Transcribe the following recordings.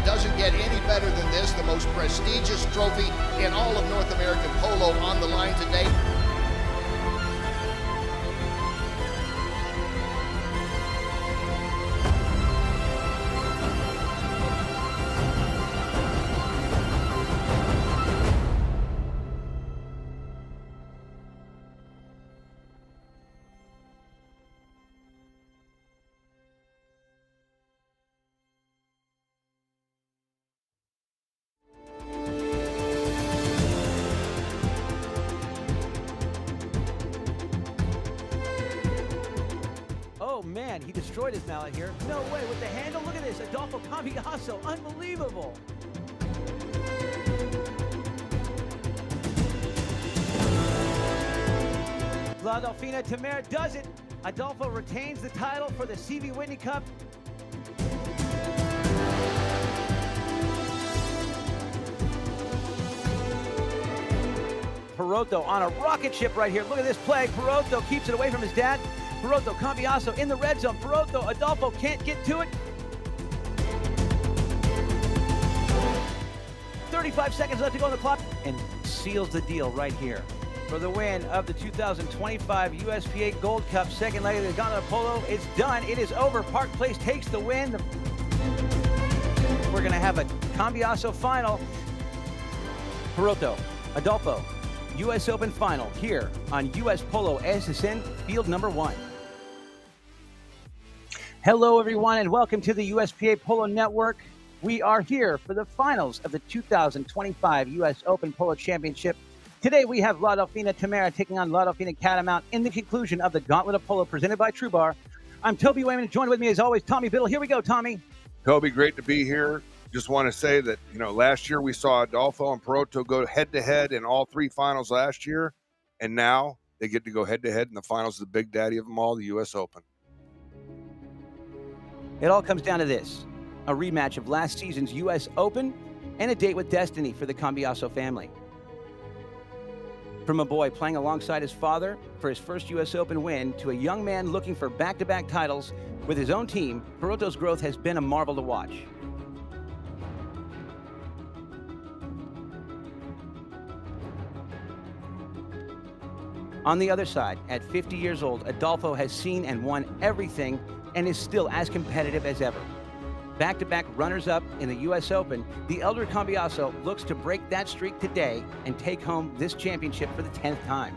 Doesn't get any better than this, the most prestigious trophy in all of North American polo on the line today. Oh man, he destroyed his mallet here. No way, with the handle, look at this, Adolfo Cambiasso, unbelievable. La Dolfina, Tamera does it. Adolfo retains the title for the CV Whitney Cup. Perotto on a rocket ship right here. Look at this play. Perotto keeps it away from his dad. Perotto, Cambiasso in the red zone. Perotto, Adolfo can't get to it. 35 seconds left to go on the clock, and seals the deal right here. For the win of the 2025 USPA Gold Cup, second leg of the Gauntlet of Polo. It's done. It is over. Park Place takes the win. We're going to have a Cambiasso final. Perotto, Adolfo, U.S. Open final here on U.S. Polo ASSN Field number 1. Hello, everyone, and welcome to the USPA Polo Network. We are here for the finals of the 2025 U.S. Open Polo Championship. Today, we have La Dolfina Tamera taking on La Dolfina Catamount in the conclusion of the Gauntlet of Polo presented by TrueBar. I'm Toby Wayman, joined with me as always, Tommy Biddle. Here we go, Tommy. Toby, great to be here. Just want to say that, last year we saw Adolfo and Perotto go head-to-head in all 3 finals last year, and now they get to go head-to-head in the finals of the big daddy of them all, the U.S. Open. It all comes down to this, a rematch of last season's U.S. Open and a date with destiny for the Cambiasso family. From a boy playing alongside his father for his first U.S. Open win to a young man looking for back-to-back titles with his own team, Perotto's growth has been a marvel to watch. On the other side, at 50 years old, Adolfo has seen and won everything and is still as competitive as ever. Back-to-back runners-up in the U.S. Open, the elder Cambiasso looks to break that streak today and take home this championship for the 10th time.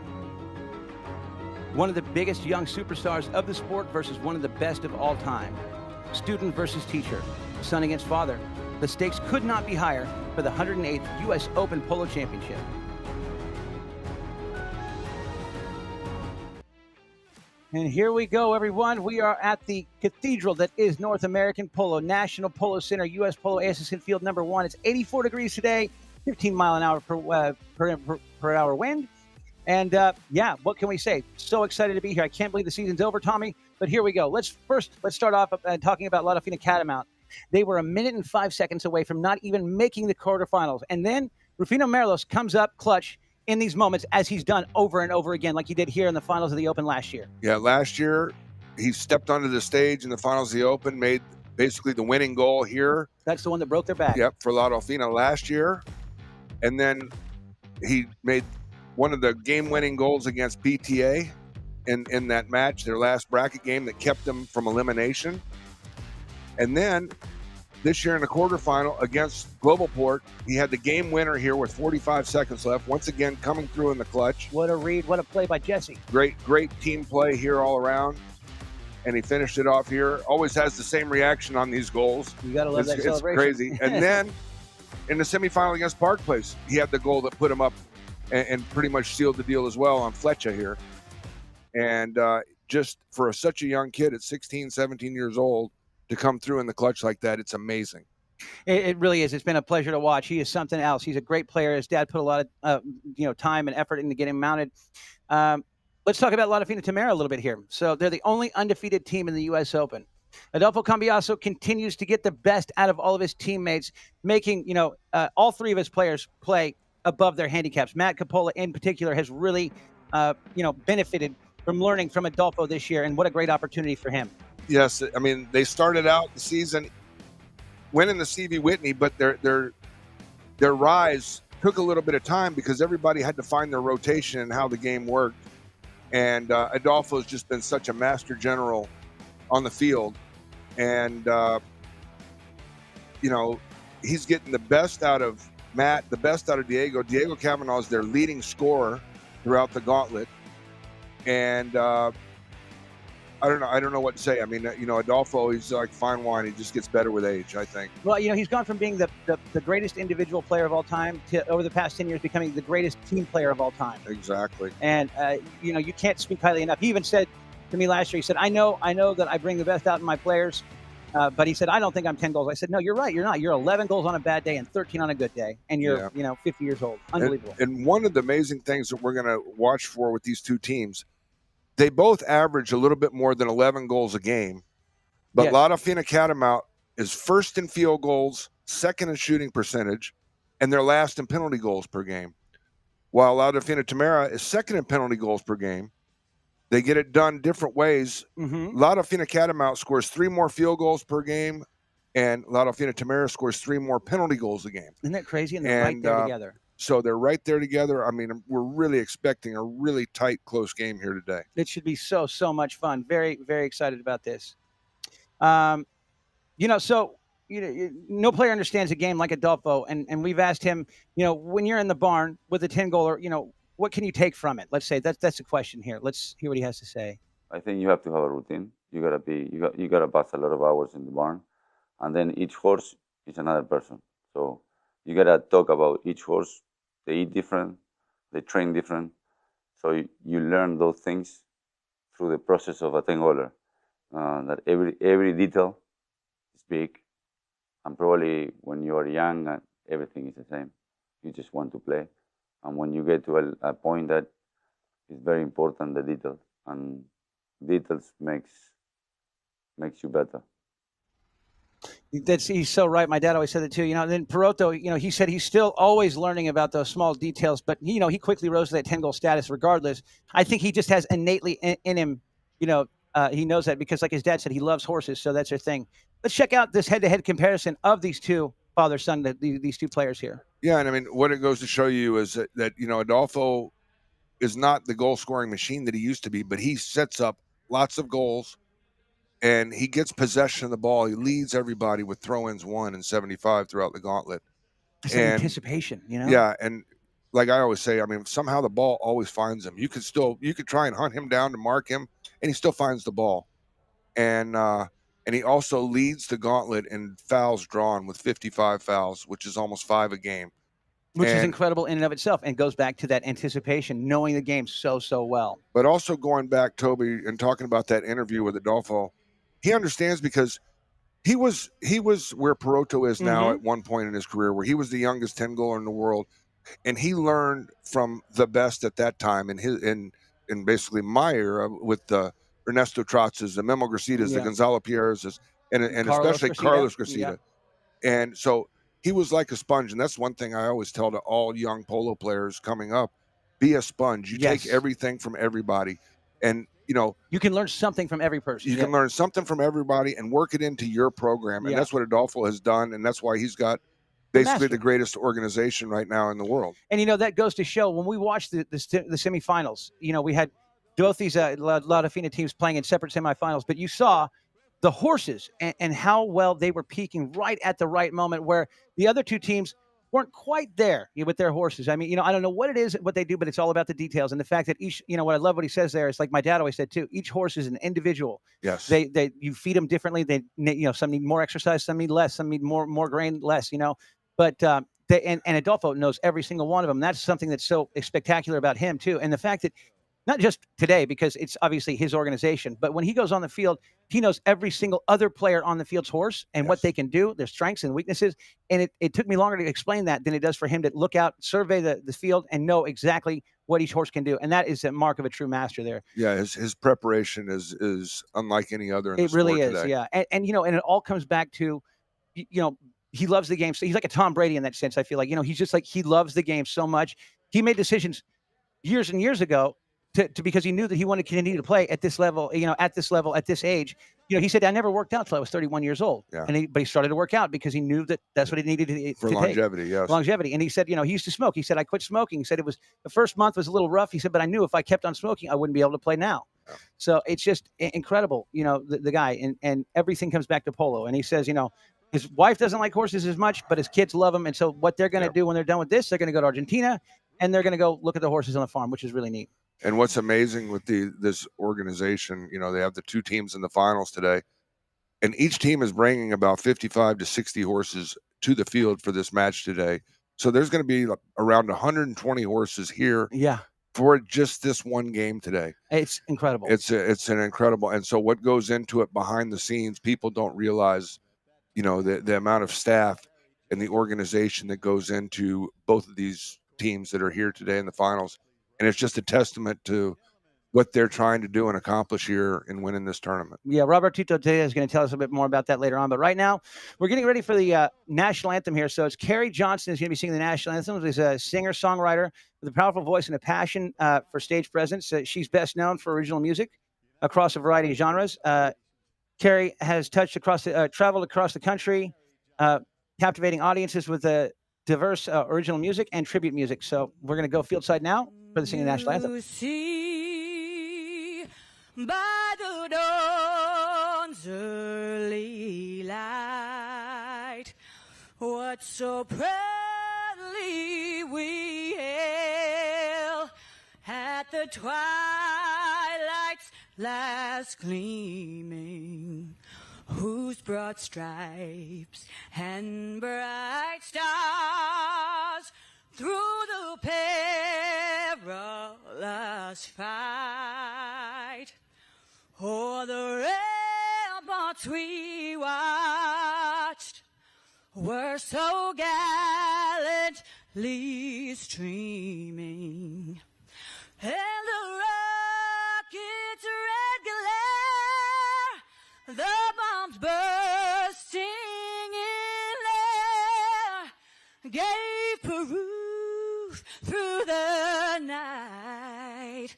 One of the biggest young superstars of the sport versus one of the best of all time. Student versus teacher, son against father. The stakes could not be higher for the 108th U.S. Open Polo Championship. And here we go, everyone. We are at the cathedral that is North American Polo, National Polo Center, U.S. Polo ASSN Field number 1. It's 84 degrees today, 15 mile an hour per hour wind. And yeah, what can we say? So excited to be here. I can't believe the season's over, Tommy, but here we go. Let's start off talking about La Dolfina Catamount. They were 1 minute and 5 seconds away from not even making the quarterfinals. And then Rufino Merlos comes up clutch in these moments, as he's done over and over again, like he did here in the finals of the Open last year. Yeah, last year, he stepped onto the stage in the finals of the Open, made basically the winning goal here. That's the one that broke their back. Yep, for La Dolfina last year. And then he made one of the game-winning goals against PTA in that match, their last bracket game that kept them from elimination. And then this year in the quarterfinal against Globalport. He had the game winner here with 45 seconds left. Once again, coming through in the clutch. What a read. What a play by Jesse. Great team play here all around. And he finished it off here. Always has the same reaction on these goals. You got to love that celebration. It's crazy. And then in the semifinal against Park Place, he had the goal that put him up and pretty much sealed the deal as well on Fletcher here. And just for such a young kid at 16, 17 years old to come through in the clutch like that, it's amazing. It really is. It's been a pleasure to watch. He is something else. He's a great player. His dad put a lot of time and effort into getting him mounted. Let's talk about Dolfina Tamera a little bit here. So they're the only undefeated team in the U.S. Open. Adolfo Cambiaso continues to get the best out of all of his teammates, making all three of his players play above their handicaps. Matt Coppola in particular has really benefited from learning from Adolfo this year, and what a great opportunity for him. Yes, I mean, they started out the season winning the Stevie Whitney, but their rise took a little bit of time because everybody had to find their rotation and how the game worked. And Adolfo has just been such a master general on the field. And, he's getting the best out of Matt, the best out of Diego. Diego Cavanaugh is their leading scorer throughout the gauntlet. And I don't know what to say. I mean, Adolfo, he's like fine wine. He just gets better with age, I think. Well, he's gone from being the greatest individual player of all time to, over the past 10 years, becoming the greatest team player of all time. Exactly. And, you can't speak highly enough. He even said to me last year, he said, I know that I bring the best out in my players, but he said, I don't think I'm 10 goals. I said, no, you're right. You're not. You're 11 goals on a bad day and 13 on a good day. And you're, 50 years old. Unbelievable. And one of the amazing things that we're going to watch for with these two teams, they both average a little bit more than 11 goals a game. But Yes. Dolfina Catamount is first in field goals, second in shooting percentage, and they're last in penalty goals per game. While Dolfina Tamera is second in penalty goals per game. They get it done different ways. Mm-hmm. Dolfina Catamount scores 3 more field goals per game, and Dolfina Tamera scores 3 more penalty goals a game. Isn't that crazy? And they're right there together. So they're right there together. I mean, we're really expecting a really tight, close game here today. It should be so much fun. Very, very excited about this. No player understands a game like Adolfo, and we've asked him, when you're in the barn with a 10-goaler, what can you take from it? Let's say that's the question here. Let's hear what he has to say. I think you have to have a routine. You gotta pass a lot of hours in the barn, and then each horse is another person. So you gotta talk about each horse. They eat different, they train different. So you learn those things through the process of a 10-goaler. That every detail is big, and probably when you are young, everything is the same. You just want to play, and when you get to a point that is very important, the details, and details makes you better. He's so right. My dad always said that too. Then Perotto, he said he's still always learning about those small details, but he quickly rose to that 10-goal status regardless. I think he just has innately in him, he knows that because, like his dad said, he loves horses, so that's their thing. Let's check out this head-to-head comparison of these two father-son, these two players here. Yeah, and I mean, what it goes to show you is that Adolfo is not the goal-scoring machine that he used to be, but he sets up lots of goals. And he gets possession of the ball. He leads everybody with throw-ins 1 and 75 throughout the gauntlet. It's like anticipation, Yeah, and like I always say, I mean, somehow the ball always finds him. You could try and hunt him down to mark him, and he still finds the ball. And he also leads the gauntlet in fouls drawn with 55 fouls, which is almost 5 a game. Which is incredible in and of itself, and goes back to that anticipation, knowing the game so well. But also going back, Toby, and talking about that interview with Adolfo, he understands because he was where Perotto is now at one point in his career, where he was the youngest 10-goaler in the world, and he learned from the best at that time in basically my era with the Ernesto Trotzes, the Memo Gracitas, the Gonzalo Pierres, and especially Carlos Gracita. Yeah. And so he was like a sponge, and that's one thing I always tell to all young polo players coming up: be a sponge. You take everything from everybody, and you can learn something from every person. You can learn something from everybody and work it into your program. And that's what Adolfo has done. And that's why he's got basically the greatest organization right now in the world. And, that goes to show when we watched the semifinals, we had both these Dolfina teams playing in separate semifinals, but you saw the horses and how well they were peaking right at the right moment, where the other two teams weren't quite there with their horses. I mean, I don't know what it is, what they do, but it's all about the details and the fact that each, what I love what he says there is like my dad always said too. Each horse is an individual. Yes. They you feed them differently. They some need more exercise, some need less, some need more grain, less. But and Adolfo knows every single one of them. That's something that's so spectacular about him too, and the fact that not just today, because it's obviously his organization, but when he goes on the field, he knows every single other player on the field's horse and what they can do, their strengths and weaknesses. And it took me longer to explain that than it does for him to look out, survey the field, and know exactly what each horse can do. And that is a mark of a true master there. Yeah, his preparation is unlike any other in the It really sport is, today. yeah. And and it all comes back to, he loves the game. So he's like a Tom Brady in that sense, I feel like. He's just like, he loves the game so much. He made decisions years and years ago because he knew that he wanted to continue to play at this level, at this age. He said, I never worked out till I was 31 years old. Yeah. But he started to work out because he knew that that's what he needed for to longevity. take. Yes. Longevity. And he said, he used to smoke. He said, I quit smoking. He said it was the first month was a little rough. He said, but I knew if I kept on smoking, I wouldn't be able to play now. Yeah. So it's just incredible, the guy, and everything comes back to Polo. And he says, his wife doesn't like horses as much, but his kids love them. And so what they're going to do when they're done with this, they're going to go to Argentina and they're going to go look at the horses on the farm, which is really neat. And what's amazing with this organization, they have the two teams in the finals today, and each team is bringing about 55 to 60 horses to the field for this match today. So there's going to be around 120 horses here. Yeah. For just this one game today. It's incredible. It's an incredible. And so what goes into it behind the scenes, people don't realize, the amount of staff and the organization that goes into both of these teams that are here today in the finals. And it's just a testament to what they're trying to do and accomplish here in winning this tournament. Yeah, Robert Tito today is going to tell us a bit more about that later on. But right now, we're getting ready for the national anthem here. So it's Carrie Johnson is going to be singing the national anthem. She's a singer-songwriter with a powerful voice and a passion for stage presence. She's best known for original music across a variety of genres. Carrie has traveled across the country, captivating audiences with diverse original music and tribute music. So we're going to go fieldside now for the singing national anthem. By the dawn's early light, what so proudly we hail at the twilight's last gleaming, whose broad stripes and bright stars through the perilous fight o'er the ramparts we watched were so gallantly streaming, and the rocket's red glare, the bombs bursting in air, gave proof through the night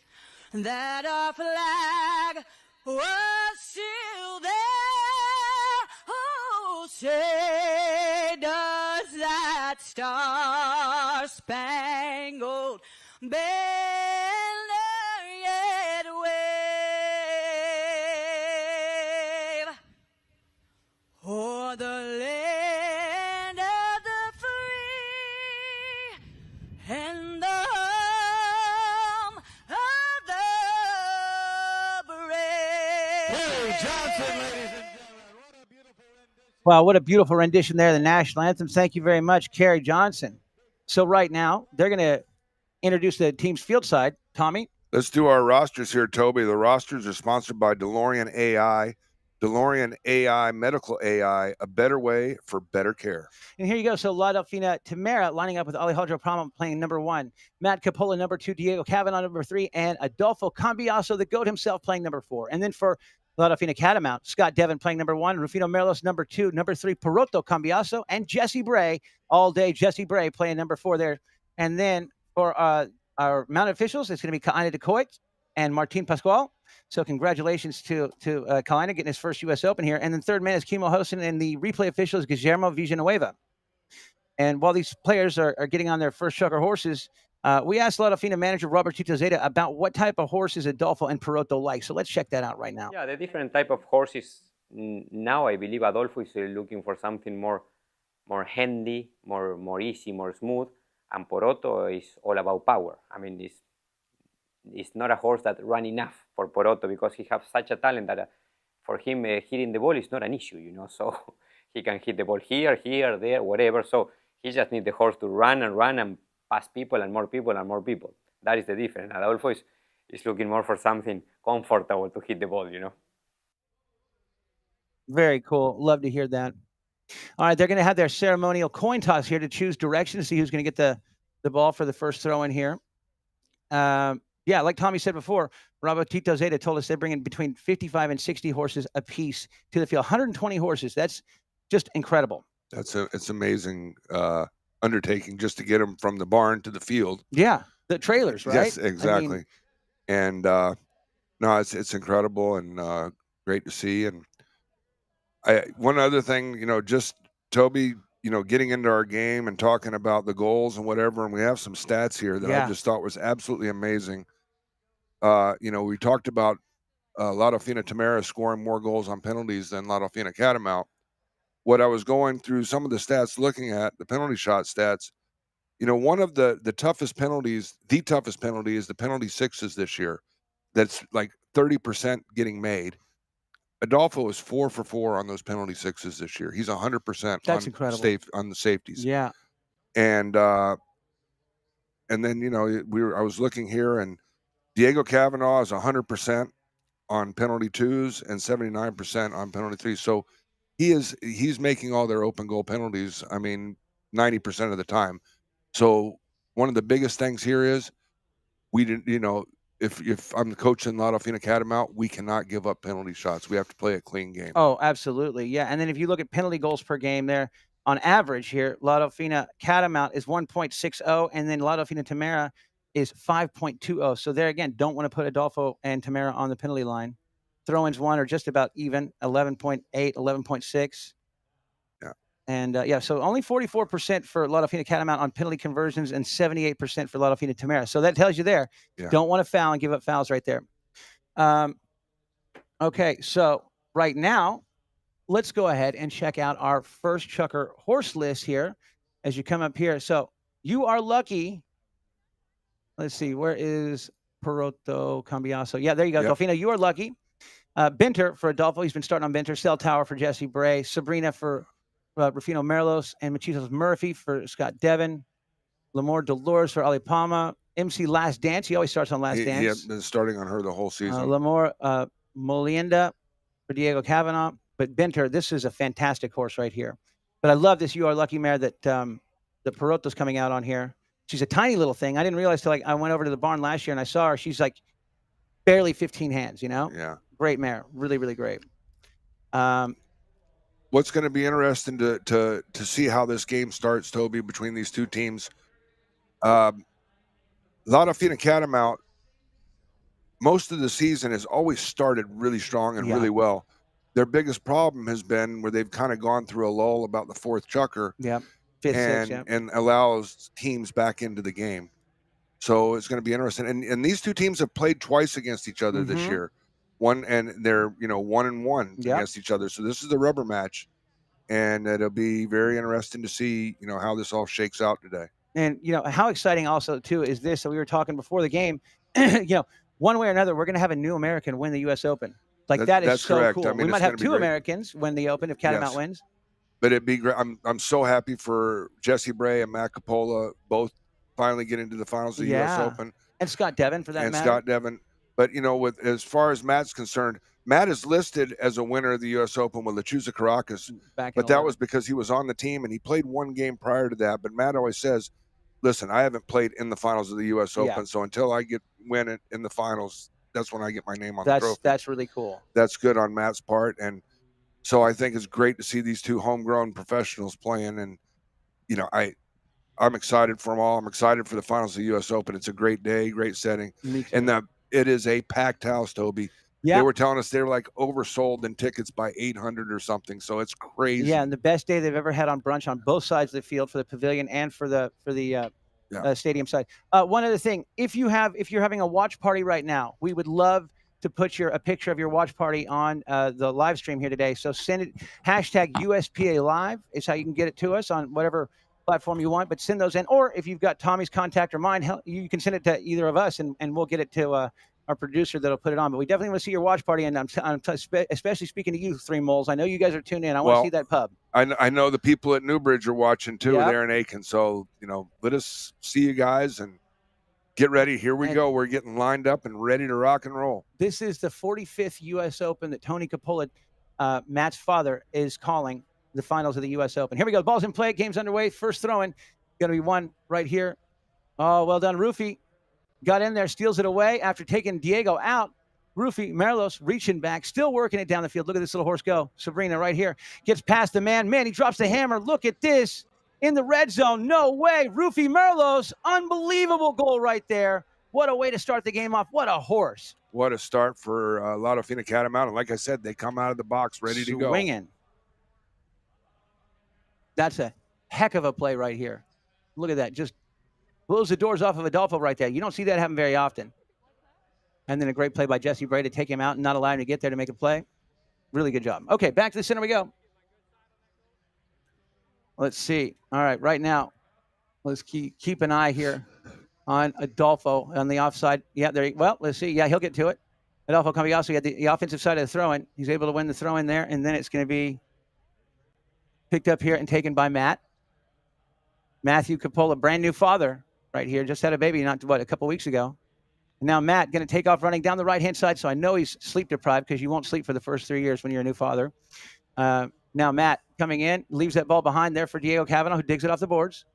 that our flag was still there. Oh, say does that star-spangled banner yet wave o'er the land of the free and the home of the brave? Carrie Johnson, ladies and gentlemen. Wow, what a beautiful rendition there, the national anthem. Thank you very much, Carrie Johnson. So right now, they're going to introduce the team's field side. Tommy? Let's do our rosters here, Toby. The rosters are sponsored by DeLorean AI. DeLorean AI, medical AI, a better way for better care. And here you go. So La Dolfina, Tamera lining up with Alejandro Prama playing number 1, Matt Capola number 2, Diego Cavanaugh number 3, and Adolfo Cambiaso, the GOAT himself, playing number 4. And then for La Dolfina Catamount, Scott Devon playing number 1, Rufino Merlos number 2, number 3, Peroto Cambiaso, and Jesse Bray, all day Jesse Bray playing number 4 there. And then for our mounted officials, it's going to be Kaina DeCoit and Martin Pascual. So congratulations to Kaina getting his first U.S. Open here. And then third man is Kimo Hosen, and the replay official is Guillermo Villanueva. And while these players are getting on their first chucker horses, we asked La Dolfina manager Robert Tito Zeta about what type of horses Adolfo and Peroto like. So let's check that out right now. Yeah, the different type of horses Now I believe Adolfo is looking for something more handy, more easy, more smooth, and Poroto is all about power. I mean, it's not a horse that run enough for Poroto because he has such a talent that for him hitting the ball is not an issue, you know. So he can hit the ball here, there, whatever. So he just needs the horse to run and pass people and more people and more people. That is the difference. Adolfo is looking more for something comfortable to hit the ball, you know. Very cool. Love to hear that. All right, they're going to have their ceremonial coin toss here to choose direction to see who's going to get the ball for the first throw in here. Yeah, like Tommy said before, Robotito Zeta told us they're bringing between 55 and 60 horses apiece to the field. 120 horses. That's just incredible. It's amazing undertaking just to get them from the barn to the field. Yeah, the trailers, right? Yes, exactly. And no, it's incredible and great to see. And one other thing, you know, just Toby, you know, getting into our game and talking about the goals and whatever, and we have some stats here that I just thought was absolutely amazing. You know, we talked about Dolfina Tamera scoring more goals on penalties than Dolfina Catamount. What I was going through some of the stats, looking at the penalty shot stats, you know, one of the toughest penalties, the toughest penalty is the penalty sixes this year. That's like 30% getting made. Adolfo is 4 for 4 on those penalty sixes this year. He's 100% That's incredible. on the safeties. Yeah. And then, you know, I was looking here, and Diego Cavanaugh is 100% on penalty twos and 79% on penalty threes. So he's making all their open goal penalties, I mean, 90% of the time. So one of the biggest things here is we didn't, you know, if I'm the coach in Dolfina Catamount, we cannot give up penalty shots. We have to play a clean game. Oh, absolutely. Yeah. And then if you look at penalty goals per game there, on average here, Dolfina Catamount is 1.60, and then Dolfina Tamera is 5.20. So there again, don't want to put Adolfo and Tamera on the penalty line. Throw-ins one are just about even, 11.8, 11.6. Yeah. And so only 44% for Dolfina Catamount on penalty conversions and 78% for Dolfina Tamera. So that tells you there, don't want to foul and give up fouls right there. Okay, so right now, let's go ahead and check out our first chucker horse list here as you come up here. So you are lucky. Let's see, where is Poroto Cambiaso? Yeah, there you go. Yep. Dolfina, you are lucky. Binter for Adolfo. He's been starting on Binter. Cell Tower for Jesse Bray. Sabrina for Rufino Merlos. And Machitos Murphy for Scott Devon. Lamore Dolores for Ali Palma. MC Last Dance. He always starts on Last Dance. He has been starting on her the whole season. Lamore Molienda for Diego Cavanaugh. But Binter, this is a fantastic horse right here. But I love this You Are Lucky mare that the Poroto's coming out on here. She's a tiny little thing. I didn't realize till I went over to the barn last year and I saw her. She's like barely 15 hands, you know? Yeah. Great mare. Really, really great. What's going to be interesting to see how this game starts, Toby, between these two teams. Dolfina Catamount, most of the season has always started really strong and really well. Their biggest problem has been where they've kind of gone through a lull about the fourth chucker. Yeah. Fifth, sixth, and allows teams back into the game. So it's going to be interesting. And these two teams have played twice against each other this year. They're 1-1 against each other. So this is the rubber match. And it'll be very interesting to see, you know, how this all shakes out today. And, you know, how exciting also, too, is this. So we were talking before the game, you know, one way or another, we're going to have a new American win the U.S. Open. Like, that's so correct. cool. I mean, we might have two Americans win the Open if Catamount wins. But it'd be great. I'm so happy for Jesse Bray and Matt Coppola both finally getting into the finals of the U.S. Open. And Scott Devon for that matter. And Scott Devon. But, you know, as far as Matt's concerned, Matt is listed as a winner of the U.S. Open with Lechuza Caracas. But that was because he was on the team and he played one game prior to that. But Matt always says, listen, I haven't played in the finals of the U.S. Open. So until I win it in the finals, that's when I get my name on the trophy. That's really cool. That's good on Matt's part. And so I think it's great to see these two homegrown professionals playing. And, you know, I'm excited for them all. I'm excited for the finals of the U.S. Open. It's a great day, great setting. Me too. And it is a packed house, Toby. Yeah. They were telling us they were like oversold in tickets by 800 or something. So it's crazy. Yeah, and the best day they've ever had on brunch on both sides of the field, for the pavilion and for the stadium side. One other thing, if you're having a watch party right now, we would love to put a picture of your watch party on the live stream here today. So send it, hashtag USPA Live is how you can get it to us on whatever platform you want, but send those in. Or if you've got Tommy's contact or mine, you can send it to either of us, and we'll get it to our producer that'll put it on. But we definitely want to see your watch party, and I'm especially speaking to you, Three Moles. I know you guys are tuned in. I want to see that pub. I know the people at Newbridge are watching too. Yep. There in Aiken. So, let us see you guys and get ready. Here we go. We're getting lined up and ready to rock and roll. This is the 45th U.S. Open that Tony Coppola, Matt's father, is calling the finals of the U.S. Open. Here we go. Ball's in play. Game's underway. First throw-in. Going to be one right here. Oh, well done. Rufy got in there, steals it away after taking Diego out. Rufy, Merlos reaching back, still working it down the field. Look at this little horse go. Sabrina right here gets past the man. Man, he drops the hammer. Look at this in the red zone. No way. Rufy Merlos, unbelievable goal right there. What a way to start the game off. What a horse. What a start for Dolfina Catamount. And like I said, they come out of the box ready to go. Swinging. That's a heck of a play right here. Look at that. Just blows the doors off of Adolfo right there. You don't see that happen very often. And then a great play by Jesse Bray to take him out and not allow him to get there to make a play. Really good job. Okay, back to the center we go. Let's see. All right, right now, let's keep an eye here on Adolfo on the offside. Yeah, well, let's see. Yeah, he'll get to it. Adolfo Cambiaso had the offensive side of the throw-in. He's able to win the throw-in there, and then it's going to be picked up here and taken by Matt. Matthew Coppola, brand new father right here. Just had a baby a couple weeks ago. And now Matt going to take off running down the right-hand side. So I know he's sleep deprived because you won't sleep for the first 3 years when you're a new father. Now Matt coming in, leaves that ball behind there for Diego Cavanaugh, who digs it off the boards.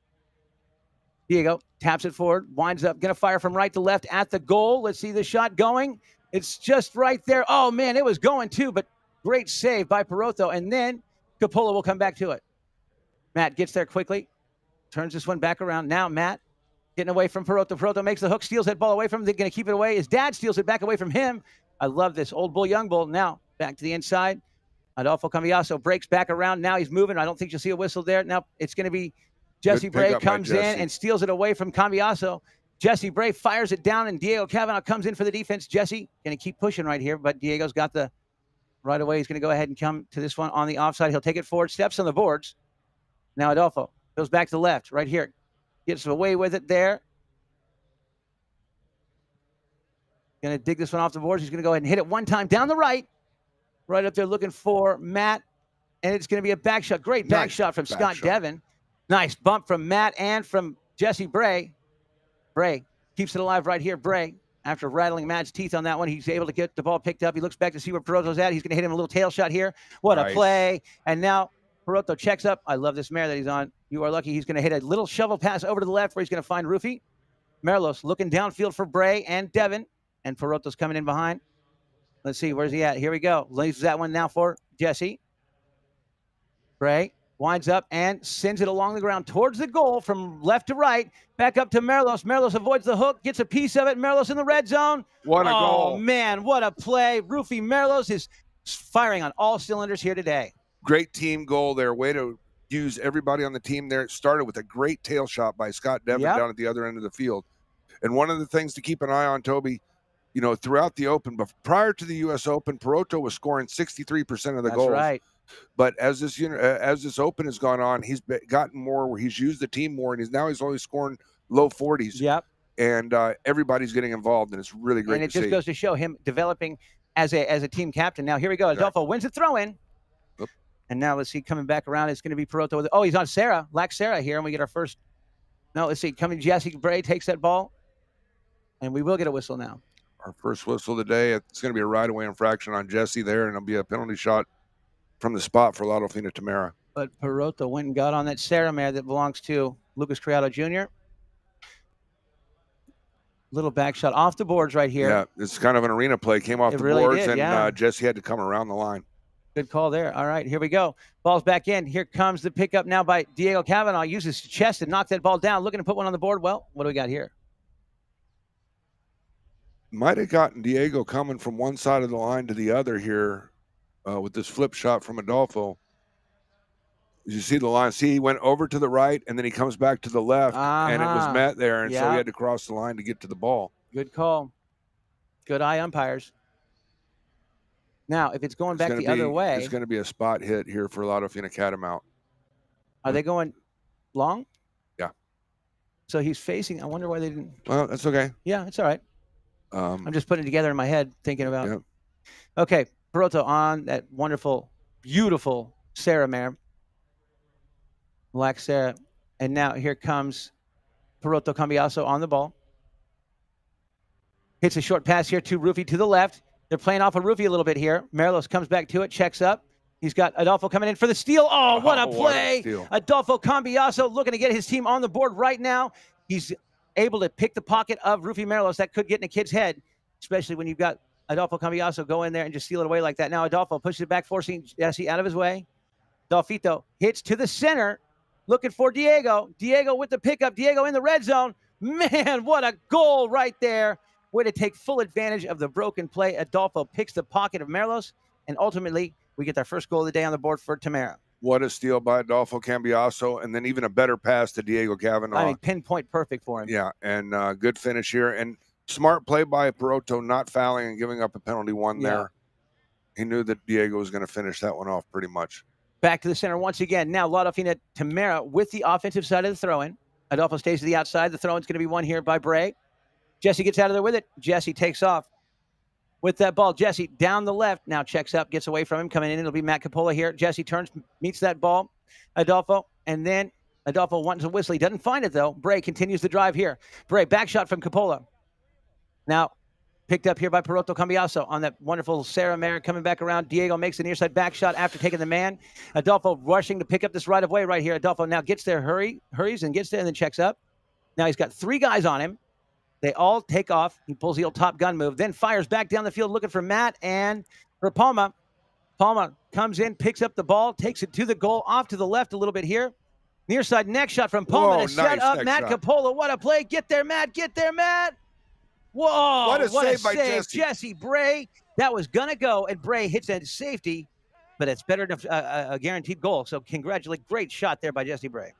Diego taps it forward, winds up, going to fire from right to left at the goal. Let's see the shot going. It's just right there. Oh, man, it was going too, but great save by Perotto. And then Coppola will come back to it. Matt gets there quickly, turns this one back around. Now Matt getting away from Perotto. Perotto makes the hook, steals that ball away from him. They're going to keep it away. His dad steals it back away from him. I love this. Old bull, young bull. Now back to the inside. Adolfo Cambiaso breaks back around. Now he's moving. I don't think you'll see a whistle there. Now it's going to be Jesse Bray comes in and steals it away from Cambiaso. Jesse Bray fires it down, and Diego Cavanaugh comes in for the defense. Jesse going to keep pushing right here, but Diego's got the right away. He's going to go ahead and come to this one on the offside. He'll take it forward, steps on the boards. Now Adolfo goes back to the left right here. Gets away with it there. Going to dig this one off the boards. He's going to go ahead and hit it one time down the right. Right up there looking for Matt. And it's going to be a back shot. Great back shot from Scott Devin. Nice bump from Matt and from Jesse Bray. Bray keeps it alive right here. Bray, after rattling Matt's teeth on that one, he's able to get the ball picked up. He looks back to see where Perotto's at. He's going to hit him a little tail shot here. What a play. And now Perotto checks up. I love this mare that he's on. You are lucky. He's going to hit a little shovel pass over to the left where he's going to find Rufy. Merlos looking downfield for Bray and Devin. And Perotto's coming in behind. Let's see. Where's he at? Here we go. Leaves that one now for Jesse. Bray winds up and sends it along the ground towards the goal from left to right. Back up to Merlos. Merlos avoids the hook, gets a piece of it. Merlos in the red zone. What a goal. Oh, man, what a play. Rufy Merlos is firing on all cylinders here today. Great team goal there. Way to use everybody on the team there. It started with a great tail shot by Scott Devin down at the other end of the field. And one of the things to keep an eye on, Toby, throughout the Open, but prior to the U.S. Open, Perotto was scoring 63% of the goals. That's right. But as this Open has gone on, he's gotten more where he's used the team more, and he's only scoring low 40s. Yep. And everybody's getting involved, and it's really great to see. And it just goes to show him developing as a team captain. Now, here we go. Adolfo wins the throw-in. Oop. And now let's see, coming back around, it's going to be Perotto. Oh, he's on Sarah. Lack Sarah here, and we get our first. No, let's see. Coming Jesse Bray takes that ball, and we will get a whistle now. Our first whistle of the day. It's going to be a right-of-way infraction on Jesse there, and it'll be a penalty shot from the spot for Dolfina Tamera. But Perotto went and got on that Sarah mare that belongs to Lucas Criado Jr. Little back shot off the boards right here. Yeah, it's kind of an arena play. Came off the boards, and Jesse had to come around the line. Good call there. All right, here we go. Ball's back in. Here comes the pickup now by Diego Cavanaugh. Uses his chest and knock that ball down. Looking to put one on the board. Well, what do we got here? Might have gotten Diego coming from one side of the line to the other here with this flip shot from Adolfo. You see the line? See, he went over to the right, and then he comes back to the left, and it was met there, and so he had to cross the line to get to the ball. Good call. Good eye umpires. Now, if it's going back the gonna other be- way, It's going to be a spot hit here for Dolfina Catamount. are they going long? Yeah. So he's facing. I wonder why they didn't. Well, that's okay. Yeah, it's all right. I'm just putting it together in my head, thinking about. Yeah. Okay, Peroto on that wonderful, beautiful Sarah mare, Black Sarah, and now here comes Peroto Cambiaso on the ball. Hits a short pass here to Rufy to the left. They're playing off of Rufy a little bit here. Marilos comes back to it, checks up. He's got Adolfo coming in for the steal. Oh, what a play! steal. Adolfo Cambiaso looking to get his team on the board right now. He's able to pick the pocket of Rufy Marilos. That could get in a kid's head, especially when you've got Adolfo Cambiaso go in there and just steal it away like that. Now Adolfo pushes it back, forcing Jesse out of his way. Dolfito hits to the center, looking for Diego. Diego with the pickup. Diego in the red zone. Man, what a goal right there. Way to take full advantage of the broken play. Adolfo picks the pocket of Marilos, and ultimately we get our first goal of the day on the board for Tamera. What a steal by Adolfo Cambiaso, and then even a better pass to Diego Cavanaugh. I mean, pinpoint perfect for him. Yeah, and good finish here. And smart play by Peroto, not fouling and giving up a penalty one there. He knew that Diego was going to finish that one off pretty much. Back to the center once again. Now Dolfina Tamera with the offensive side of the throw-in. Adolfo stays to the outside. The throw-in's going to be won here by Bray. Jesse gets out of there with it. Jesse takes off with that ball. Jesse down the left. Now checks up, gets away from him. Coming in, it'll be Matt Capola here. Jesse turns, meets that ball. Adolfo, and then Adolfo wants a whistle. He doesn't find it, though. Bray continues the drive here. Bray, back shot from Capola. Now picked up here by Peroto Cambiaso on that wonderful Sarah Mare coming back around. Diego makes the near side back shot after taking the man. Adolfo rushing to pick up this right of way right here. Adolfo now gets there, hurries and gets there and then checks up. Now he's got 3 guys on him. They all take off. He pulls the old Top Gun move, then fires back down the field looking for Matt and for Palma. Palma comes in, picks up the ball, takes it to the goal, off to the left a little bit here. Near side neck shot from Palma to set up Matt Capola. What a play. Get there, Matt. Get there, Matt. Whoa. What a save by Jesse. Jesse Bray. That was going to go, and Bray hits that safety, but it's better than a guaranteed goal. So congratulate. Great shot there by Jesse Bray.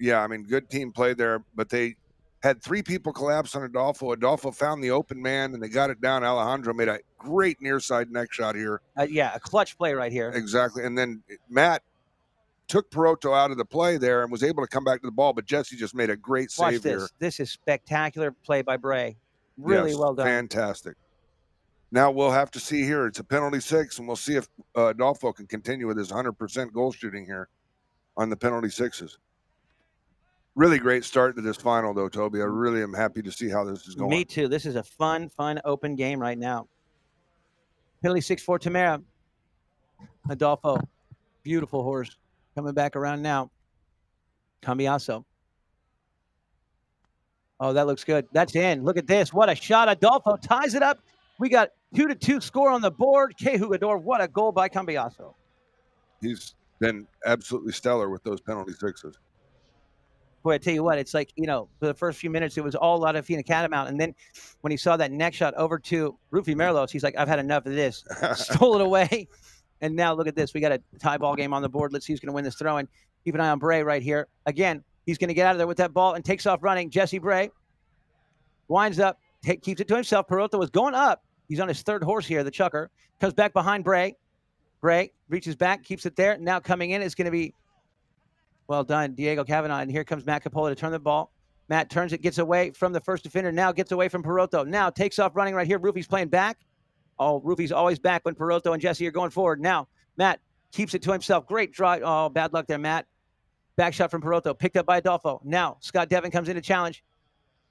Yeah, I mean, good team play there, but they had 3 people collapse on Adolfo. Adolfo found the open man, and they got it down. Alejandro made a great near side neck shot here. Yeah, a clutch play right here. Exactly. And then Matt took Peroto out of the play there and was able to come back to the ball, but Jesse just made a great Watch save this. here. This is spectacular play by Bray. Really well done. Fantastic. Now we'll have to see here. It's a penalty 6, and we'll see if Adolfo can continue with his 100% goal shooting here on the penalty 6s. Really great start to this final, though, Toby. I really am happy to see how this is going. Me too. This is a fun open game right now. Penalty 6 for Tamera. Adolfo, beautiful horse. Coming back around now. Cambiaso. Oh, that looks good. That's in. Look at this. What a shot. Adolfo ties it up. We got 2-2 score on the board. Que Jugador. What a goal by Cambiaso. He's been absolutely stellar with those penalty 6s. Boy, I tell you what, it's like, for the first few minutes, it was all Dolfina Catamount. And then when he saw that neck shot over to Rufy Marilos, he's like, I've had enough of this. Stole it away. And now look at this. We got a tie ball game on the board. Let's see who's going to win this throw. And keep an eye on Bray right here. Again, he's going to get out of there with that ball and takes off running. Jesse Bray winds up, keeps it to himself. Peroto was going up. He's on his 3rd horse here, the Chucker. Comes back behind Bray. Bray reaches back, keeps it there. Now coming in is going to be, well done, Diego Cavanaugh. And here comes Matt Capola to turn the ball. Matt turns it, gets away from the first defender. Now gets away from Peroto. Now takes off running right here. Rufy's playing back. Oh, Rufy's always back when Peroto and Jesse are going forward. Now, Matt keeps it to himself. Great drive. Oh, bad luck there, Matt. Back shot from Peroto. Picked up by Adolfo. Now, Scott Devin comes in to challenge.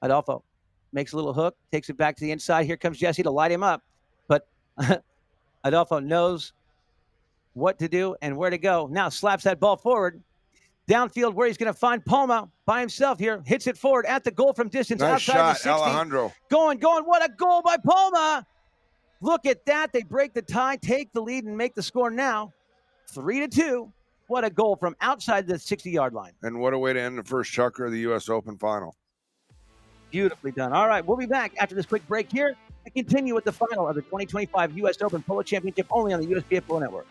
Adolfo makes a little hook. Takes it back to the inside. Here comes Jesse to light him up. But Adolfo knows what to do and where to go. Now slaps that ball forward. Downfield where he's going to find Palma by himself here. Hits it forward at the goal from distance. Nice outside shot, the 60. Alejandro. Going. What a goal by Palma. Look at that. They break the tie, take the lead, and make the score now 3-2. What a goal from outside the 60-yard line. And what a way to end the first Chucker of the U.S. Open final. Beautifully done. All right, we'll be back after this quick break here to continue with the final of the 2025 U.S. Open Polo Championship only on the USPF Polo Network.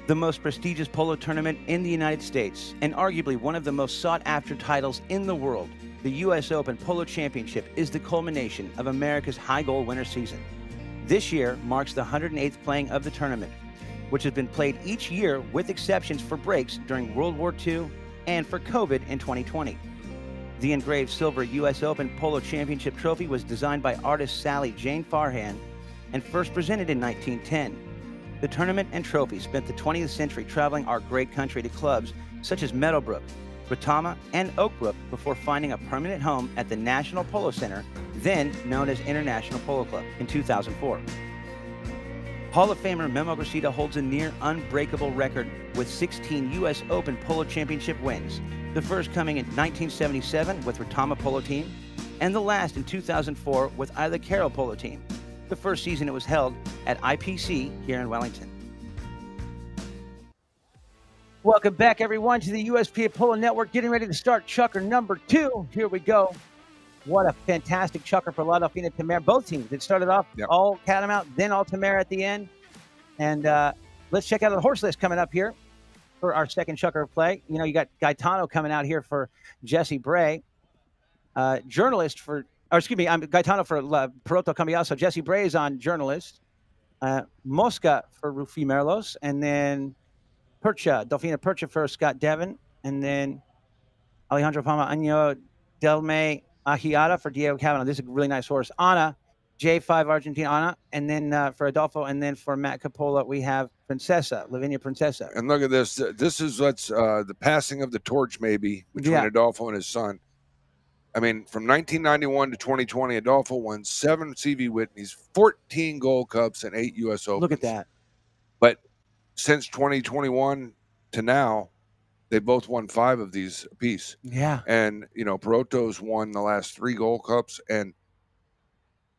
the most prestigious polo tournament in the United States, and arguably one of the most sought-after titles in the world. The U.S. Open Polo Championship is the culmination of America's high goal winter season. This year marks the 108th playing of the tournament, which has been played each year with exceptions for breaks during World War II and for COVID in 2020. The engraved silver U.S. Open Polo Championship trophy was designed by artist Sally Jane Farhan and first presented in 1910. The tournament and trophy spent the 20th century traveling our great country to clubs such as Meadowbrook, Retama, and Oakbrook before finding a permanent home at the National Polo Center, then known as International Polo Club, in 2004. Hall of Famer Memo Gracita holds a near unbreakable record with 16 U.S. Open Polo Championship wins, the first coming in 1977 with Retama Polo Team, and the last in 2004 with Isla Carroll Polo Team. The first season it was held at IPC here in Wellington. Welcome back, everyone, to the USPA Polo Network. Getting ready to start chukker number 2. Here we go. What a fantastic chukker for Dolfina Tamera. Both teams. It started off all Catamount, then all Tamera at the end. And let's check out the horse list coming up here for our second chukker play. You know, you got Gaetano coming out here for Jesse Bray, journalist for. I'm Gaetano for Perotto Cambiaso. Jesse Bray is on journalist. Mosca for Rufi Merlos. And then Dolfina Percha for Scott Devon. And then Alejandro Palma Año Delme Ajiata for Diego Cavanaugh. This is a really nice horse. Ana, J5 Argentina Ana. And then for Adolfo. And then for Matt Capola, we have Princesa, Lavinia Princesa. And look at this. This is what's the passing of the torch, maybe, between Adolfo and his son. I mean, from 1991 to 2020, Adolfo won 7 CV Whitneys, 14 Gold Cups, and 8 U.S. Opens. Look at that. But since 2021 to now, they both won 5 of these apiece. Yeah. And, you know, Perotto's won the last 3 Gold Cups, and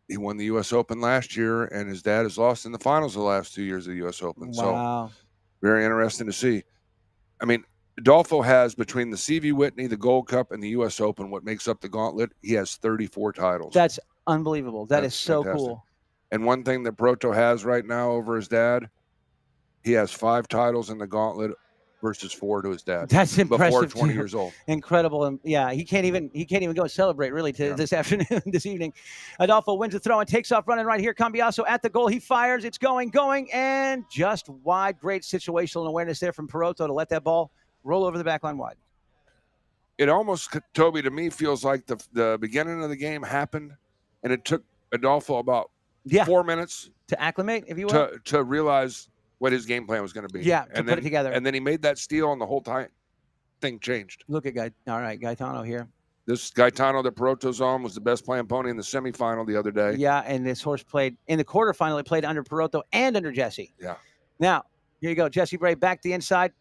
he won the U.S. Open last year, and his dad has lost in the finals the last 2 years of the U.S. Open. Wow. So, very interesting to see. I mean, Adolfo has, between the CV Whitney, the Gold Cup, and the U.S. Open, what makes up the gauntlet, he has 34 titles. That's unbelievable. That's so fantastic. cool. And one thing that Perotto has right now over his dad, he has 5 titles in the gauntlet versus 4 to his dad. That's impressive. Before 20 years old. Incredible. And yeah, he can't even go and celebrate really this afternoon, this evening. Adolfo wins the throw and takes off running right here. Cambiaso at the goal. He fires. It's going, and just wide. Great situational awareness there from Perotto to let that ball roll over the back line wide. It almost, Toby, to me, feels like the beginning of the game happened, and it took Adolfo about 4 minutes to acclimate, if you will, to realize what his game plan was going to be. Yeah, to put it together. And then he made that steal, and the whole thing changed. Look at Gaetano here. This Gaetano that Perotto's on was the best playing pony in the semifinal the other day. Yeah, and this horse played in the quarterfinal. It played under Perotto and under Jesse. Yeah. Now, here you go. Jesse Bray back to the inside.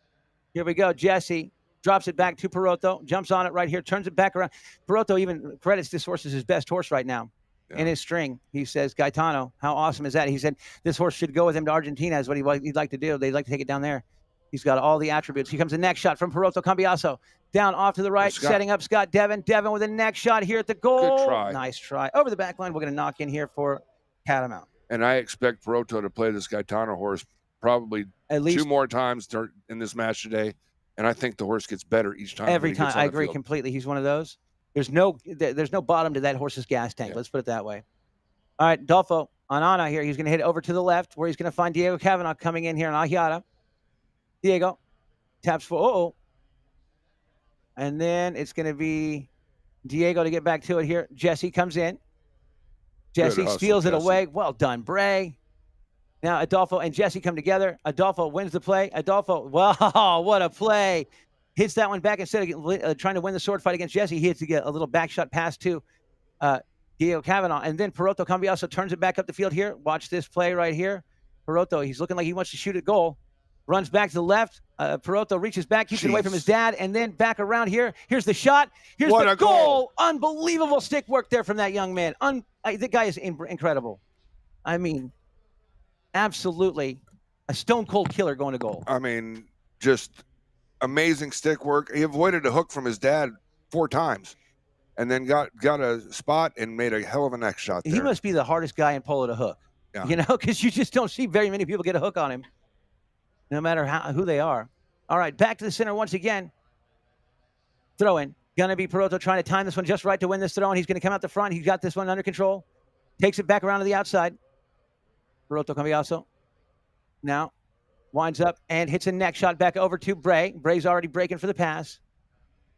Here we go. Jesse drops it back to Perotto, jumps on it right here, turns it back around. Perotto even credits this horse as his best horse right now in his string. He says, Gaetano, how awesome is that? He said this horse should go with him to Argentina is what he'd like to do. They'd like to take it down there. He's got all the attributes. Here comes the next shot from Perotto Cambiaso. Down off to the right, setting up Scott Devon. Devon with a next shot here at the goal. Good try. Nice try. Over the back line, we're going to knock in here for Catamount. And I expect Perotto to play this Gaetano horse probably at least 2 more times in this match today. And I think the horse gets better each time. Every time. I agree completely. He's one of those. There's no bottom to that horse's gas tank. Let's put it that way. All right, Dolfo on Ana here. He's going to hit it over to the left where he's going to find Diego Cavanaugh coming in here on Ajiata. Diego taps for, and then it's going to be Diego to get back to it here. Jesse comes in. Jesse steals it away. Well done, Bray. Now Adolfo and Jesse come together. Adolfo wins the play. Adolfo, wow, what a play. Hits that one back instead of trying to win the sword fight against Jesse. He hits to get a little back shot pass to Diego Cavanaugh. And then Perotto Cambiaso turns it back up the field here. Watch this play right here. Perotto, he's looking like he wants to shoot at goal. Runs back to the left. Perotto reaches back, keeps it away from his dad, and then back around here. Here's the shot. Here's the goal. Unbelievable stick work there from that young man. The guy is incredible. I mean, absolutely a stone-cold killer going to goal. I mean, just amazing stick work. He avoided a hook from his dad 4 times and then got a spot and made a hell of a next shot there. He must be the hardest guy in polo to hook, you know, because you just don't see very many people get a hook on him. no matter who they are. All right, back to the center once again. Throw in. Gonna be Peroto trying to time this one just right to win this throw, and he's going to come out the front. He's got this one under control. Takes it back around to the outside. Peroto Cambiaso now winds up and hits a neck shot back over to Bray. Bray's already breaking for the pass.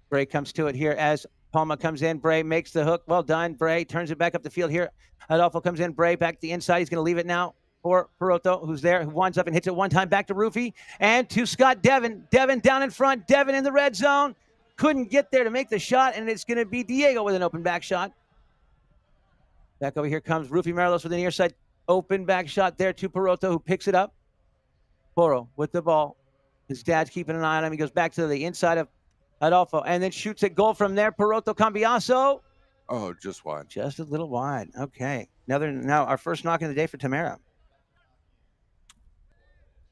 Bray comes to it here as Palma comes in. Bray makes the hook. Well done. Bray turns it back up the field here. Adolfo comes in. Bray back to the inside. He's going to leave it now for Peroto, who's there, who winds up and hits it one time back to Roofy and to Scott Devin. Devin down in front. Devin in the red zone. Couldn't get there to make the shot, and it's going to be Diego with an open back shot. Back over here comes Roofy Marilos with an near side open back shot there to Peroto, who picks it up. Poro with the ball. His dad's keeping an eye on him. He goes back to the inside of Adolfo and then shoots a goal from there. Peroto Cambiaso. Oh, just wide. Just a little wide. Okay. Now our first knock of the day for Tamera.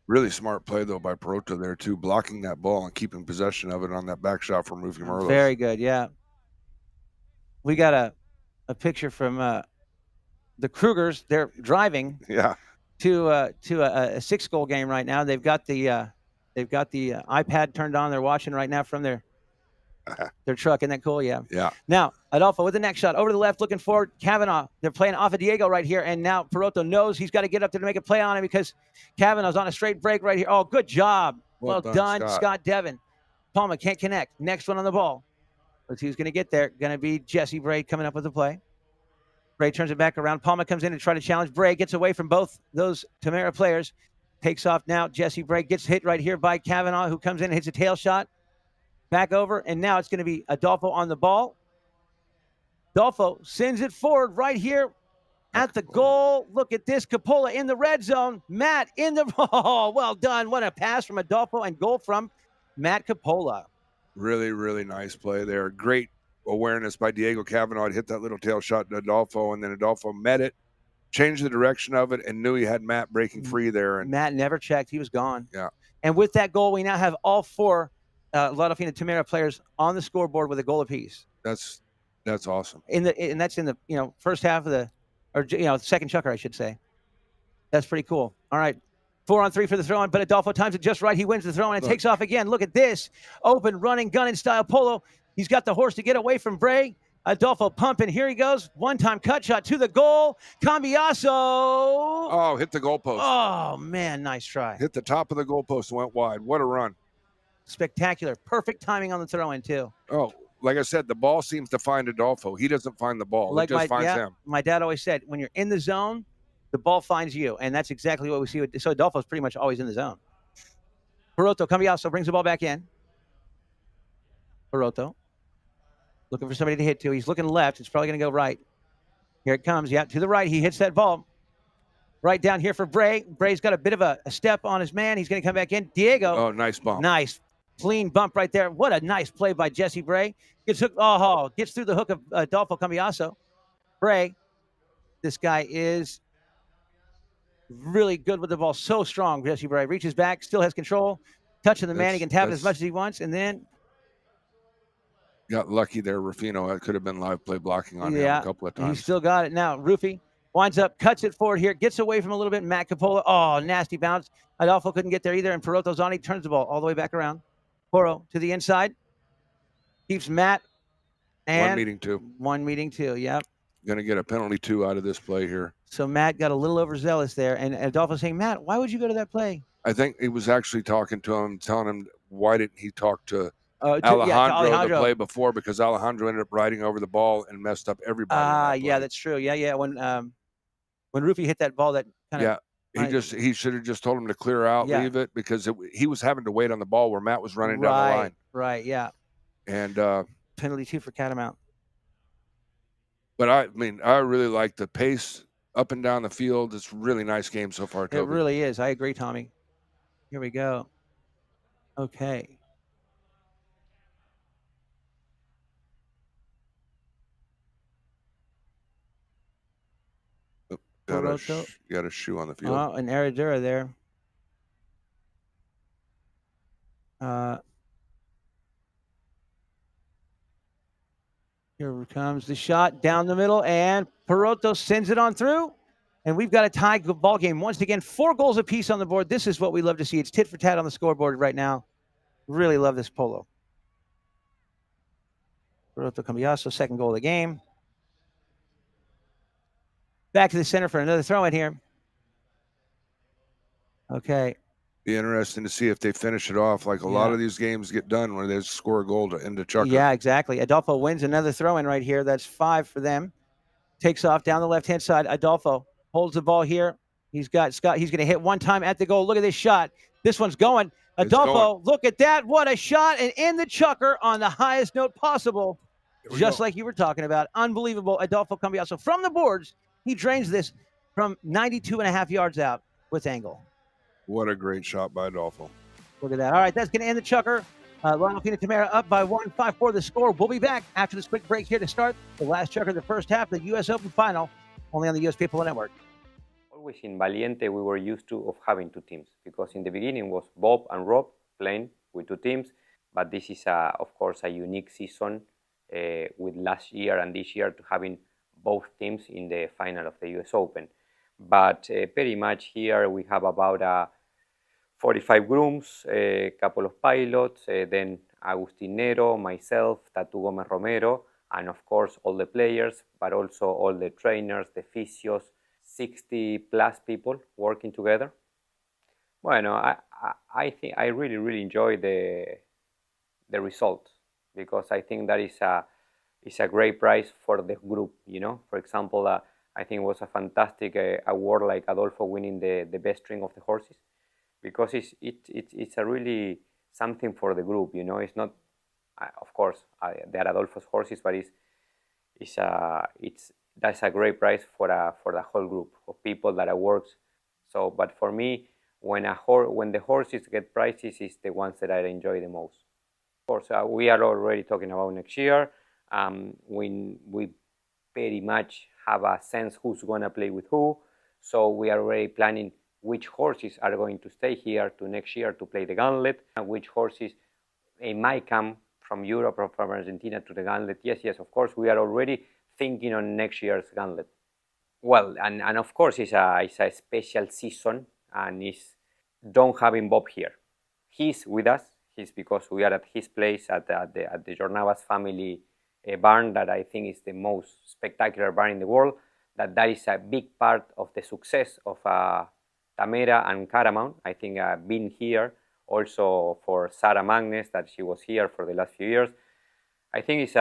Really smart play, though, by Peroto there, too, blocking that ball and keeping possession of it on that back shot from Roofy Merlos. Very good, yeah. We got a picture from the Krugers. They're driving to a 6-goal game right now. They've got the iPad turned on. They're watching right now from their truck. Isn't that cool? Yeah. Yeah. Now, Adolfo with the next shot over to the left, looking forward. Kavanaugh. They're playing off of Diego right here. And now Peroto knows he's got to get up there to make a play on him because Kavanaugh's on a straight break right here. Oh, good job. Well done, Scott Devin. Palma can't connect. Next one on the ball. Let's see who's going to get there. Going to be Jesse Bray coming up with the play. Bray turns it back around. Palma comes in to try to challenge Bray. Gets away from both those Tamera players. Takes off now. Jesse Bray gets hit right here by Kavanaugh, who comes in and hits a tail shot. Back over, and now it's going to be Adolfo on the ball. Adolfo sends it forward right here at the goal. Look at this. Capola in the red zone. Matt in the ball. Well done. What a pass from Adolfo and goal from Matt Capola. Really, really nice play there. Great awareness by Diego Kavanaugh to hit that little tail shot to Adolfo, and then Adolfo met it, changed the direction of it, and knew he had Matt breaking free there. And Matt never checked. He was gone. Yeah. And with that goal, we now have all four Dolfina Tamera players on the scoreboard with a goal apiece. That's awesome. And that's in the first half of the second chucker, I should say. That's pretty cool. All right. 4-on-3 for the throw-in, but Adolfo times it just right. He wins the throw-in and takes off again. Look at this. Open, running, gunning style Polo. He's got the horse to get away from Bray. Adolfo pumping. Here he goes. One-time cut shot to the goal. Cambiaso. Oh, hit the goalpost. Oh, man, nice try. Hit the top of the goalpost and went wide. What a run. Spectacular. Perfect timing on the throw-in, too. Oh, like I said, the ball seems to find Adolfo. He doesn't find the ball. It just finds him. My dad always said, when you're in the zone, the ball finds you. And that's exactly what we see. So Adolfo's pretty much always in the zone. Peroto Cambiaso brings the ball back in. Peroto. Looking for somebody to hit to. He's looking left. It's probably going to go right. Here it comes. Yeah, to the right. He hits that ball. Right down here for Bray. Bray's got a bit of a step on his man. He's going to come back in. Diego. Oh, nice bump. Nice. Clean bump right there. What a nice play by Jesse Bray. Gets hooked. Oh, gets through the hook of Adolfo Cambiaso. Bray. This guy is really good with the ball. So strong, Jesse Bray. Reaches back. Still has control. Touching the man. He can tap it as much as he wants. And then got lucky there, Rufino. That could have been live play blocking on him a couple of times. He still got it now. Roofy winds up, cuts it forward here, gets away from a little bit. Matt Capola. Oh, nasty bounce. Adolfo couldn't get there either. And Peroto's on. He turns the ball all the way back around. Poro to the inside. Keeps Matt. And 1 meeting 2. Yep. Going to get a penalty 2 out of this play here. So Matt got a little overzealous there. And Adolfo saying, Matt, why would you go to that play? I think he was actually talking to him, telling him, why didn't he talk to Alejandro the play before, because Alejandro ended up riding over the ball and messed up everybody. Yeah, that's true. Yeah. When Roofy hit that ball, that kind of he should have just told him to clear out, leave it, because he was having to wait on the ball where Matt was running down the line. Right, yeah. And penalty 2 for Catamount. But I really like the pace up and down the field. It's a really nice game so far, Toby. It really is. I agree, Tommy. Here we go. Okay. Got a shoe on the field. Oh, an Herradura there. Here comes the shot down the middle, and Peroto sends it on through. And we've got a tie ball game. Once again, 4 goals apiece on the board. This is what we love to see. It's tit for tat on the scoreboard right now. Really love this polo. Roberto Cambiaso, second goal of the game. Back to the center for another throw in here. Okay. Be interesting to see if they finish it off. Like a lot of these games get done when they score a goal to end the chucker. Yeah, exactly. Adolfo wins another throw in right here. That's 5 for them. Takes off down the left-hand side. Adolfo holds the ball here. He's got Scott. He's going to hit one time at the goal. Look at this shot. This one's going. Adolfo, look at that. What a shot. And in the chucker on the highest note possible. Just like you were talking about. Unbelievable. Adolfo Cambiaso from the boards. He drains this from 92.5 yards out with angle. What a great shot by Adolfo. Look at that. All right, that's going to end the chucker. Dolfina Tamera up by 1, 5-4 the score. We'll be back after this quick break here to start the last chucker of the first half, the U.S. Open final, only on the USP Polo Network. Always in Valiente, we were used to of having 2 teams because in the beginning was Bob and Rob playing with 2 teams, but this is, of course, a unique season with last year and this year to having both teams in the final of the U.S. Open. But pretty much here we have about 45 grooms, a couple of pilots, then Agustin Nero, myself, Tatu Gomez Romero, and of course all the players, but also all the trainers, the physios, 60 plus people working together. Bueno, I think I really enjoy the result because I think that is a great prize for the group. You know, for example, I think it was a fantastic award like Adolfo winning the best string of the horses, because it's a really something for the group. You know, it's not, of course, they are Adolfo's horses, but that's a great prize for the whole group of people that works. So, but for me, when the horses get prizes, is the ones that I enjoy the most. Of course, we are already talking about next year. We pretty much have a sense who's going to play with who. So we are already planning which horses are going to stay here to next year to play the gauntlet, and which horses might come from Europe or from Argentina to the gauntlet. Yes, of course, we are already thinking on next year's gauntlet. Well, and of course, it's a special season, and don't have Bob here. He's with us. He's because we are at his place at the Jornavas family barn that I think is the most spectacular barn in the world. That is a big part of the success of Tamera and Catamount. I think being here also for Sarah Magnes, that she was here for the last few years. I think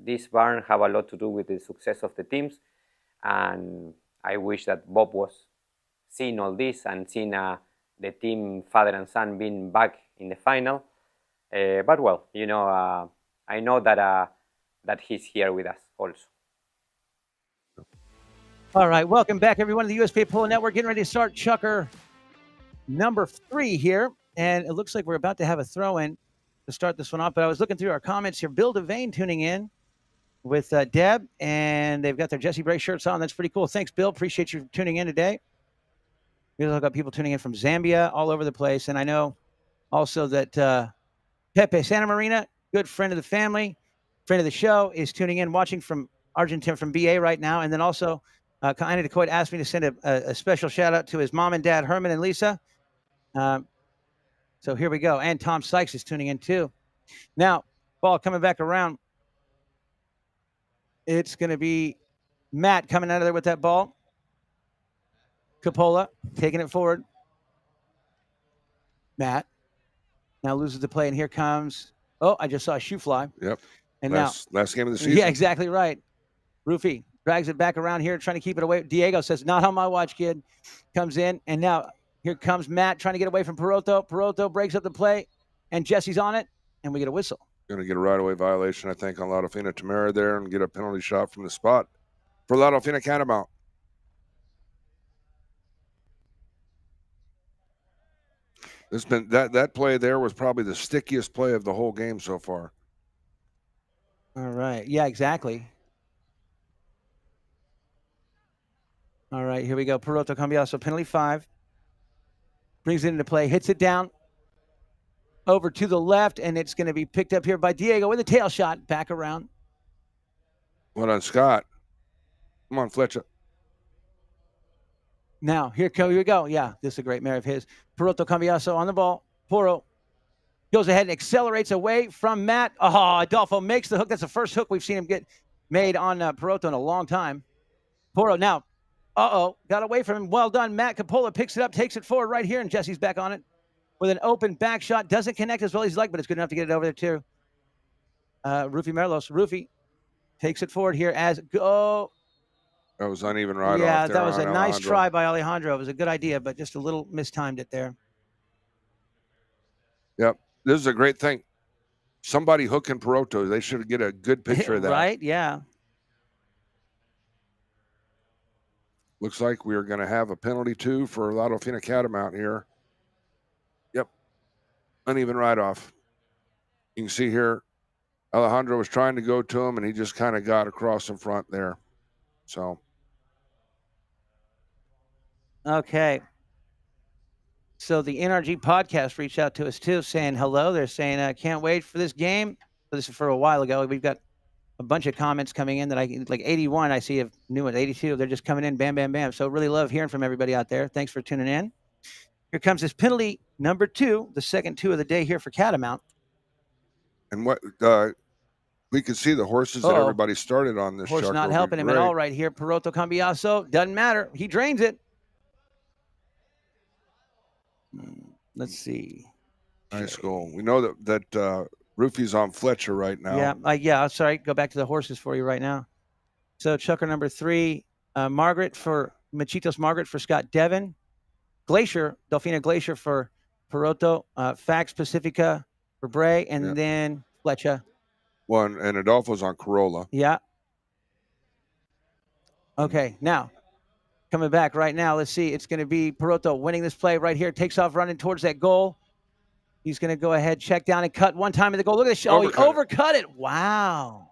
this barn have a lot to do with the success of the teams, and I wish that Bob was seeing all this and seeing the team father and son being back in the final. But well, you know, I know that he's here with us also. All right, welcome back, everyone, to the USP Polo Network. Getting ready to start chucker number 3 here, and it looks like we're about to have a throw-in to start this one off. But I was looking through our comments here. Bill Devane tuning in with Deb, and they've got their Jesse Bray shirts on. That's pretty cool. Thanks, Bill. Appreciate you tuning in today. We've got people tuning in from Zambia, all over the place, and I know also that Pepe Santa Marina, good friend of the family, friend of the show, is tuning in, watching from Argentina, from BA right now. And then also, Kaina DeCoit asked me to send a special shout out to his mom and dad, Herman and Lisa. So here we go. And Tom Sykes is tuning in too. Now, ball coming back around. It's going to be Matt coming out of there with that ball. Coppola taking it forward. Matt now loses the play, and here comes. Oh, I just saw a shoe fly. Yep. And last game of the season. Yeah, exactly right. Rufy drags it back around here, trying to keep it away. Diego says, "Not on my watch, kid." Comes in, and now here comes Matt trying to get away from Perotto. Perotto breaks up the play, and Jesse's on it, and we get a whistle. Going to get a right-of-way violation, I think, on Dolfina Tamera there, and get a penalty shot from the spot for Dolfina Catamount. It's been that play there was probably the stickiest play of the whole game so far. All right. Yeah, exactly. All right, here we go. Perotto Cambiaso, penalty 5. Brings it into play, hits it down over to the left, and it's going to be picked up here by Diego with a tail shot back around. Well done, Scott. Come on, Fletcher. Now, here we go. Yeah, this is a great mare of his. Peroto Cambiaso on the ball. Poro goes ahead and accelerates away from Matt. Oh, Adolfo makes the hook. That's the first hook we've seen him get made on Peroto in a long time. Poro now, got away from him. Well done. Matt Capola picks it up, takes it forward right here, and Jesse's back on it with an open back shot. Doesn't connect as well as he'd like, but it's good enough to get it over there too. Rufy Merlos. Rufy takes it forward here as go. That was uneven right Yeah, off there that was a on nice Alejandro. try by Alejandro. It was a good idea, but just a little mistimed it there. Yep. This is a great thing. Somebody hooking Peroto. They should get a good picture of that. Right? Yeah. Looks like we are going to have a penalty too for La Dolfina Catamount here. Yep. Uneven right off. You can see here, Alejandro was trying to go to him, and he just kind of got across in front there. So. Okay. So the NRG podcast reached out to us too, saying hello. They're saying, can't wait for this game. So this is for a while ago. We've got a bunch of comments coming in that like 81, I see a new one, 82. They're just coming in, bam, bam, bam. So really love hearing from everybody out there. Thanks for tuning in. Here comes this penalty number 2, the second 2 of the day here for Catamount. And what we could see the horses that everybody started on this. Horse not helping him at all right here. Peroto Cambiaso, doesn't matter. He drains it. Let's see. Nice goal. We know that Rufy's on Fletcher right now. Yeah. Sorry. Go back to the horses for you right now. So chucker number 3, Margaret for Machitos Margaret for Scott Devon. Glacier, Dolfina Glacier for Peroto. Fax Pacifica for Bray. And then Fletcher. One, and Adolfo's on Corolla. Yeah. Okay. Now, coming back right now, let's see. It's going to be Peroto winning this play right here. Takes off running towards that goal. He's going to go ahead, check down, and cut one time at the goal. Look at this. Oh, he overcut it. Wow.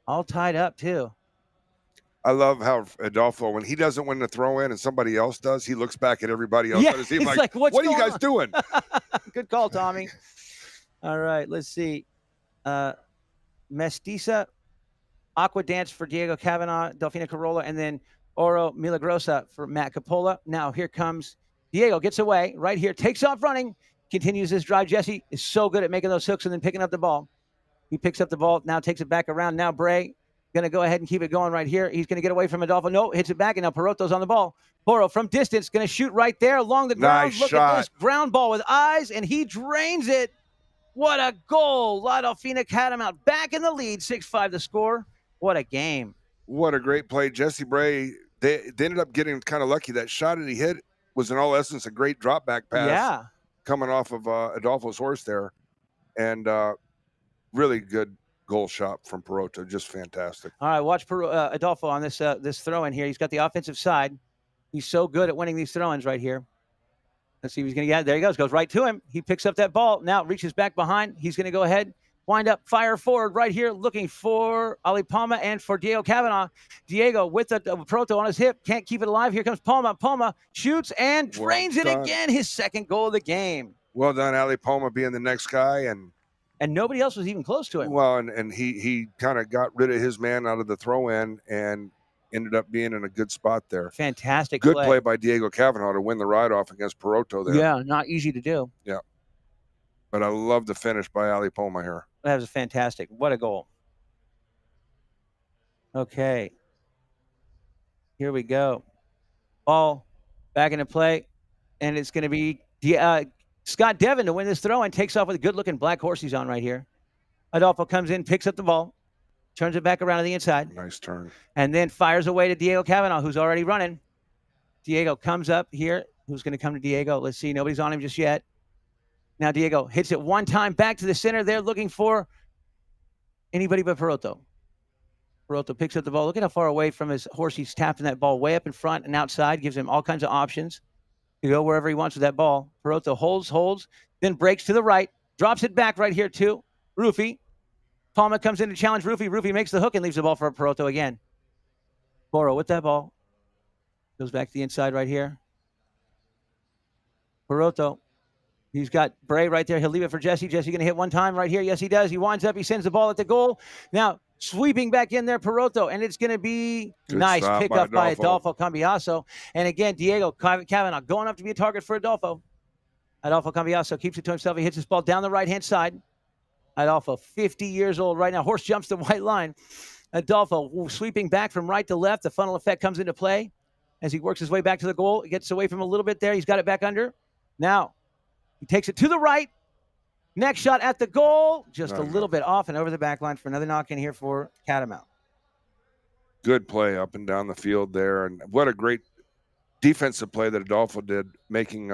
All tied up, too. I love how Adolfo, when he doesn't win the throw in and somebody else does, he looks back at everybody else. Yeah, He's like, what are you guys doing? Good call, Tommy. All right, let's see. Mestiza, Aqua Dance for Diego Cavanaugh, Dolfina Corolla, and then Oro Milagrosa for Matt Capola. Now here comes Diego, gets away right here, takes off running, continues his drive. Jesse is so good at making those hooks and then picking up the ball. He picks up the ball, now takes it back around. Now Bray going to go ahead and keep it going right here. He's going to get away from Adolfo. No, hits it back, and now Peroto's on the ball. Poro from distance, going to shoot right there along the ground. Nice Look shot. at this ground ball with eyes, and he drains it. What a goal. La Dolfina Catamount back in the lead, 6-5 the score. What a game. What a great play. Jesse Bray, they ended up getting kind of lucky. That shot that he hit was in all essence a great drop back pass. Yeah. Coming off of Adolfo's horse there. And really good goal shot from Peroto. Just fantastic. All right, watch Adolfo on this throw in here. He's got the offensive side. He's so good at winning these throw-ins right here. Let's see if he's going to get it. There he goes. Goes right to him. He picks up that ball. Now reaches back behind. He's going to go ahead, wind up, fire forward right here, looking for Ali Palma and for Diego Cavanaugh. Diego with the Peroto on his hip. Can't keep it alive. Here comes Palma. Palma shoots and drains it again. His second goal of the game. Well done, Ali Palma being the next guy. And nobody else was even close to him. Well, and he kind of got rid of his man out of the throw-in and ended up being in a good spot there. Fantastic Good play by Diego Cavanaugh to win the ride-off against Peroto there. Yeah, not easy to do. Yeah. But I love the finish by Ali Palma here. That was fantastic. What a goal. Okay. Here we go. Ball back into play. And it's going to be Scott Devon to win this throw and takes off with a good-looking black horse he's on right here. Adolfo comes in, picks up the ball, turns it back around to the inside. Nice turn. And then fires away to Diego Cavanaugh, who's already running. Diego comes up here. Who's going to come to Diego? Let's see. Nobody's on him just yet. Now Diego hits it one time back to the center. They're looking for anybody but Peroto. Peroto picks up the ball. Look at how far away from his horse he's tapping that ball way up in front and outside. Gives him all kinds of options to go wherever he wants with that ball. Peroto holds, then breaks to the right. Drops it back right here to Rufy. Palma comes in to challenge Rufy. Rufy makes the hook and leaves the ball for Peroto again. Poro with that ball. Goes back to the inside right here. Peroto. He's got Bray right there. He'll leave it for Jesse. Jesse going to hit one time right here. Yes, he does. He winds up. He sends the ball at the goal. Now, Sweeping back in there, Peroto, and it's going to be Good nice stop pickup by Adolfo. Adolfo Cambiaso. And again, Diego Cavanaugh going up to be a target for Adolfo. Adolfo Cambiaso keeps it to himself. He hits his ball down the right-hand side. Adolfo, 50 years old right now. Horse jumps the white line. Adolfo sweeping back from right to left. The funnel effect comes into play as he works his way back to the goal. He gets away from him a little bit there. He's got it back under. Now, he takes it to the right. Next shot at the goal. Just a little bit off and over the back line for another knock in here for Catamount. Good play up and down the field there. And what a great defensive play that Adolfo did, making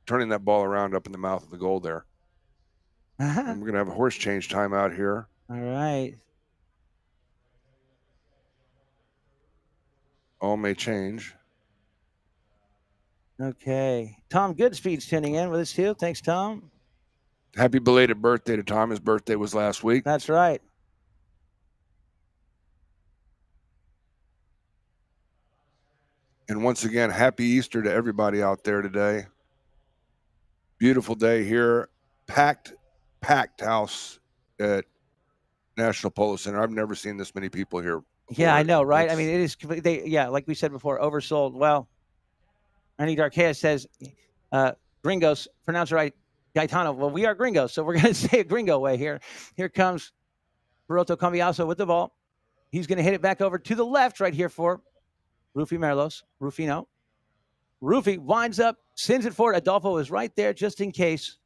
turning that ball around up in the mouth of the goal there. And we're going to have a horse change timeout here. All right. All may change. Okay. Tom Goodspeed's tuning in with us too. Thanks, Tom. Happy belated birthday to Tom. His birthday was last week. That's right. And once again, happy Easter to everybody out there today. Beautiful day here. Packed house at National Polo Center. I've never seen this many people here before. Yeah, I know, right? I mean, it is completely, like we said before, oversold. Well, Ernie Darkea says, gringos, pronounce it right, Gaetano. Well, we are gringos, so we're going to say a gringo way here. Here comes Peroto Cambiaso with the ball. He's going to hit it back over to the left right here for Rufino. Rufy winds up, sends it forward. Adolfo is right there just in case.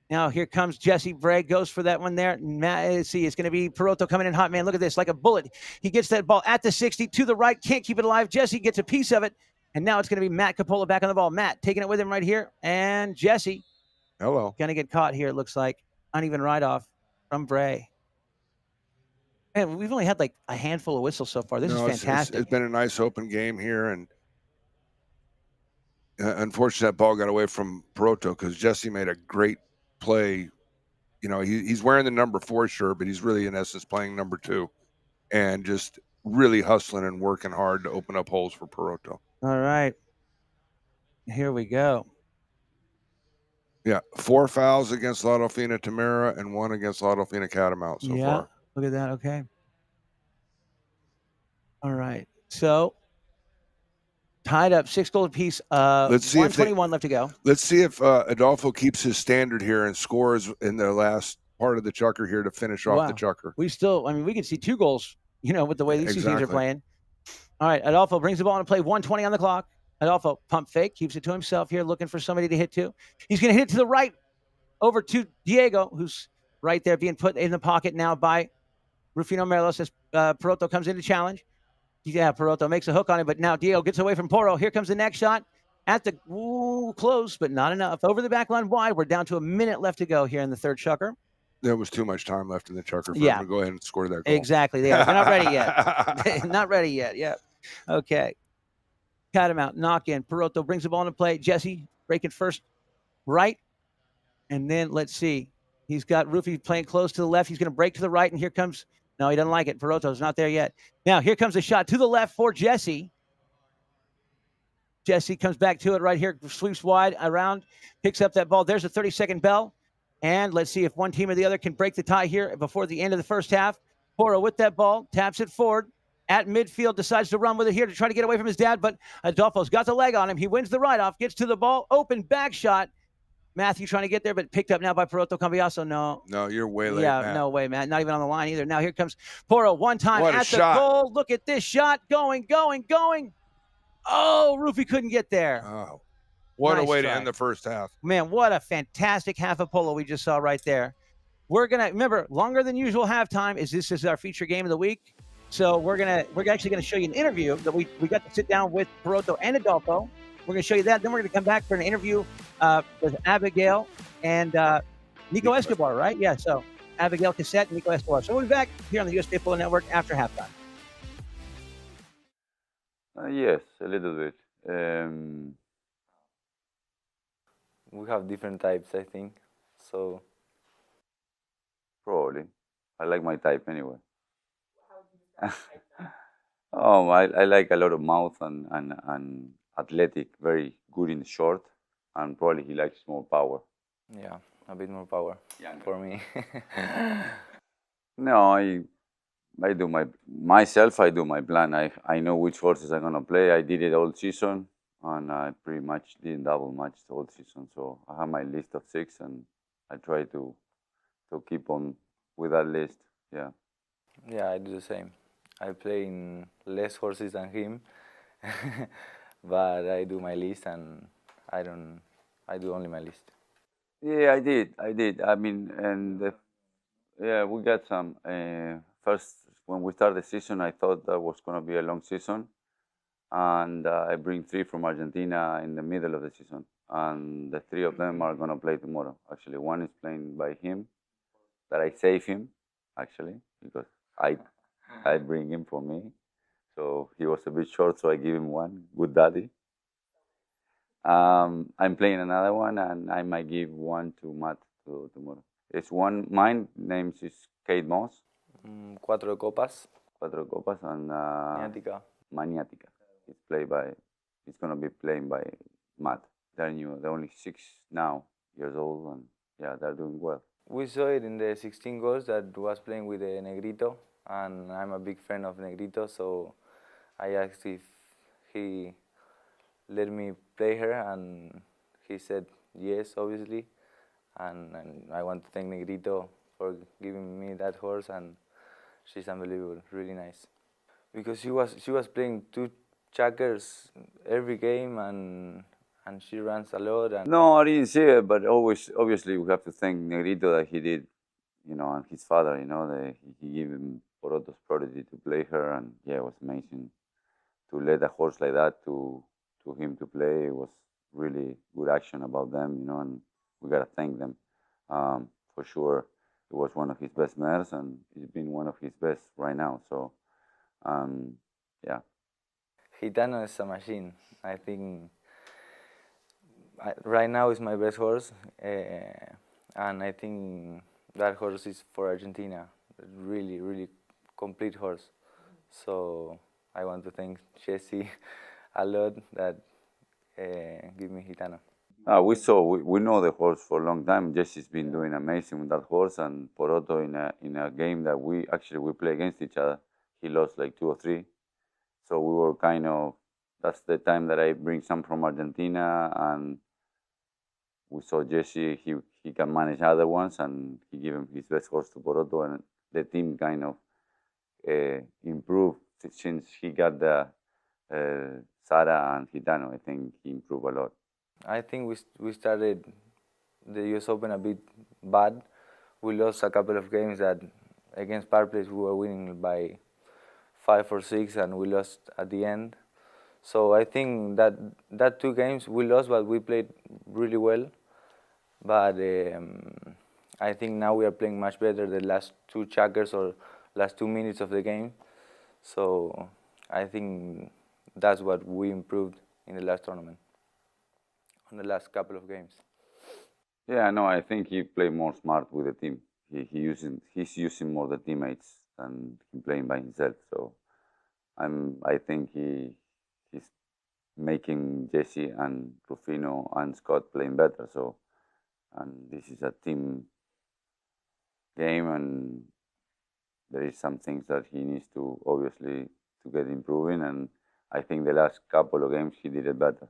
Now here comes Jesse Bray, goes for that one there. Let's see, it's going to be Peroto coming in hot, man. Look at this, like a bullet. He gets that ball at the 60 to the right, can't keep it alive. Jesse gets a piece of it, and now it's going to be Matt Capola back on the ball. Matt taking it with him right here, and Jesse. Hello. Going to get caught here, it looks like. Uneven ride-off from Bray. Man, we've only had like a handful of whistles so far. This is fantastic. It's been a nice open game here, and unfortunately that ball got away from Peroto because Jesse made a great play. You know, he's wearing the number 4 shirt, but he's really in essence playing number 2 and just really hustling and working hard to open up holes for Peroto. All right. Here we go. Yeah, 4 fouls against La Dolfina Tamera and 1 against La Dolfina Catamount so far. Look at that. Okay. All right. So tied up 6 goals apiece. Let's see 121 left to go. Let's see if Adolfo keeps his standard here and scores in the last part of the chukker here to finish off the chukker. We could see 2 goals, with the way these two teams are playing. All right. Adolfo brings the ball into play. 1:20 on the clock. Adolfo pump fake, keeps it to himself here, looking for somebody to hit to. He's going to hit it to the right over to Diego, who's right there being put in the pocket now by Rufino Merlos as Peroto comes in to challenge. Yeah, Peroto makes a hook on him, but now Diego gets away from Poro. Here comes the next shot at the close, but not enough. Over the back line wide. We're down to a minute left to go here in the third chukker. There was too much time left in the chukker for him to go ahead and score that goal. Exactly. They're not ready yet. Not ready yet. Yeah. Okay. Catamount, knock in. Peroto brings the ball into play. Jesse breaking first right. And then let's see. He's got Rufy playing close to the left. He's going to break to the right. And here comes, no, he doesn't like it. Peroto's not there yet. Now here comes the shot to the left for Jesse. Jesse comes back to it right here, sweeps wide around, picks up that ball. There's a 30-second bell. And let's see if one team or the other can break the tie here before the end of the first half. Poro with that ball, taps it forward. At midfield, decides to run with it here to try to get away from his dad, but Adolfo's got the leg on him. He wins the ride-off, gets to the ball, open back shot. Matthew trying to get there, but picked up now by Peroto Cambiaso. No, you're way late, Yeah, Matt. No way, Matt. Not even on the line either. Now here comes Poro one time What a at the shot. goal. Look at this shot. Going. Oh, Rufy couldn't get there. Oh, what Nice a way to try. end the first half. Man, what a fantastic half of polo we just saw right there. We're going to, remember, longer than usual halftime this is our feature game of the week. So we're actually going to show you an interview that we got to sit down with Peroto and Adolfo. We're going to show you that. Then we're going to come back for an interview with Abigail and Nico Escobar, right? Yeah, so Abigail Cassette and Nico Escobar. So we'll be back here on the USA Polo Network after halftime. Yes, a little bit. We have different types, I think. So Probably. I like my type anyway. I like a lot of mouth and athletic, very good in the short, and probably he likes more power. yeah, a bit more power for me. No, I do my plan. I know which horses I'm gonna play. I did it all season, and I pretty much did double match the whole season. So I have my list of 6, and I try to keep on with that list. Yeah. Yeah, I do the same. I play in less horses than him, but I do my list and I don't. I do only my list. Yeah, I did. I did. I mean, yeah, we got some. First, when we started the season, I thought that was gonna be a long season, and I bring 3 from Argentina in the middle of the season, and the 3 of them are gonna play tomorrow. Actually, one is playing by him, that I save him, actually, because I bring him for me. So he was a bit short, so I give him one. Good daddy. I'm playing another one, and I might give one to Matt tomorrow. It's one. Mine name is Kate Moss, Cuatro copas. Cuatro Copas, and Maniática. Maniatica. It's played by. It's gonna be played by Matt. They're new. They're only 6 years old, and yeah, they're doing well. We saw it in the 16 goals that was playing with the Negrito, and I'm a big fan of Negrito, so I asked if he let me play her, and he said yes, obviously. And I want to thank Negrito for giving me that horse, and she's unbelievable, really nice. Because she was playing 2 checkers every game, and she runs a lot. And No, I didn't see it, but obviously, we have to thank Negrito that he did, and his father, he gave him Poroto's prodigy to play her, and yeah, it was amazing to let a horse like that to him to play. It was really good action about them, and we gotta thank them. For sure, it was one of his best mares, and it's been one of his best right now. So, yeah. Gitano is a machine. I think right now is my best horse, and I think that horse is for Argentina. Really, really complete horse. So I want to thank Jesse a lot that give me Gitano. We know the horse for a long time. Jesse's been doing amazing with that horse, and Poroto in a game that we play against each other. He lost like 2 or 3, so we were kind of. That's the time that I bring some from Argentina, and we saw Jesse. He can manage other ones, and he gave him his best horse to Poroto, and the team kind of improved since he got the Sara and Gitano. I think he improved a lot. I think we started the US Open a bit bad. We lost a couple of games that against power plays we were winning by 5 or 6, and we lost at the end. So I think that 2 games we lost, but we played really well. But I think now we are playing much better the last 2 checkers or last 2 minutes of the game. So I think that's what we improved in the last tournament, on the last couple of games. Yeah, no, I think he played more smart with the team. He's using more the teammates than him playing by himself. So I think he's making Jesse and Rufino and Scott playing better. So, and this is a team game, and there is some things that he needs to obviously to get improving. And I think the last couple of games he did it better.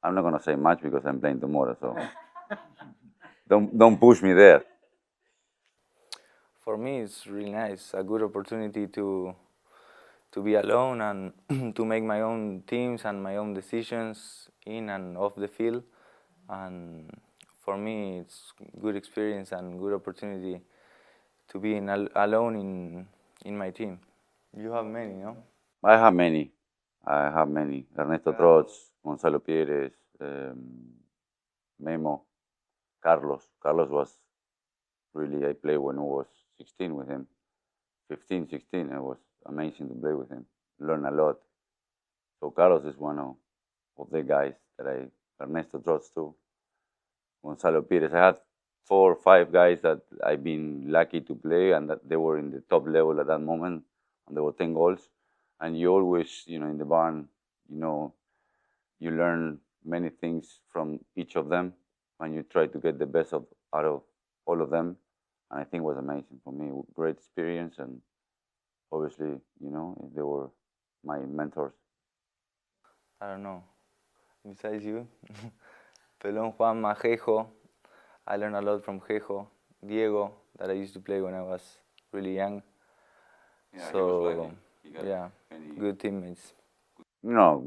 I'm not gonna say much because I'm playing tomorrow, so don't push me there. For me, it's really nice. A good opportunity to be alone and to make my own teams and my own decisions in and off the field. And for me, it's good experience and good opportunity to be alone in my team. You have many, no? I have many. Ernesto Trots, Gonzalo Pires, Memo, Carlos. Carlos was really, I played when I was 16 with him. 15, 16, it was amazing to play with him. Learn a lot. So Carlos is one of the guys that Ernesto Trots too. Gonzalo Pires. I had 4 or 5 guys that I've been lucky to play, and that they were in the top level at that moment, and there were 10 goals. And you always, in the barn, you learn many things from each of them, and you try to get the best out of all of them. And I think it was amazing for me. Great experience, and obviously, they were my mentors. I don't know. Besides you, Pelon, Juan, Jejo. I learned a lot from Jejo, Diego, that I used to play when I was really young. Yeah, So, yeah, good teammates. No,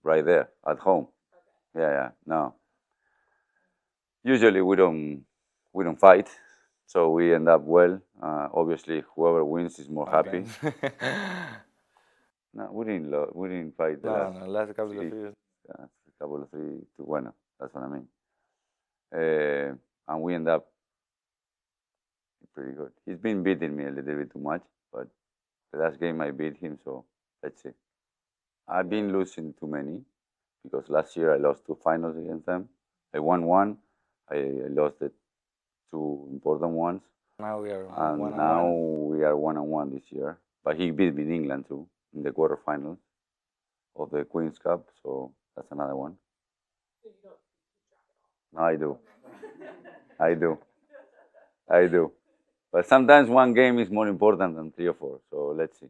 right there at home. Yeah. No, usually we don't fight, so we end up well. Obviously, whoever wins is more happy. No, we didn't fight the last couple of years. a couple of 3-2. Bueno, that's what I mean. And we end up pretty good. He's been beating me a little bit too much, but the last game I beat him, so let's see. I've been losing too many because last year I lost 2 finals against them. I won 1. I lost the 2 important ones. Now we are and now we are 1-1 this year. But he beat me in England too in the quarterfinals of the Queen's Cup, so that's another one. I do. I do. But sometimes one game is more important than 3 or 4, so let's see.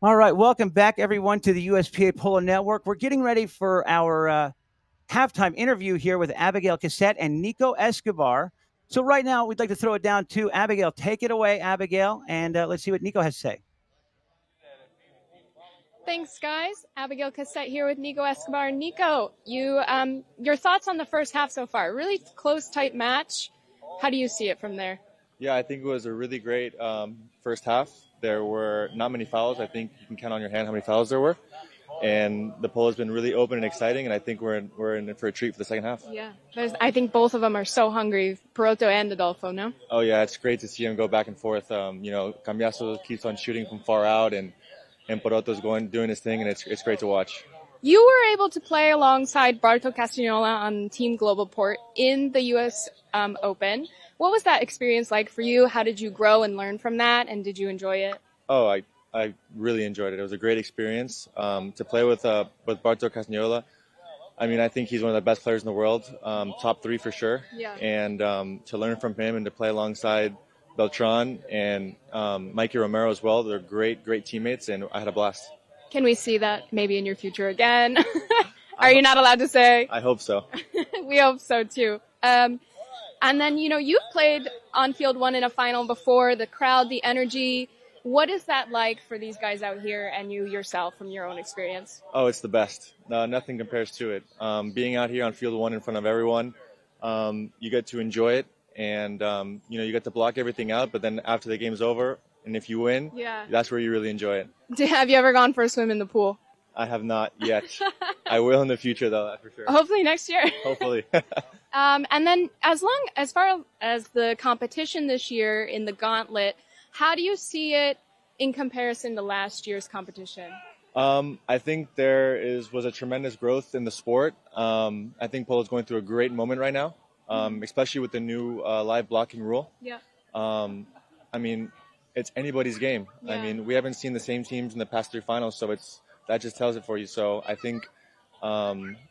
All right, welcome back, everyone, to the USPA Polo Network. We're getting ready for our halftime interview here with Abigail Cassette and Nico Escobar. So right now, we'd like to throw it down to Abigail. Take it away, Abigail, and let's see what Nico has to say. Thanks, guys. Abigail Cassette here with Nico Escobar. Nico, your thoughts on the first half so far? Really close, tight match. How do you see it from there? Yeah, I think it was a really great first half. There were not many fouls. I think you can count on your hand how many fouls there were. And the pole has been really open and exciting, and I think we're in for a treat for the second half. Yeah, I think both of them are so hungry, Poroto and Adolfo, no? Oh, yeah, it's great to see them go back and forth. Cambiaso keeps on shooting from far out, and Poroto's doing his thing, and it's great to watch. You were able to play alongside Barto Castagnola on Team Global Port in the U.S. Open. What was that experience like for you? How did you grow and learn from that, and did you enjoy it? Oh, I really enjoyed it. It was a great experience to play with Barto Castagnola. I mean, I think he's one of the best players in the world, top 3 for sure. Yeah. And to learn from him and to play alongside Beltran and Mikey Romero as well, they're great teammates, and I had a blast. Can we see that maybe in your future again? Are you not allowed to say? I hope so. We hope so too. And then, you've played on Field 1 in a final before, the crowd, the energy. What is that like for these guys out here and you yourself from your own experience? Oh, it's the best. Nothing compares to it. Being out here on Field 1 in front of everyone, you get to enjoy it, and you get to block everything out, but then after the game's over, and if you win, that's where you really enjoy it. Have you ever gone for a swim in the pool? I have not yet. I will in the future, though, that's for sure. Hopefully next year. Hopefully. And then as far as the competition this year in the gauntlet, how do you see it in comparison to last year's competition? I think was a tremendous growth in the sport. I think polo is going through a great moment right now, especially with the new live blocking rule. Yeah. I mean, it's anybody's game. Yeah. I mean, we haven't seen the same teams in the past 3 finals, so that just tells it for you. So I think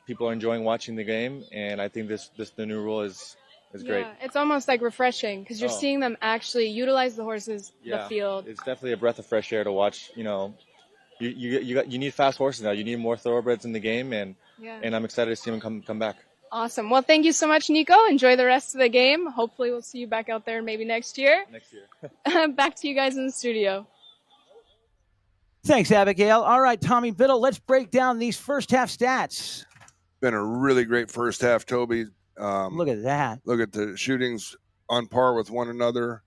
people are enjoying watching the game, and I think the new rule is great. Yeah, it's almost like refreshing because you're seeing them actually utilize the horses, the field. It's definitely a breath of fresh air to watch. You know, you need fast horses now. You need more thoroughbreds in the game, and I'm excited to see them come back. Awesome. Well, thank you so much, Nico. Enjoy the rest of the game. Hopefully we'll see you back out there maybe next year. Next year. Back to you guys in the studio. Thanks, Abigail. All right, Tommy Biddle, let's break down these first half stats. Been a really great first half, Toby. Look at that. Look at the shootings on par with one another.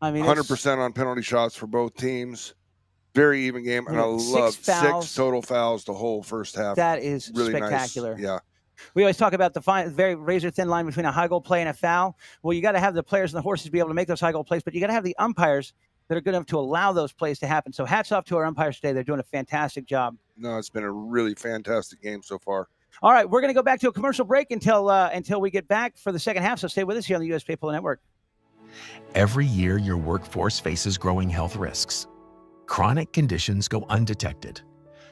I mean, 100% on penalty shots for both teams. Very even game, and I love 6 total fouls the whole first half. That is really spectacular. Nice. Yeah. We always talk about the very razor-thin line between a high goal play and a foul. Well, you got to have the players and the horses be able to make those high goal plays, but you got to have the umpires that are good enough to allow those plays to happen. So hats off to our umpires today. They're doing a fantastic job. No, it's been a really fantastic game so far. All right, we're going to go back to a commercial break until we get back for the second half. So stay with us here on the USA Polo Network. Every year, your workforce faces growing health risks. Chronic conditions go undetected.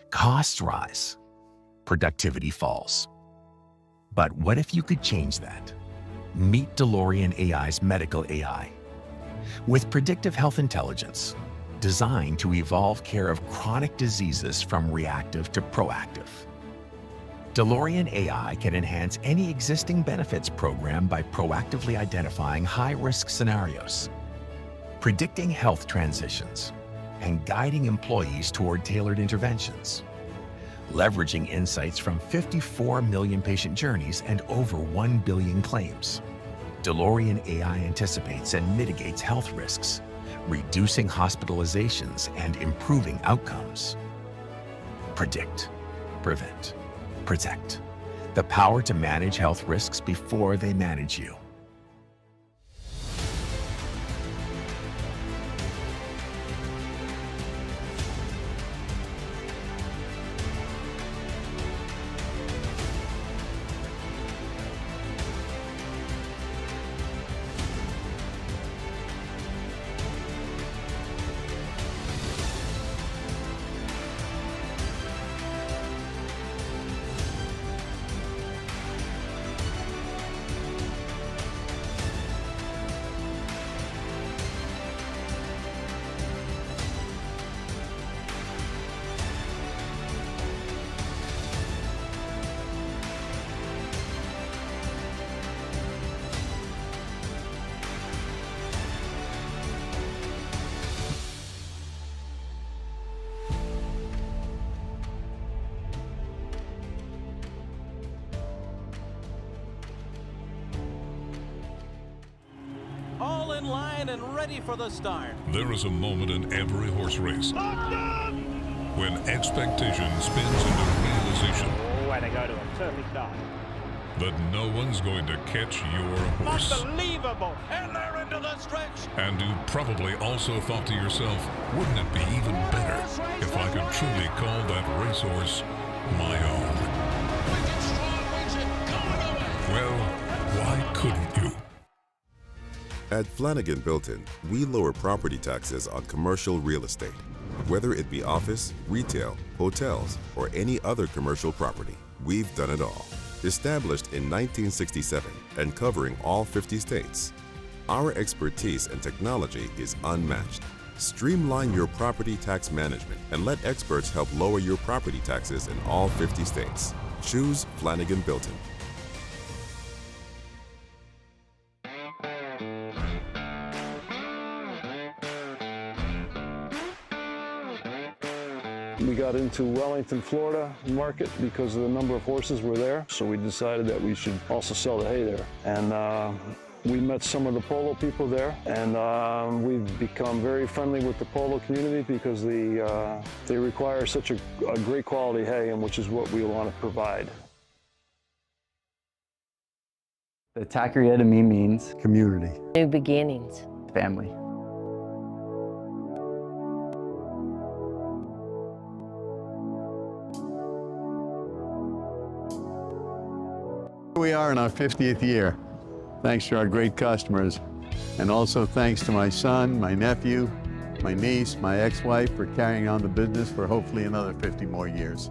Costs rise. Productivity falls. But what if you could change that? Meet DeLorean AI's medical AI. With predictive health intelligence, designed to evolve care of chronic diseases from reactive to proactive. DeLorean AI can enhance any existing benefits program by proactively identifying high-risk scenarios, predicting health transitions, and guiding employees toward tailored interventions. Leveraging insights from 54 million patient journeys and over 1 billion claims. DeLorean AI anticipates and mitigates health risks, reducing hospitalizations and improving outcomes. Predict, prevent, protect. The power to manage health risks before they manage you. All in line and ready for the start. There is a moment in every horse race when expectation spins into realization. Oh, and they go to a terrific dive. That no one's going to catch your horse. Unbelievable! And they're into the stretch. And you probably also thought to yourself, wouldn't it be even better if I could truly call that racehorse my own? Well, why couldn't you? At Flanagan Bilton, we lower property taxes on commercial real estate, whether it be office, retail, hotels, or any other commercial property. We've done it all. Established in 1967 and covering all 50 states, our expertise and technology is unmatched. Streamline your property tax management and let experts help lower your property taxes in all 50 states. Choose Flanagan Bilton. We got into Wellington, Florida market because of the number of horses were there. So we decided that we should also sell the hay there. And we met some of the polo people there, and we've become very friendly with the polo community because they require such a great quality hay, and which is what we want to provide. The Taqueria to me means community, new beginnings, family. We are in our 50th year, thanks to our great customers, and also thanks to my son, my nephew, my niece, my ex-wife for carrying on the business for hopefully another 50 more years.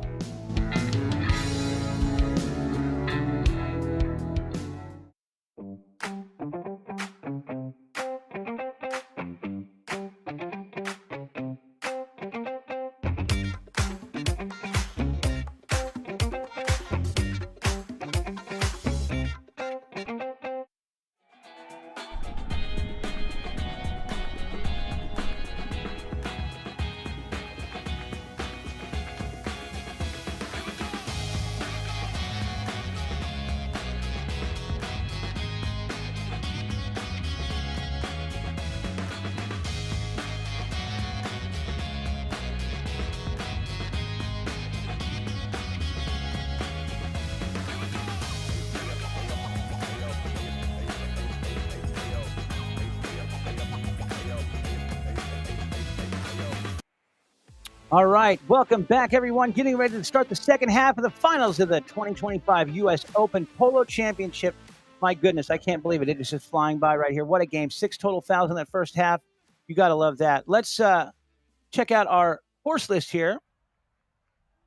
All right, welcome back, everyone. Getting ready to start the second half of the finals of the 2025 U.S. Open Polo Championship. My goodness, I can't believe it. It is just flying by right here. What a game. 6 total fouls in that first half. You got to love that. Let's check out our horse list here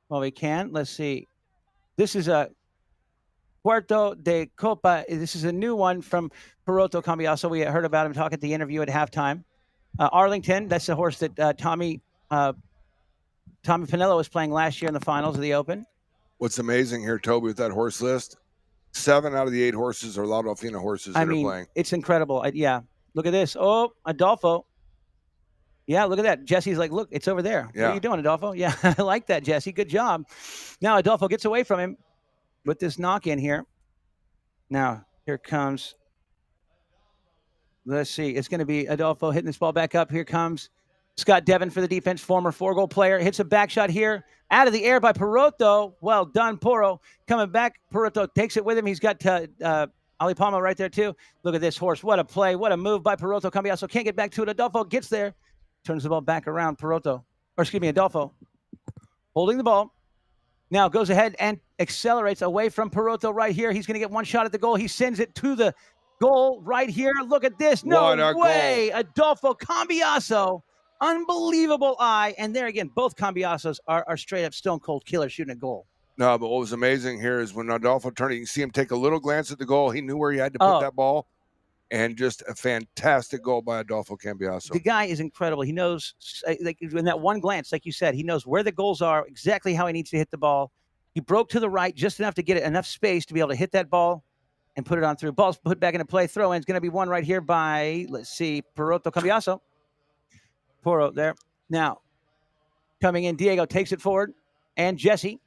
while we can. Let's see. This is a Puerto de Copa. This is a new one from Perotto Cambiaso. We heard about him talk at the interview at halftime. Arlington, that's the horse that Tommy Pinello was playing last year in the finals of the Open. What's amazing here, Toby, with that horse list, 7 out of the 8 horses are La Dolfina horses that are playing. It's incredible. Yeah. Look at this. Oh, Adolfo. Yeah, look at that. Jesse's like, look, it's over there. Yeah. What are you doing, Adolfo? Yeah, I like that, Jesse. Good job. Now Adolfo gets away from him with this knock in here. Now, here comes. Let's see. It's going to be Adolfo hitting this ball back up. Here comes Scott Devin for the defense, former 4-goal player. Hits a back shot here. Out of the air by Perotto. Well done, Poro. Coming back. Perotto takes it with him. He's got Ali Palma right there, too. Look at this horse. What a play. What a move by Perotto. Cambiaso can't get back to it. Adolfo gets there. Turns the ball back around. Adolfo. Holding the ball. Now goes ahead and accelerates away from Perotto right here. He's going to get one shot at the goal. He sends it to the goal right here. Look at this. No way. Goal. Adolfo Cambiaso. Unbelievable eye. And there again, both Cambiasos are straight up stone cold killers shooting a goal. No, but what was amazing here is when Adolfo turned it, you can see him take a little glance at the goal. He knew where he had to put that ball. And just a fantastic goal by Adolfo Cambiaso. The guy is incredible. He knows, like in that one glance, like you said, he knows where the goals are, exactly how he needs to hit the ball. He broke to the right just enough to get it enough space to be able to hit that ball and put it on through. Ball's put back into play. Throw in is going to be one right here by, let's see, Perotto Cambiaso. Poro there. Now, coming in, Diego takes it forward, and Jesse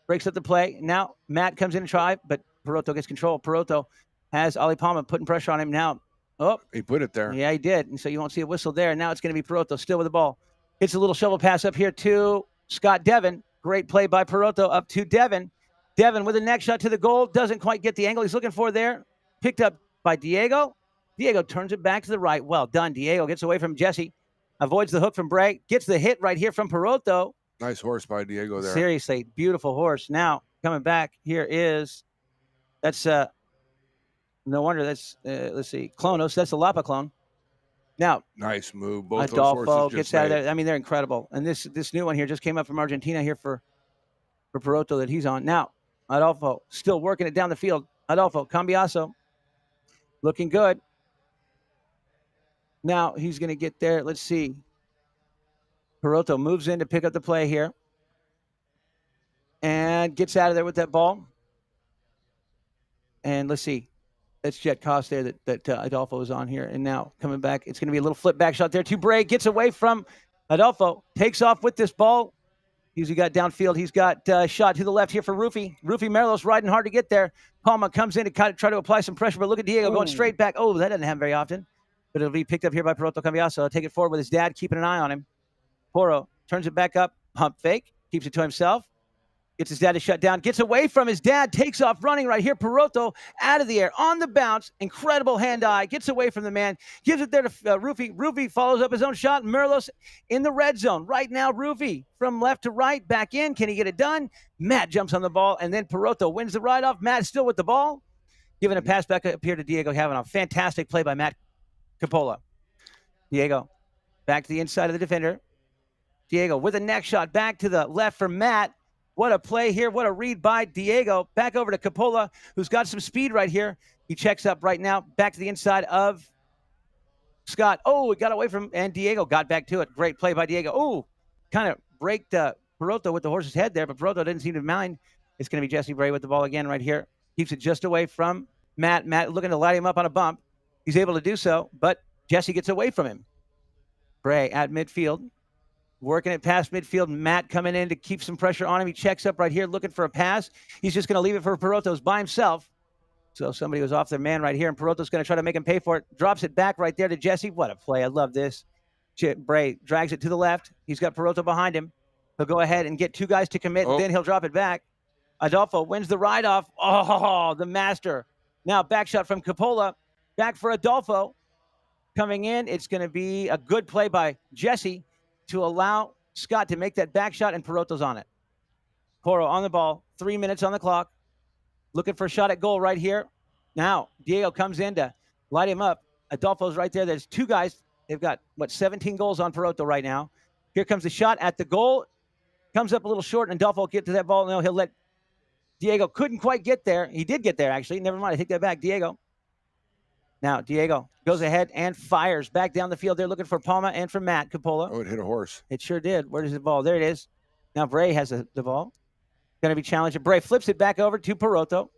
breaks up the play. Now, Matt comes in and try, but Perotto gets control. Perotto has Ali Palma putting pressure on him now. Oh, he put it there. Yeah, he did. And so you won't see a whistle there. Now it's going to be Perotto still with the ball. Hits a little shovel pass up here to Scott Devin. Great play by Perotto up to Devin. Devin with a neck shot to the goal. Doesn't quite get the angle he's looking for there. Picked up by Diego. Diego turns it back to the right. Well done. Diego gets away from Jesse. Avoids the hook from Bray. Gets the hit right here from Perotto. Nice horse by Diego there. Seriously, beautiful horse. Now, coming back here is, that's no wonder that's, let's see, Clonos. That's the Lapa clone. Now, nice move. Both Adolfo those horses gets out of there. I mean, they're incredible. And this new one here just came up from Argentina here for Perotto that he's on. Now, Adolfo still working it down the field. Adolfo Cambiaso looking good. Now he's going to get there. Let's see. Perotto moves in to pick up the play here and gets out of there with that ball. And let's see. That's Jet Cost there that Adolfo is on here. And now coming back, it's going to be a little flip back shot there to Bray. Gets away from Adolfo. Takes off with this ball. He's got downfield. He's got shot to the left here for Rufy. Rufy Merlos riding hard to get there. Palma comes in to kind of try to apply some pressure, but look at Diego going straight back. Oh, that doesn't happen very often. But it'll be picked up here by Perotto Cambiaso. I'll take it forward with his dad, keeping an eye on him. Poro turns it back up. Pump fake. Keeps it to himself. Gets his dad to shut down. Gets away from his dad. Takes off running right here. Perotto out of the air. On the bounce. Incredible hand-eye. Gets away from the man. Gives it there to Rufy. Rufy follows up his own shot. Merlos in the red zone. Right now, Rufy from left to right. Back in. Can he get it done? Matt jumps on the ball. And then Perotto wins the ride-off. Matt still with the ball. Giving a pass back up here to Diego, having a fantastic play by Matt Capola. Diego back to the inside of the defender. Diego with a neck shot back to the left for Matt. What a play here. What a read by Diego. Back over to Capola, who's got some speed right here. He checks up right now. Back to the inside of Scott. Oh, it got away from, and Diego got back to it. Great play by Diego. Oh, kind of braked Perotto with the horse's head there, but Perotto didn't seem to mind. It's going to be Jesse Bray with the ball again right here. Keeps it just away from Matt. Matt looking to light him up on a bump. He's able to do so, but Jesse gets away from him. Bray at midfield, working it past midfield. Matt coming in to keep some pressure on him. He checks up right here, looking for a pass. He's just going to leave it for Perotto's by himself. So somebody was off their man right here, and Perotto's going to try to make him pay for it. Drops it back right there to Jesse. What a play. I love this. Bray drags it to the left. He's got Perotto behind him. He'll go ahead and get two guys to commit, and then he'll drop it back. Adolfo wins the ride-off. Oh, the master. Now back shot from Capola. Back for Adolfo. Coming in, it's going to be a good play by Jesse to allow Scott to make that back shot, and Perotto's on it. Poro on the ball. 3 minutes on the clock. Looking for a shot at goal right here. Now, Diego comes in to light him up. Adolfo's right there. There's two guys. They've got, 17 goals on Perotto right now. Here comes the shot at the goal. Comes up a little short, and Adolfo will get to that ball. No, he'll let Diego. Couldn't quite get there. He did get there, actually. Never mind. I take that back. Diego. Now, Diego goes ahead and fires back down the field. They're looking for Palma and for Matt Capola. Oh, it hit a horse. It sure did. Where is the ball? There it is. Now, Bray has the ball. Going to be challenged. Bray flips it back over to Perotto.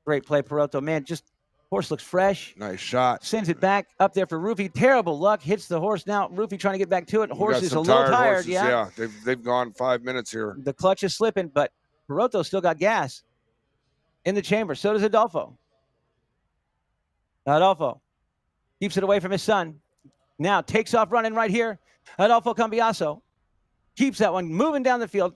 Great play, Perotto. Man, just horse looks fresh. Nice shot. Sends it back up there for Rufy. Terrible luck. Hits the horse. Now, Rufy trying to get back to it. Horse is a little tired. Horses, yeah. They've gone 5 minutes here. The clutch is slipping, but Perotto still got gas in the chamber. So does Adolfo. Adolfo keeps it away from his son. Now takes off running right here. Adolfo Cambiaso keeps that one moving down the field.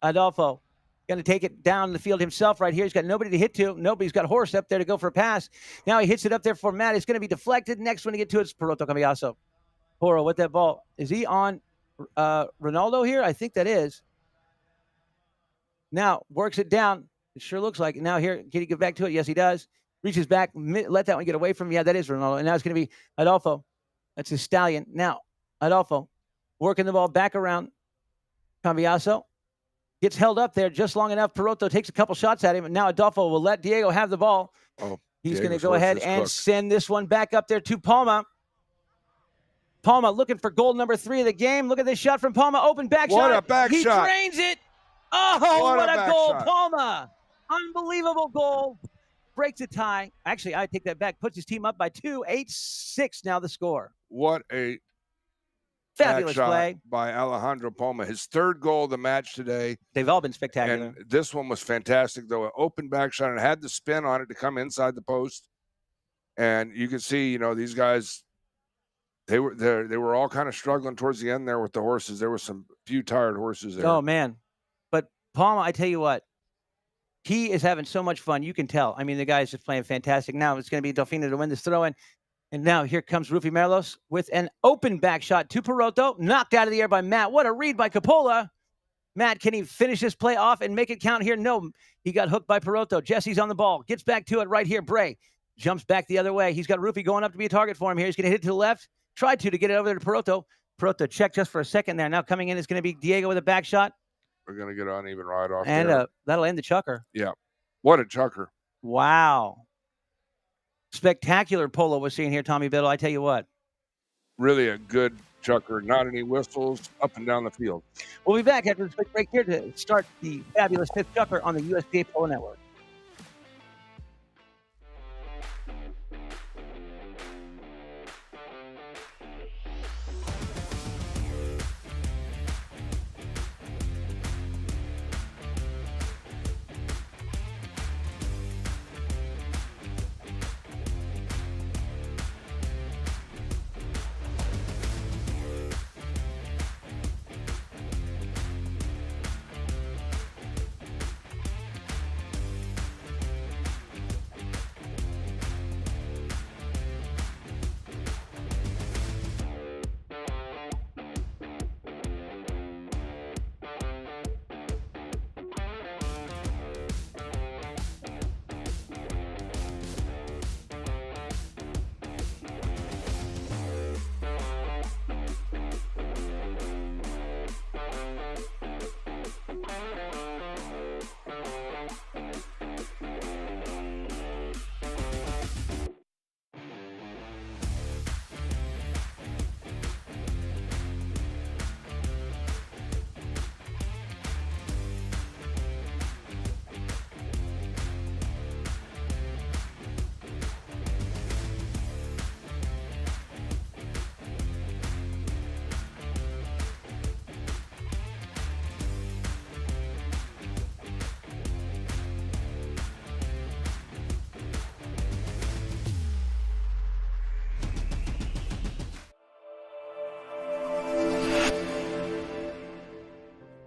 Adolfo going to take it down the field himself right here. He's got nobody to hit to. Nobody's got horse up there to go for a pass. Now he hits it up there for Matt. It's going to be deflected. Next one to get to it is Perotto Cambiaso. Poro with that ball. Is he on Ronaldo here? I think that is. Now works it down. It sure looks like it. Now here, can he get back to it? Yes, he does. Reaches back, let that one get away from him. Yeah, that is Ronaldo. And now it's going to be Adolfo. That's his stallion. Now, Adolfo working the ball back around. Cambiaso gets held up there just long enough. Perotto takes a couple shots at him. And now Adolfo will let Diego have the ball. Oh, he's going to go ahead and send this one back up there to Palma. Palma looking for goal number 3 of the game. Look at this shot from Palma. Open back shot. What a back he shot. He drains it. Oh, what a goal. Shot. Palma. Unbelievable goal. Breaks a tie. Actually, I take that back. Puts his team up by 2. 8-6 now the score. What a fabulous play by Alejandro Palma. His 3rd goal of the match today. They've all been spectacular. And this one was fantastic, though. An open back shot and had the spin on it to come inside the post. And you can see, these guys, they were all kind of struggling towards the end there with the horses. There were some few tired horses there. Oh, man. But Palma, I tell you what, he is having so much fun. You can tell. I mean, the guy's just playing fantastic. Now it's going to be Dolfina to win this throw-in. And now here comes Rufy Merlos with an open back shot to Perotto. Knocked out of the air by Matt. What a read by Capola. Matt, can he finish this play off and make it count here? No, he got hooked by Perotto. Jesse's on the ball. Gets back to it right here. Bray jumps back the other way. He's got Rufy going up to be a target for him here. He's going to hit it to the left. Tried to get it over there to Perotto. Perotto checked just for a second there. Now coming in is going to be Diego with a back shot. We're going to get an uneven ride off and there. That'll end the chucker. Yeah. What a chucker. Wow. Spectacular polo we're seeing here, Tommy Biddle. I tell you what. Really a good chucker. Not any whistles up and down the field. We'll be back after this quick break here to start the fabulous 5th chucker on the USPA Polo Network.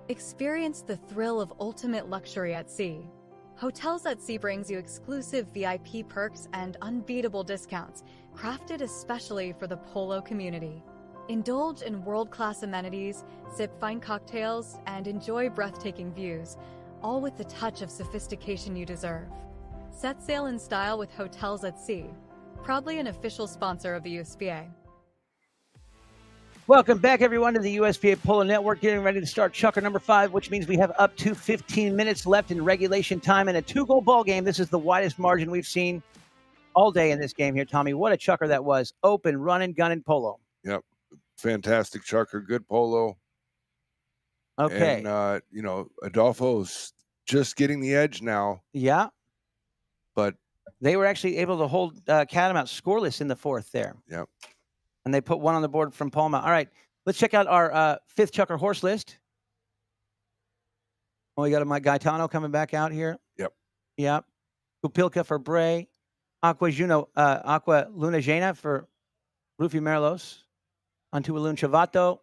Experience the thrill of ultimate luxury at sea. Hotels at Sea brings you exclusive VIP perks and unbeatable discounts, crafted especially for the Polo community. Indulge in world-class amenities, sip fine cocktails, and enjoy breathtaking views, all with the touch of sophistication you deserve. Set sail in style with Hotels at Sea, proudly an official sponsor of the USPA. Welcome back, everyone, to the USPA Polo Network. Getting ready to start chukker number 5, which means we have up to 15 minutes left in regulation time in a 2-goal ball game. This is the widest margin we've seen all day in this game here, Tommy. What a chukker that was. Open, running, gunning, polo. Yep. Fantastic chukker. Good polo. Okay. And, Adolfo's just getting the edge now. Yeah. But they were actually able to hold Catamount scoreless in the 4th there. Yep. And they put one on the board from Palma. All right, let's check out our 5th chukker horse list. Oh, we got a Gaetano coming back out here. Yep. Yep. Kupilka for Bray. Aqua Luna Jena for Rufy Merlos. Antualun Chavato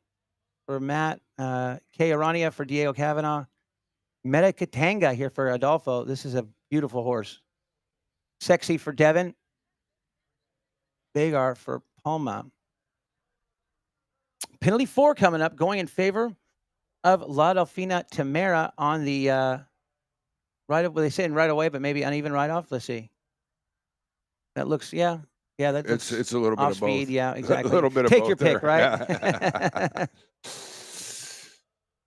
for Matt. K. Arania for Diego Cavanaugh. Meta Katanga here for Adolfo. This is a beautiful horse. Sexy for Devin. Begar for Palma. Penalty 4 coming up, going in favor of La Dolfina Tamera on the right of. Well, they saying right away, but maybe uneven right off. Let's see. That looks, yeah. That looks it's a little bit off of speed. both. Yeah, exactly. A little bit of Take both your pick, there. right?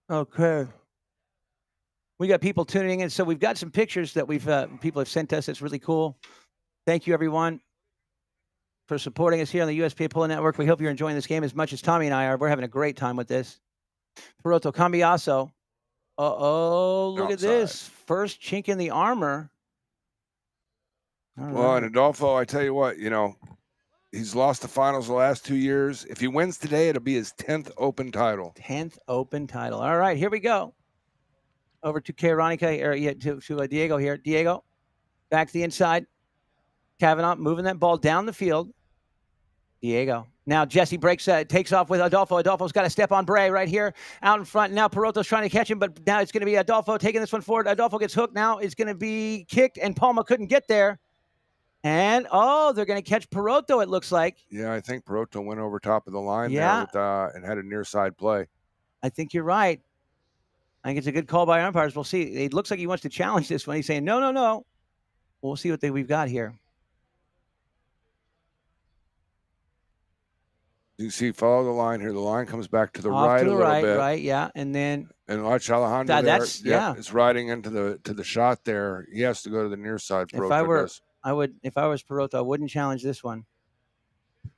Okay. We got people tuning in, so we've got some pictures that people have sent us. It's really cool. Thank you, everyone, for supporting us here on the USPA Polo Network. We hope you're enjoying this game as much as Tommy and I are. We're having a great time with this. Peroto Cambiaso. Look at this. First chink in the armor. Well, and Adolfo, I tell you what, he's lost the finals the last 2 years. If he wins today, it'll be his 10th Open title. 10th Open title. All right, here we go. Over to to Diego here. Diego, back to the inside. Cavanaugh moving that ball down the field. Diego. Now Jesse breaks, takes off with Adolfo. Adolfo's got to step on Bray right here out in front. Now Peroto's trying to catch him, but now it's going to be Adolfo taking this one forward. Adolfo gets hooked. Now it's going to be kicked, and Palma couldn't get there. And, they're going to catch Peroto, it looks like. Yeah, I think Peroto went over top of the line there and had a near side play. I think you're right. I think it's a good call by umpires. We'll see. It looks like he wants to challenge this one. He's saying, no. We'll see what we've got here. You see, follow the line here. The line comes back to the Off right to the a little right, bit. Right, yeah. And then watch Alejandro there. Yeah. It's riding into the shot there. He has to go to the near side. If I was Peroto, I wouldn't challenge this one.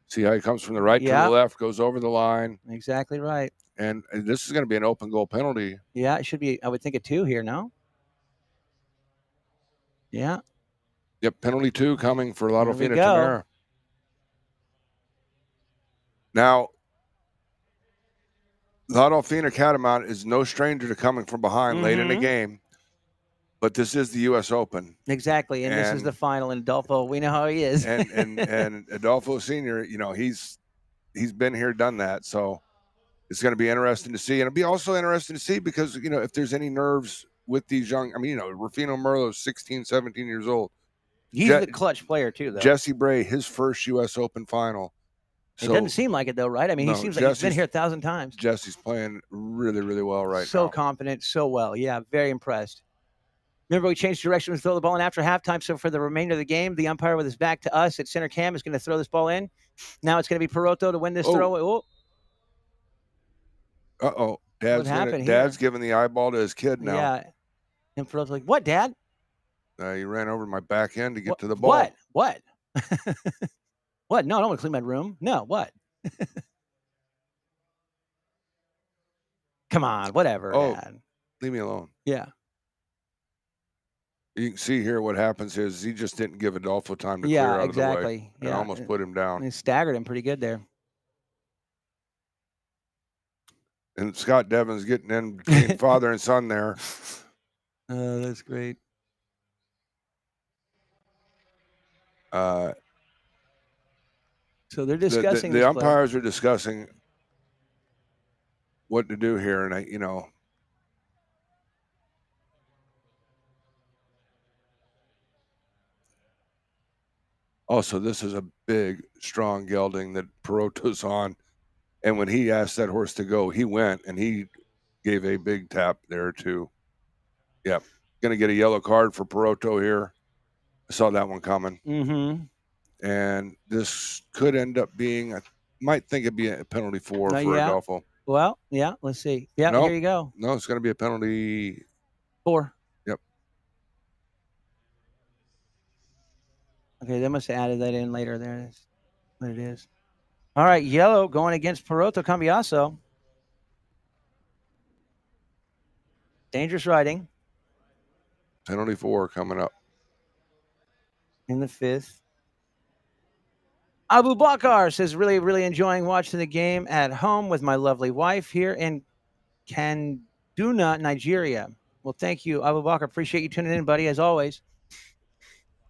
See how he comes from the right to the left, goes over the line. Exactly right. And this is going to be an open goal penalty. Yeah, it should be. I would think a 2 here, no? Yeah. Yep, penalty 2 coming for La Dolfina go. Tamera. Now, La Dolfina Catamount is no stranger to coming from behind late in the game, but this is the U.S. Open. Exactly, and this is the final. And Adolfo, we know how he is. and Adolfo Sr., he's been here, done that. So it's going to be interesting to see. And it'll be also interesting to see because, if there's any nerves with these young, Rufino Merlo's 16, 17 years old. He's the clutch player, too, though. Jesse Bray, his first U.S. Open final. It doesn't seem like it, though, right? I mean, he seems like he's been here 1,000 times. Jesse's playing really, really well right now. So confident, so well. Yeah, very impressed. Remember, we changed direction to throw the ball in after halftime. So for the remainder of the game, the umpire with his back to us at center cam is going to throw this ball in. Now it's going to be Peroto to win this throw. Oh. Uh-oh. Dad's giving the eyeball to his kid now. Yeah. And Peroto's like, what, Dad? He ran over my back end to get to the ball. What? What? No, I don't want to clean my room. No, what? Come on, whatever, Dad. Leave me alone. Yeah. You can see here what happens is he just didn't give Adolfo time to clear out of the way. Yeah, almost put him down. He staggered him pretty good there. And Scott Devon's getting in between father and son there. Oh, that's great. So they're discussing the umpires are discussing what to do here, and Also, this is a big, strong gelding that Peroto's on. And when he asked that horse to go, he went and he gave a big tap there too. Yep. Going to get a yellow card for Peroto here. I saw that one coming. Mm-hmm. And this could end up being, I might think it'd be a penalty for Yeah. Adolfo. Well, yeah, let's see. Yeah, No, here you go. No, it's going to be a penalty. 4. Yep. Okay, they must have added that in later. There it is. What it is. All right, yellow going against Peroto Cambiaso. Dangerous riding. Penalty 4 coming up. In the 5th. Abu Bakar says, really enjoying watching the game at home with my lovely wife here in Kaduna, Nigeria. Well, thank you, Abu Bakar. Appreciate you tuning in, buddy, as always.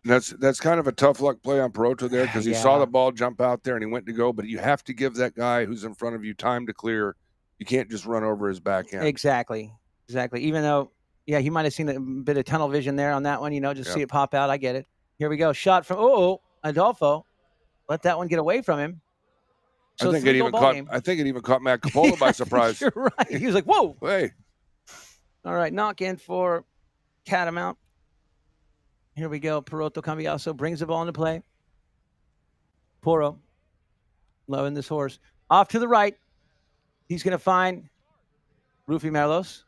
That's kind of a tough luck play on Peroto there because he saw Yeah. the ball jump out there and he went to go, but you have to give that guy who's in front of you time to clear. You can't just run over his back end. Exactly. Even though, yeah, he might have seen a bit of tunnel vision there on that one, just see it pop out. I get it. Here we go. Shot from, Adolfo. Let that one get away from him. So I think it even caught Matt Capola by surprise. You're right. He was like, whoa. Hey. All right, knock in for Catamount. Here we go. Peroto Cambiaso brings the ball into play. Poro, loving this horse. Off to the right. He's going to find Rufi Merlos.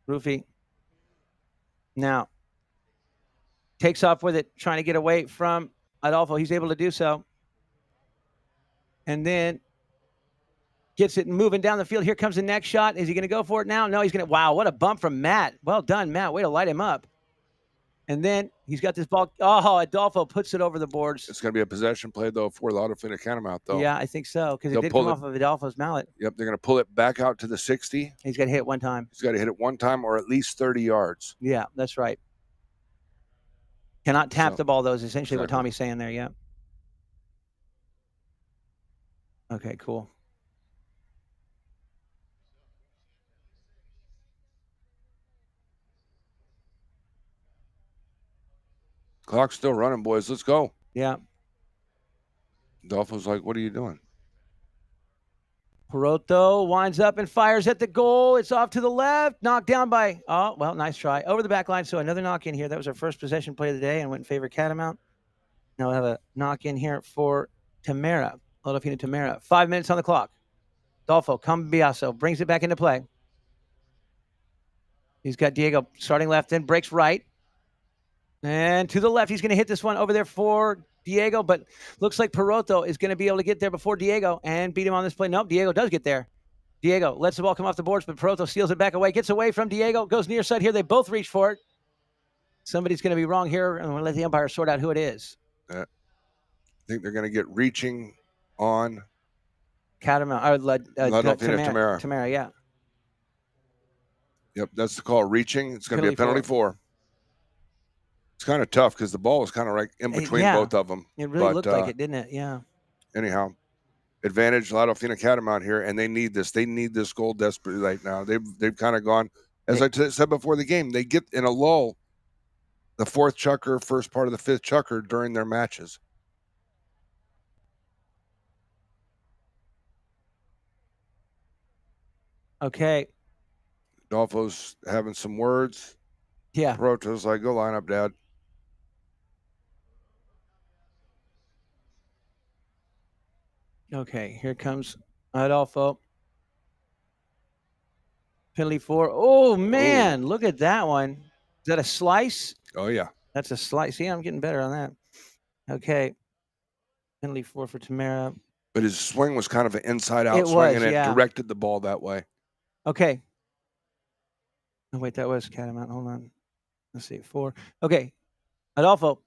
Rufi now takes off with it, trying to get away from Adolfo. He's able to do so. And then gets it moving down the field. Here comes the next shot. Is he going to go for it now? No, he's going to. Wow, what a bump from Matt. Well done, Matt. Way to light him up. And then he's got this ball. Oh, Adolfo puts it over the boards. It's going to be a possession play, though, for the Dolfina Catamount, though. Yeah, I think so, because it They'll did pull come it- off of Adolfo's mallet. Yep, they're going to pull it back out to the 60. He's got to hit it one time. He's got to hit it one time or at least 30 yards. Yeah, that's right. Cannot tap So- the ball, though, is essentially what Exactly. Tommy's saying there, yeah. Okay, cool. Clock's still running, boys. Let's go. Yeah. Dolphin's like, what are you doing? Peroto winds up and fires at the goal. It's off to the left. Knocked down by, nice try. Over the back line. So another knock in here. That was our first possession play of the day and went in favor of Catamount. Now we'll have a knock in here for Tamera. Dolfina Tamera. 5 minutes on the clock. Dolfo Cambiaso brings it back into play. He's got Diego starting left in, breaks right. And to the left, he's going to hit this one over there for Diego, but looks like Peroto is going to be able to get there before Diego and beat him on this play. Nope, Diego does get there. Diego lets the ball come off the boards, but Peroto steals it back away, gets away from Diego, goes near side here. They both reach for it. Somebody's going to be wrong here, and we'll let the umpire sort out who it is. I think they're going to get reaching on Catamount, Tamera. Tamera, yeah. Yep, that's the call. Reaching. It's going to be a penalty for. It's kind of tough because the ball was kind of like in between both of them. It really looked like it, didn't it? Yeah. Anyhow, advantage Dolfina Catamount here, and they need this. They need this goal desperately right now. They've kind of gone, as I said before the game, they get in a lull, the fourth chucker, first part of the fifth chucker during their matches. Okay. Dolfo's having some words. Yeah. Peroto's like, go line up, Dad. Okay, here comes Adolfo. Penalty 4. Oh, man, look at that one. Is that a slice? Oh, yeah. That's a slice. See, I'm getting better on that. Okay. Penalty 4 for Tamera. But his swing was kind of an inside-out It swing, was, and it yeah. directed the ball that way. Okay. Oh, wait, that was Catamount. Hold on. Let's see. 4. Okay. Adolfo.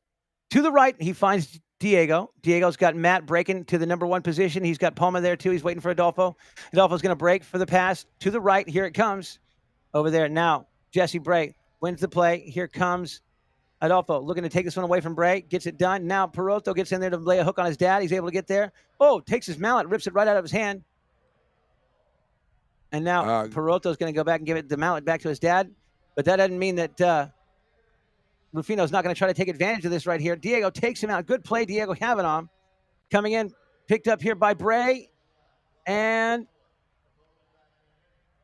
To the right, he finds Diego. Diego's got Matt breaking to the number 1 position. He's got Palma there, too. He's waiting for Adolfo. Adolfo's going to break for the pass. To the right. Here it comes. Over there. Now, Jesse Bray wins the play. Here comes Adolfo looking to take this one away from Bray. Gets it done. Now, Peroto gets in there to lay a hook on his dad. He's able to get there. Oh, takes his mallet, rips it right out of his hand. And now Peroto's going to go back and give the mallet back to his dad. But that doesn't mean that Rufino's not going to try to take advantage of this right here. Diego takes him out. Good play, Diego Cavanaugh. Coming in, picked up here by Bray. And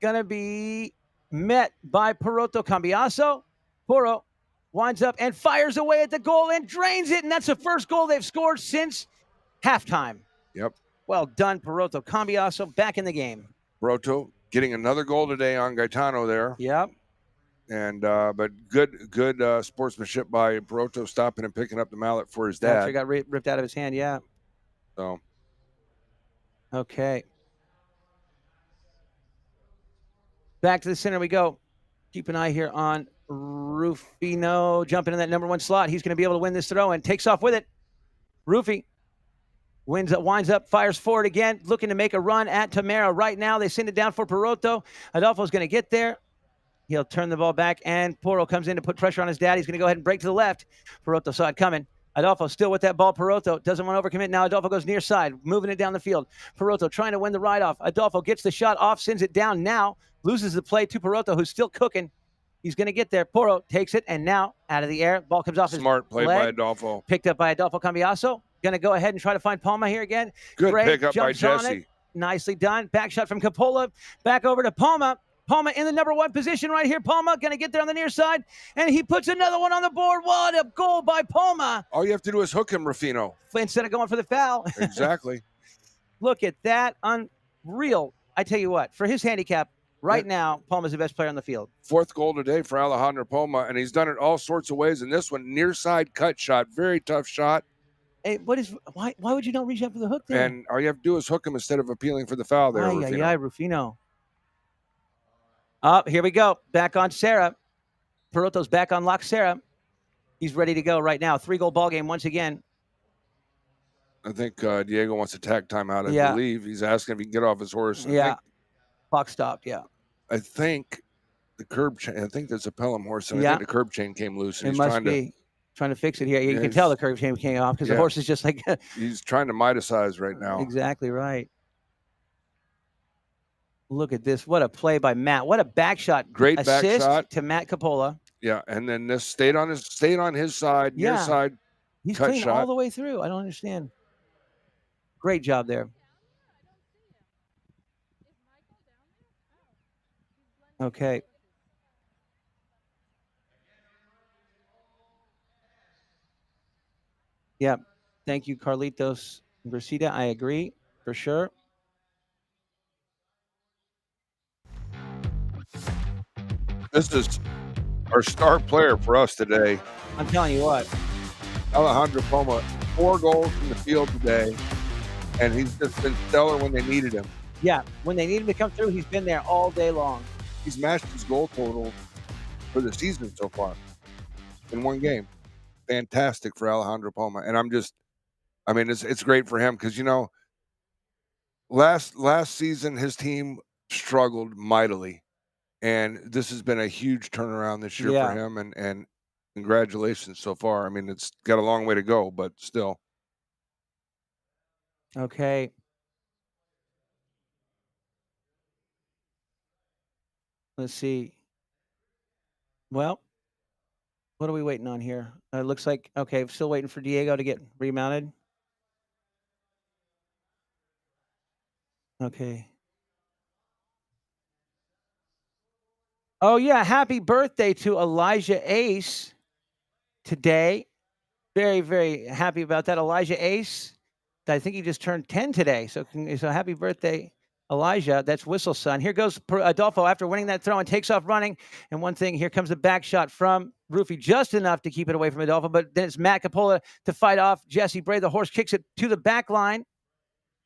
going to be met by Peroto Cambiaso. Poro winds up and fires away at the goal and drains it. And that's the first goal they've scored since halftime. Yep. Well done, Peroto Cambiaso, back in the game. Peroto getting another goal today on Gaetano there. Yep. And but good sportsmanship by Peroto, stopping and picking up the mallet for his dad. After it got ripped out of his hand, yeah. So. Okay. Back to the center we go. Keep an eye here on Rufino jumping in that number 1 slot. He's going to be able to win this throw and takes off with it. Rufy winds up, fires forward again, looking to make a run at Tamera. Right now, they send it down for Peroto. Adolfo's going to get there. He'll turn the ball back, and Polo comes in to put pressure on his dad. He's going to go ahead and break to the left. Peroto saw it coming. Adolfo still with that ball. Peroto doesn't want to overcommit. Now Adolfo goes near side, moving it down the field. Peroto trying to win the ride off. Adolfo gets the shot off, sends it down now, loses the play to Peroto, who's still cooking. He's going to get there. Poro takes it, and now out of the air. Ball comes off his Smart play leg. by Adolfo. Picked up by Adolfo Cambiaso. Going to go ahead and try to find Palma here again. Good Gray pickup by jumps on it. Jesse. Nicely done. Back shot from Capola. Back over to Palma. Palma in the number 1 position right here. Palma going to get there on the near side, and he puts another one on the board. What a goal by Palma. All you have to do is hook him, Rufino. Instead of going for the foul. Exactly. Look at that. Unreal. I tell you what, for his handicap, right now, Palma's the best player on the field. 4th goal today for Alejandro Poma, and he's done it all sorts of ways. And this one, near side cut shot, very tough shot. Hey, why would you not reach out for the hook there? And all you have to do is hook him instead of appealing for the foul there, Rufino. Rufino. Here we go. Back on Sarah. Peroto's back on lock Sarah. He's ready to go right now. 3-goal ball game once again. I think Diego wants a tack timeout, I believe. He's asking if he can get off his horse. Clock stopped, yeah. I think the curb chain, I think there's a Pelham horse, and I think the curb chain came loose. And it must be trying to fix it here. You can tell the curb chain came off because the horse is just like... he's trying to Midasize right now. Exactly right. Look at this. What a play by Matt. What a back shot. Great back assist shot to Matt Capola. Yeah, and then this stayed on his side, near side. He's cut clean shot all the way through. I don't understand. Great job there. Okay. Yeah. Thank you, Carlitos Brasida. I agree for sure. This is our star player for us today. I'm telling you what. Alejandro Poma, 4 goals in the field today, and he's just been stellar when they needed him. Yeah, when they need him to come through, he's been there all day long. He's matched his goal total for the season so far in 1 game. Fantastic for Alejandro Poma. And it's great for him because, last season his team struggled mightily. And this has been a huge turnaround this year for him, and congratulations so far. I mean, it's got a long way to go, but still. Okay. Let's see. Well, what are we waiting on here? It looks like, okay, still waiting for Diego to get remounted. Okay. Oh, yeah. Happy birthday to Elijah Ace today. Very, very happy about that. Elijah Ace, I think he just turned 10 today. So happy birthday, Elijah. That's Whistle's son. Here goes Adolfo after winning that throw and takes off running. And one thing, here comes the back shot from Rufy, just enough to keep it away from Adolfo. But then it's Matt Capola to fight off Jesse Bray. The horse kicks it to the back line.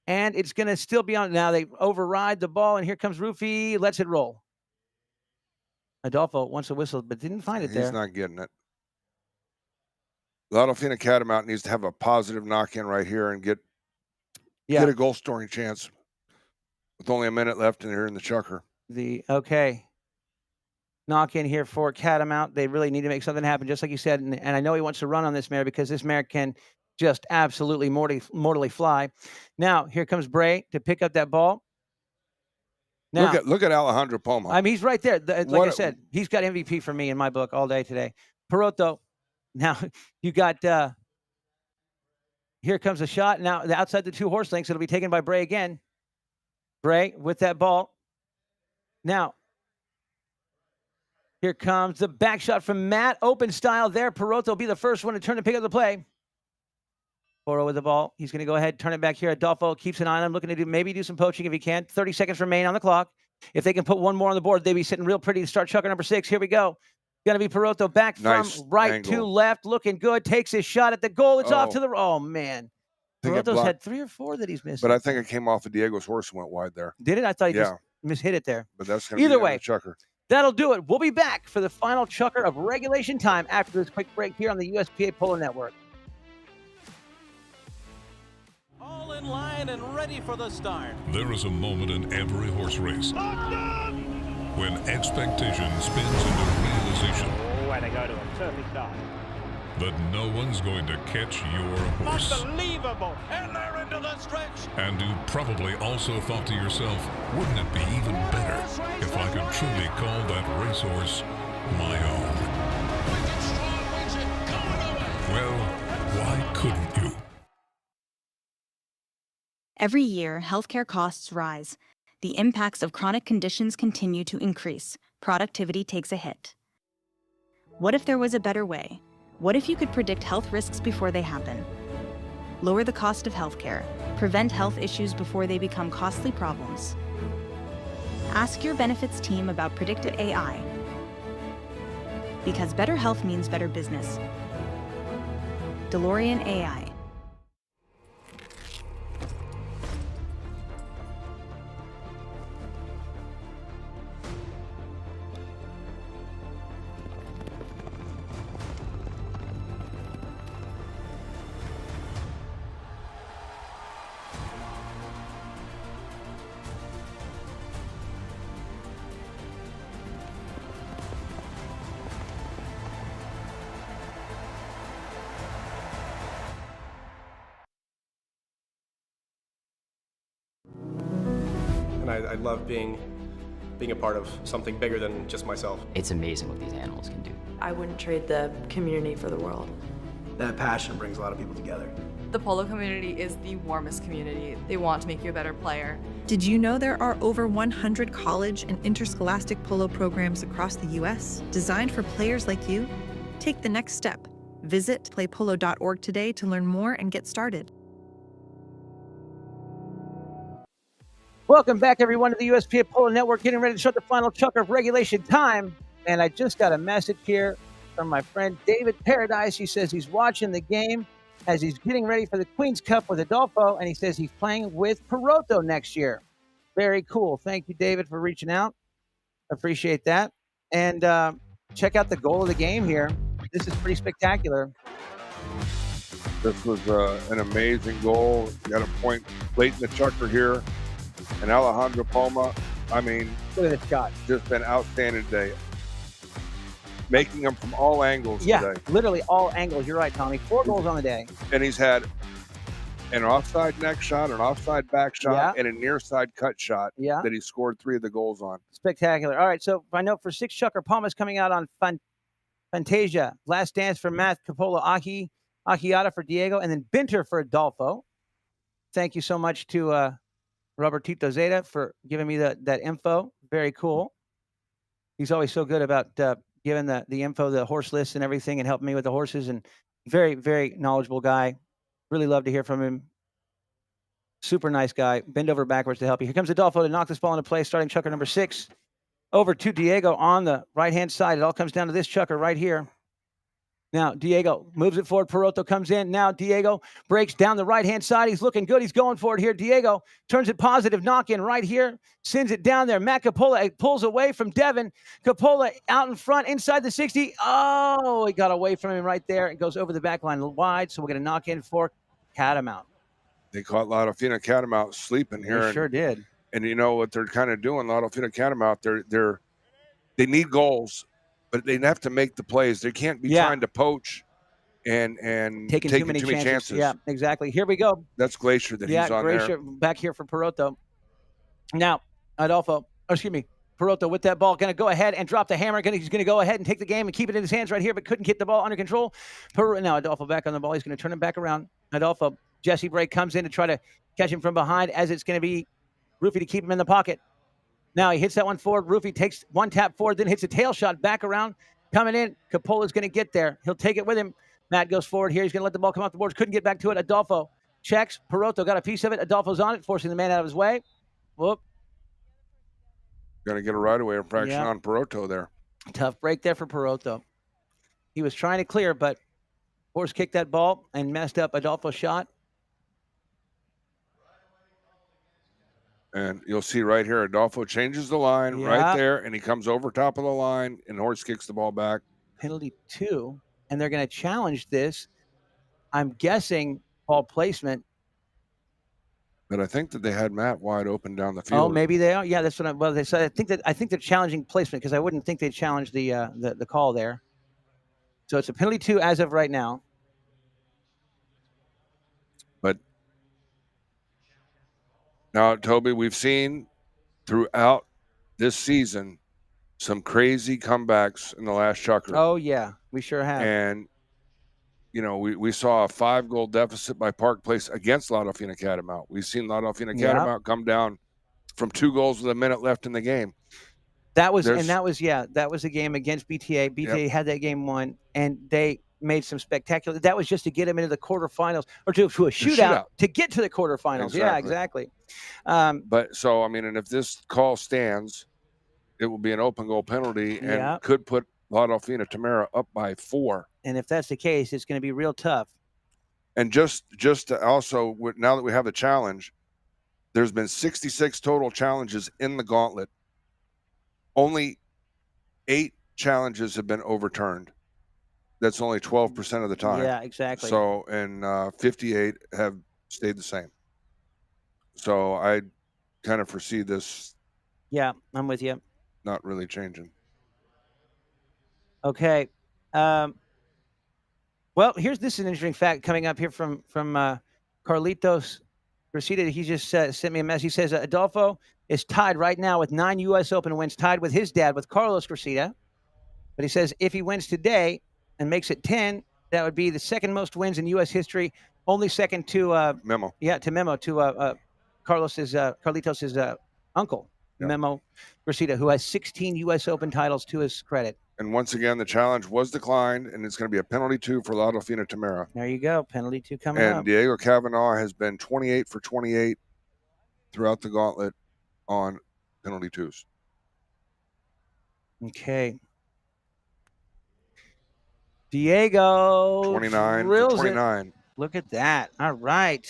And it's going to still be on. Now they override the ball. And here comes Rufy. Lets it roll. Adolfo wants a whistle, but didn't find it there. He's not getting it. Dolfina Catamount needs to have a positive knock-in right here and get a goal-scoring chance with only a minute left here in the chucker. Okay. Knock in here for Catamount. They really need to make something happen, just like you said. And I know he wants to run on this mare because this mare can just absolutely mortally fly. Now, here comes Bray to pick up that ball. Now, look at Alejandro Poma. I mean, he's right there. Like I said, he's got MVP for me in my book all day today. Peroto Now you got here comes a shot. Now outside the 2 horse lengths, it'll be taken by Bray again. Bray with that ball. Now here comes the back shot from Matt. Open style there. Perotto will be the first one to turn and pick up the play. Polo with the ball. He's going to go ahead, turn it back here. Adolfo keeps an eye on him, looking to maybe do some poaching if he can. 30 seconds remain on the clock. If they can put one more on the board, they'd be sitting real pretty to start chucker number 6. Here we go. Going to be Perotto back from right to left, looking good. Takes his shot at the goal. It's off to the... Oh, man. Perotto's had 3 or 4 that he's missed. But I think it came off of Diego's horse and went wide there. Did it? I thought he just mishit it there. But that's going to be either way. Chucker. That'll do it. We'll be back for the final chucker of regulation time after this quick break here on the USPA Polo Network. All in line and ready for the start. There is a moment in every horse race when expectation spins into realization. Oh, way to go to a terrific start. That no one's going to catch your horse. Unbelievable. And they're into the stretch. And you probably also thought to yourself, wouldn't it be even better if I could truly call that racehorse my own? Well, why couldn't you? Every year, healthcare costs rise. The impacts of chronic conditions continue to increase. Productivity takes a hit. What if there was a better way? What if you could predict health risks before they happen? Lower the cost of healthcare. Prevent health issues before they become costly problems. Ask your benefits team about predictive AI. Because better health means better business. DeLorean AI. And I love being a part of something bigger than just myself. It's amazing what these animals can do. I wouldn't trade the community for the world. That passion brings a lot of people together. The polo community is the warmest community. They want to make you a better player. Did you know there are over 100 college and interscholastic polo programs across the U.S. designed for players like you? Take the next step. Visit playpolo.org today to learn more and get started. Welcome back, everyone, to the USPA Polo Network. Getting ready to start the final chucker of regulation time. And I just got a message here from my friend David Paradise. He says he's watching the game as he's getting ready for the Queen's Cup with Adolfo, and he says he's playing with Perotto next year. Very cool. Thank you, David, for reaching out. Appreciate that. And check out the goal of the game here. This is pretty spectacular. This was an amazing goal. Got a point late in the chucker here. And Alejandro Palma, I mean, look at this shot. Just been outstanding today. Making them from all angles today. Literally all angles. You're right, Tommy. 4 goals on the day. And he's had an offside neck shot, an offside back shot, and a near side cut shot that he scored 3 of the goals on. Spectacular. All right, so I know for 6 chucker, Palma's coming out on Fantasia. Last Dance for Matt, Capola, Ahiata for Diego, and then Binter for Adolfo. Thank you so much to Robertito Zeta for giving me that info. Very cool. He's always so good about giving the info, the horse list and everything, and helping me with the horses. And very, very knowledgeable guy. Really love to hear from him. Super nice guy. Bend over backwards to help you. Here comes Adolfo to knock this ball into play, starting chucker number 6. Over to Diego on the right-hand side. It all comes down to this chucker right here. Now, Diego moves it forward. Perotto comes in. Now, Diego breaks down the right-hand side. He's looking good. He's going for it here. Diego turns it positive. Knock-in right here. Sends it down there. Matt Capola pulls away from Devin. Capola out in front inside the 60. Oh, he got away from him right there. It goes over the back line wide, so we're going to knock in for Catamount. They caught Dolfina Catamount sleeping here. They sure did. And you know what they're kind of doing, Dolfina Catamount, they need goals. But they have to make the plays. They can't be trying to poach and taking too many chances. Yeah, exactly. Here we go. That's Glacier that he's on Glacier there. Back here for Perotto. Now, Perotto Perotto with that ball, going to go ahead and drop the hammer. He's going to go ahead and take the game and keep it in his hands right here, but couldn't get the ball under control. Now Adolfo back on the ball. He's going to turn him back around. Adolfo, Jesse Bray comes in to try to catch him from behind, as it's going to be Rufy to keep him in the pocket. Now he hits that one forward. Rufy takes one tap forward, then hits a tail shot back around. Coming in, Capola's going to get there. He'll take it with him. Matt goes forward here. He's going to let the ball come off the boards. Couldn't get back to it. Adolfo checks. Perotto got a piece of it. Adolfo's on it, forcing the man out of his way. Whoop. Going to get a right-of-way infraction on Perotto there. Tough break there for Perotto. He was trying to clear, but Horse kicked that ball and messed up Adolfo's shot. And you'll see right here, Adolfo changes the line right there, and he comes over top of the line, and Horse kicks the ball back. Penalty 2, and they're going to challenge this. I'm guessing ball placement. But I think that they had Matt wide open down the field. Oh, maybe they are. Yeah, that's what they said. I think they're challenging placement, because I wouldn't think they'd challenge the call there. So it's a penalty 2 as of right now. But now, Toby, we've seen throughout this season some crazy comebacks in the last chukker. Oh, yeah, we sure have. And, you know, we saw a 5-goal deficit by Park Place against La Dolfina Catamount. We've seen La Dolfina Catamount come down from 2 goals with a minute left in the game. That was a game against BTA. BTA had that game won, and they made some spectacular. That was just to get them into the quarterfinals or to a shootout to get to the quarterfinals. Exactly. Yeah, exactly. But so, I mean, and if this call stands, it will be an open goal penalty and could put La Dolfina Tamera up by 4. And if that's the case, it's going to be real tough. And just to also, now that we have the challenge, there's been 66 total challenges in the gauntlet. Only 8 challenges have been overturned. That's only 12% of the time. Yeah, exactly. So, and 58 have stayed the same. So I kind of foresee this. Yeah, I'm with you. Not really changing. Okay. Well, this is an interesting fact coming up here from Carlitos Gracita. He just sent me a message. He says Adolfo is tied right now with 9 U.S. Open wins, tied with his dad, with Carlos Gracita. But he says if he wins today and makes it 10, that would be the second most wins in U.S. history, only second to Memo. Yeah, to Memo, to Carlitos' uncle, Memo Gracita, who has 16 U.S. Open titles to his credit. And once again, the challenge was declined, and it's going to be a penalty 2 for La Dolfina Tamera. There you go, penalty 2 coming up. And Diego Cavanaugh has been 28 for 28 throughout the gauntlet on penalty 2s. Okay. Diego 29 for 29. Look at that. All right.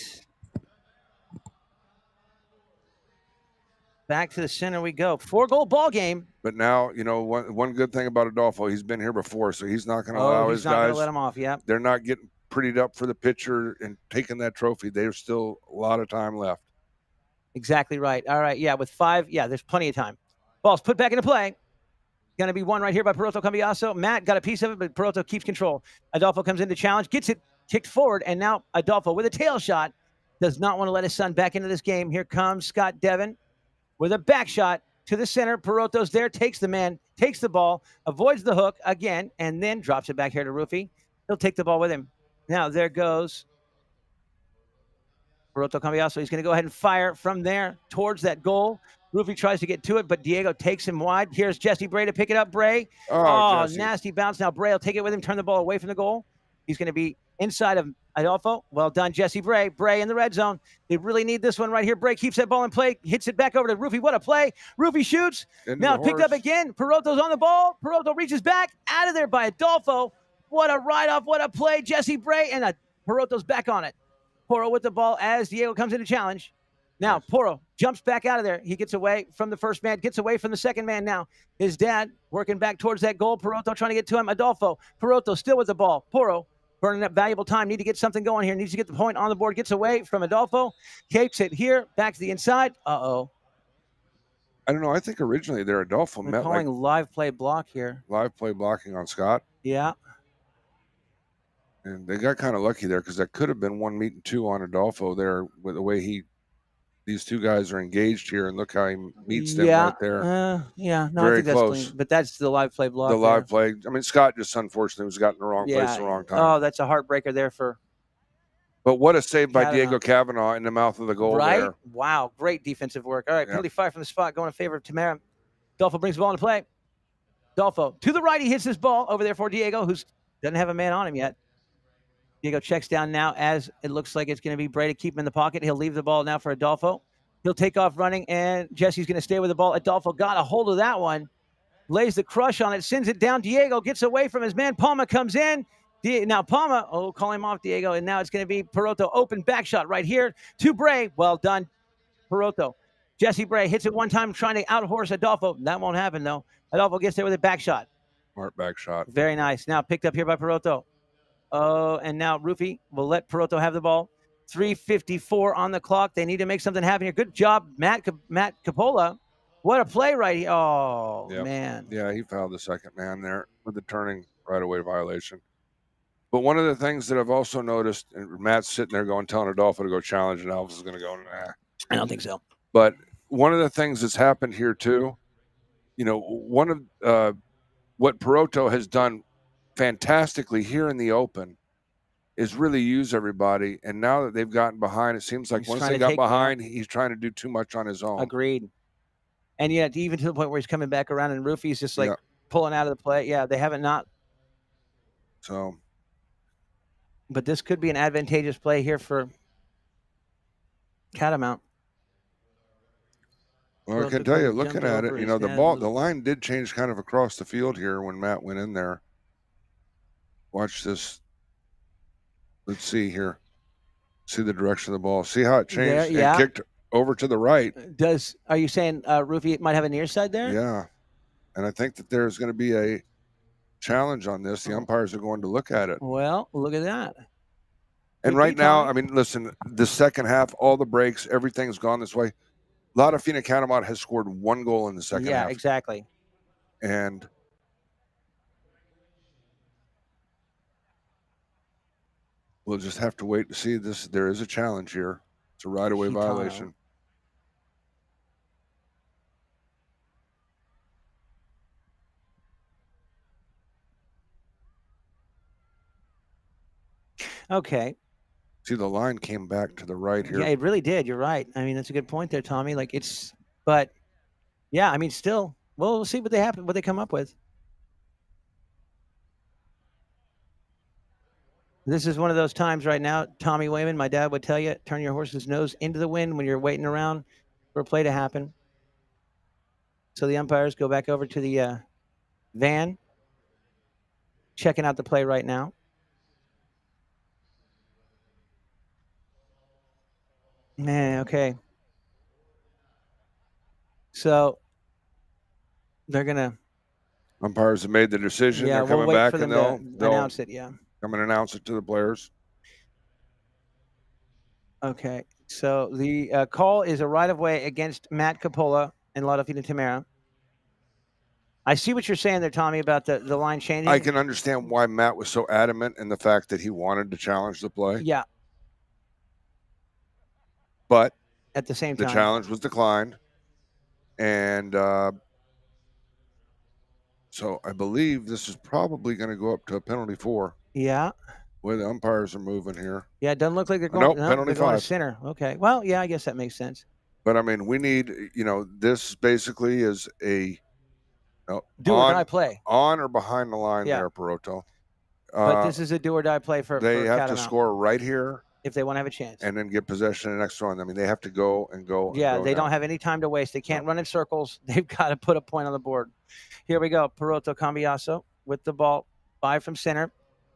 Back to the center we go. 4-goal ball game. But now, you know, one good thing about Adolfo, he's been here before, so he's not going to allow his guys. Gonna let him off. Yeah. They're not getting prettied up for the pitcher and taking that trophy. There's still a lot of time left. Exactly right. All right. Yeah, with 5, there's plenty of time. Ball's put back into play. Going to be won right here by Perotto Cambiaso. Matt got a piece of it, but Perotto keeps control. Adolfo comes in to challenge, gets it kicked forward, and now Adolfo with a tail shot does not want to let his son back into this game. Here comes Scott Devin with a back shot to the center. Perotto's there, takes the ball, avoids the hook again, and then drops it back here to Rufy. He'll take the ball with him. Now there goes Perotto Cambiaso. He's going to go ahead and fire from there towards that goal. Rufy tries to get to it, but Diego takes him wide. Here's Jesse Bray to pick it up. Bray. Oh, nasty bounce. Now Bray will take it with him, turn the ball away from the goal. He's going to be inside of Adolfo. Well done, Jesse Bray. Bray in the red zone. They really need this one right here. Bray keeps that ball in play, hits it back over to Rufy. What a play. Rufy shoots. Now picked up again. Perotto's on the ball. Perotto reaches back. Out of there by Adolfo. What a write-off. What a play. Jesse Bray, and Perotto's back on it. Poro with the ball as Diego comes in to challenge. Now, Poro jumps back out of there. He gets away from the first man, gets away from the second man now. His dad working back towards that goal. Perotto trying to get to him. Adolfo. Perotto still with the ball. Poro burning up valuable time. Need to get something going here. Needs to get the point on the board. Gets away from Adolfo. Takes it here. Back to the inside. Uh-oh. I don't know. I think originally their Adolfo They're calling live play block here. Live play blocking on Scott. Yeah. And they got kind of lucky there because that could have been 1 meet and 2 on Adolfo there with the way he these two guys are engaged here, and look how he meets them Yeah, right there. yeah. No, I Very think that's close. clean. But that's the live play block. The live there. play. I mean, Scott just unfortunately was got in the wrong place at the wrong time. Oh, that's a heartbreaker there for But what a save by Catamount. Diego Cavanaugh in the mouth of the goal right? there. Wow, great defensive work. All right, Yep. penalty fire from the spot going in favor of Tamera. Dolfo brings the ball into play. Dolfo to the right. He hits this ball over there for Diego, who doesn't have a man on him yet. Diego checks down now as it looks like it's going to be Bray to keep him in the pocket. He'll leave the ball now for Adolfo. He'll take off running, and Jesse's going to stay with the ball. Adolfo got a hold of that one, lays the crush on it, sends it down. Diego gets away from his man. Palma comes in. Now Palma, call him off, Diego, and now it's going to be Peroto. Open back shot right here to Bray. Well done, Peroto. Jesse Bray hits it one time trying to outhorse Adolfo. That won't happen, though. Adolfo gets there with a back shot. Smart back shot. Very nice. Now picked up here by Peroto. Oh, and now Rufy will let Peroto have the ball. 3:54 on the clock. They need to make something happen here. Good job, Matt Capola. What a play right here. Oh, Yep. man. Yeah, he fouled the second man there with the turning right-of-way violation. But one of the things that I've also noticed, and Matt's sitting there telling Adolfo to go challenge, and Alves is going to go, nah. I don't think so. But one of the things that's happened here, too, one of what Peroto has done fantastically here in the open is really use everybody. And now that they've gotten behind, it seems like once they got behind, he's trying to do too much on his own. Agreed. And yet, even to the point where he's coming back around, and Rufy's just like pulling out of the play. Yeah, they haven't not. So. But this could be an advantageous play here for Catamount. Well, I can tell you, looking at it, the line did change kind of across the field here when Matt went in there. Watch this. Let's see here. See the direction of the ball. See how it changed and kicked over to the right. Are you saying Rufy might have a near side there? Yeah. And I think that there's going to be a challenge on this. The umpires are going to look at it. Well, look at that. And right now, I mean, listen, the second half, all the breaks, everything's gone this way. Dolfina Catamount has scored one goal in the second half. Yeah, exactly. And we'll just have to wait to see this. There is a challenge here. It's a right-of-way violation. Okay. See, the line came back to the right here. Yeah, it really did. You're right. I mean, that's a good point there, Tommy. But yeah, I mean, still, we'll see what they come up with. This is one of those times right now, Tommy Wayman, my dad would tell you, turn your horse's nose into the wind when you're waiting around for a play to happen. So the umpires go back over to the van, checking out the play right now. Man, okay. So they're gonna. Umpires have made the decision. Yeah, they're coming we'll wait back for them and they'll announce it. Yeah. Come and announce it to the players. Okay, so the call is a right-of-way against Matt Capola and Dolfina Tamera. I see what you're saying there, Tommy, about the line changing. I can understand why Matt was so adamant in the fact that he wanted to challenge the play. Yeah. But at the same time, the challenge was declined. And so I believe this is probably going to go up to a penalty 4. Yeah. Where the umpires are moving here. Yeah, it doesn't look like they're going. Nope, no, penalty they're going 5. to center. Okay. Well, yeah, I guess that makes sense. But I mean, we need, this basically is a do or die play. On or behind the line there, Peroto. But this is a do or die play for They have Catamount to score right here if they want to have a chance. and then get possession of the next one. I mean, they have to go and go. Yeah, and go they now. don't have any time to waste. They can't run in circles. They've got to put a point on the board. Here we go. Peroto Cambiaso with the ball. 5 from center.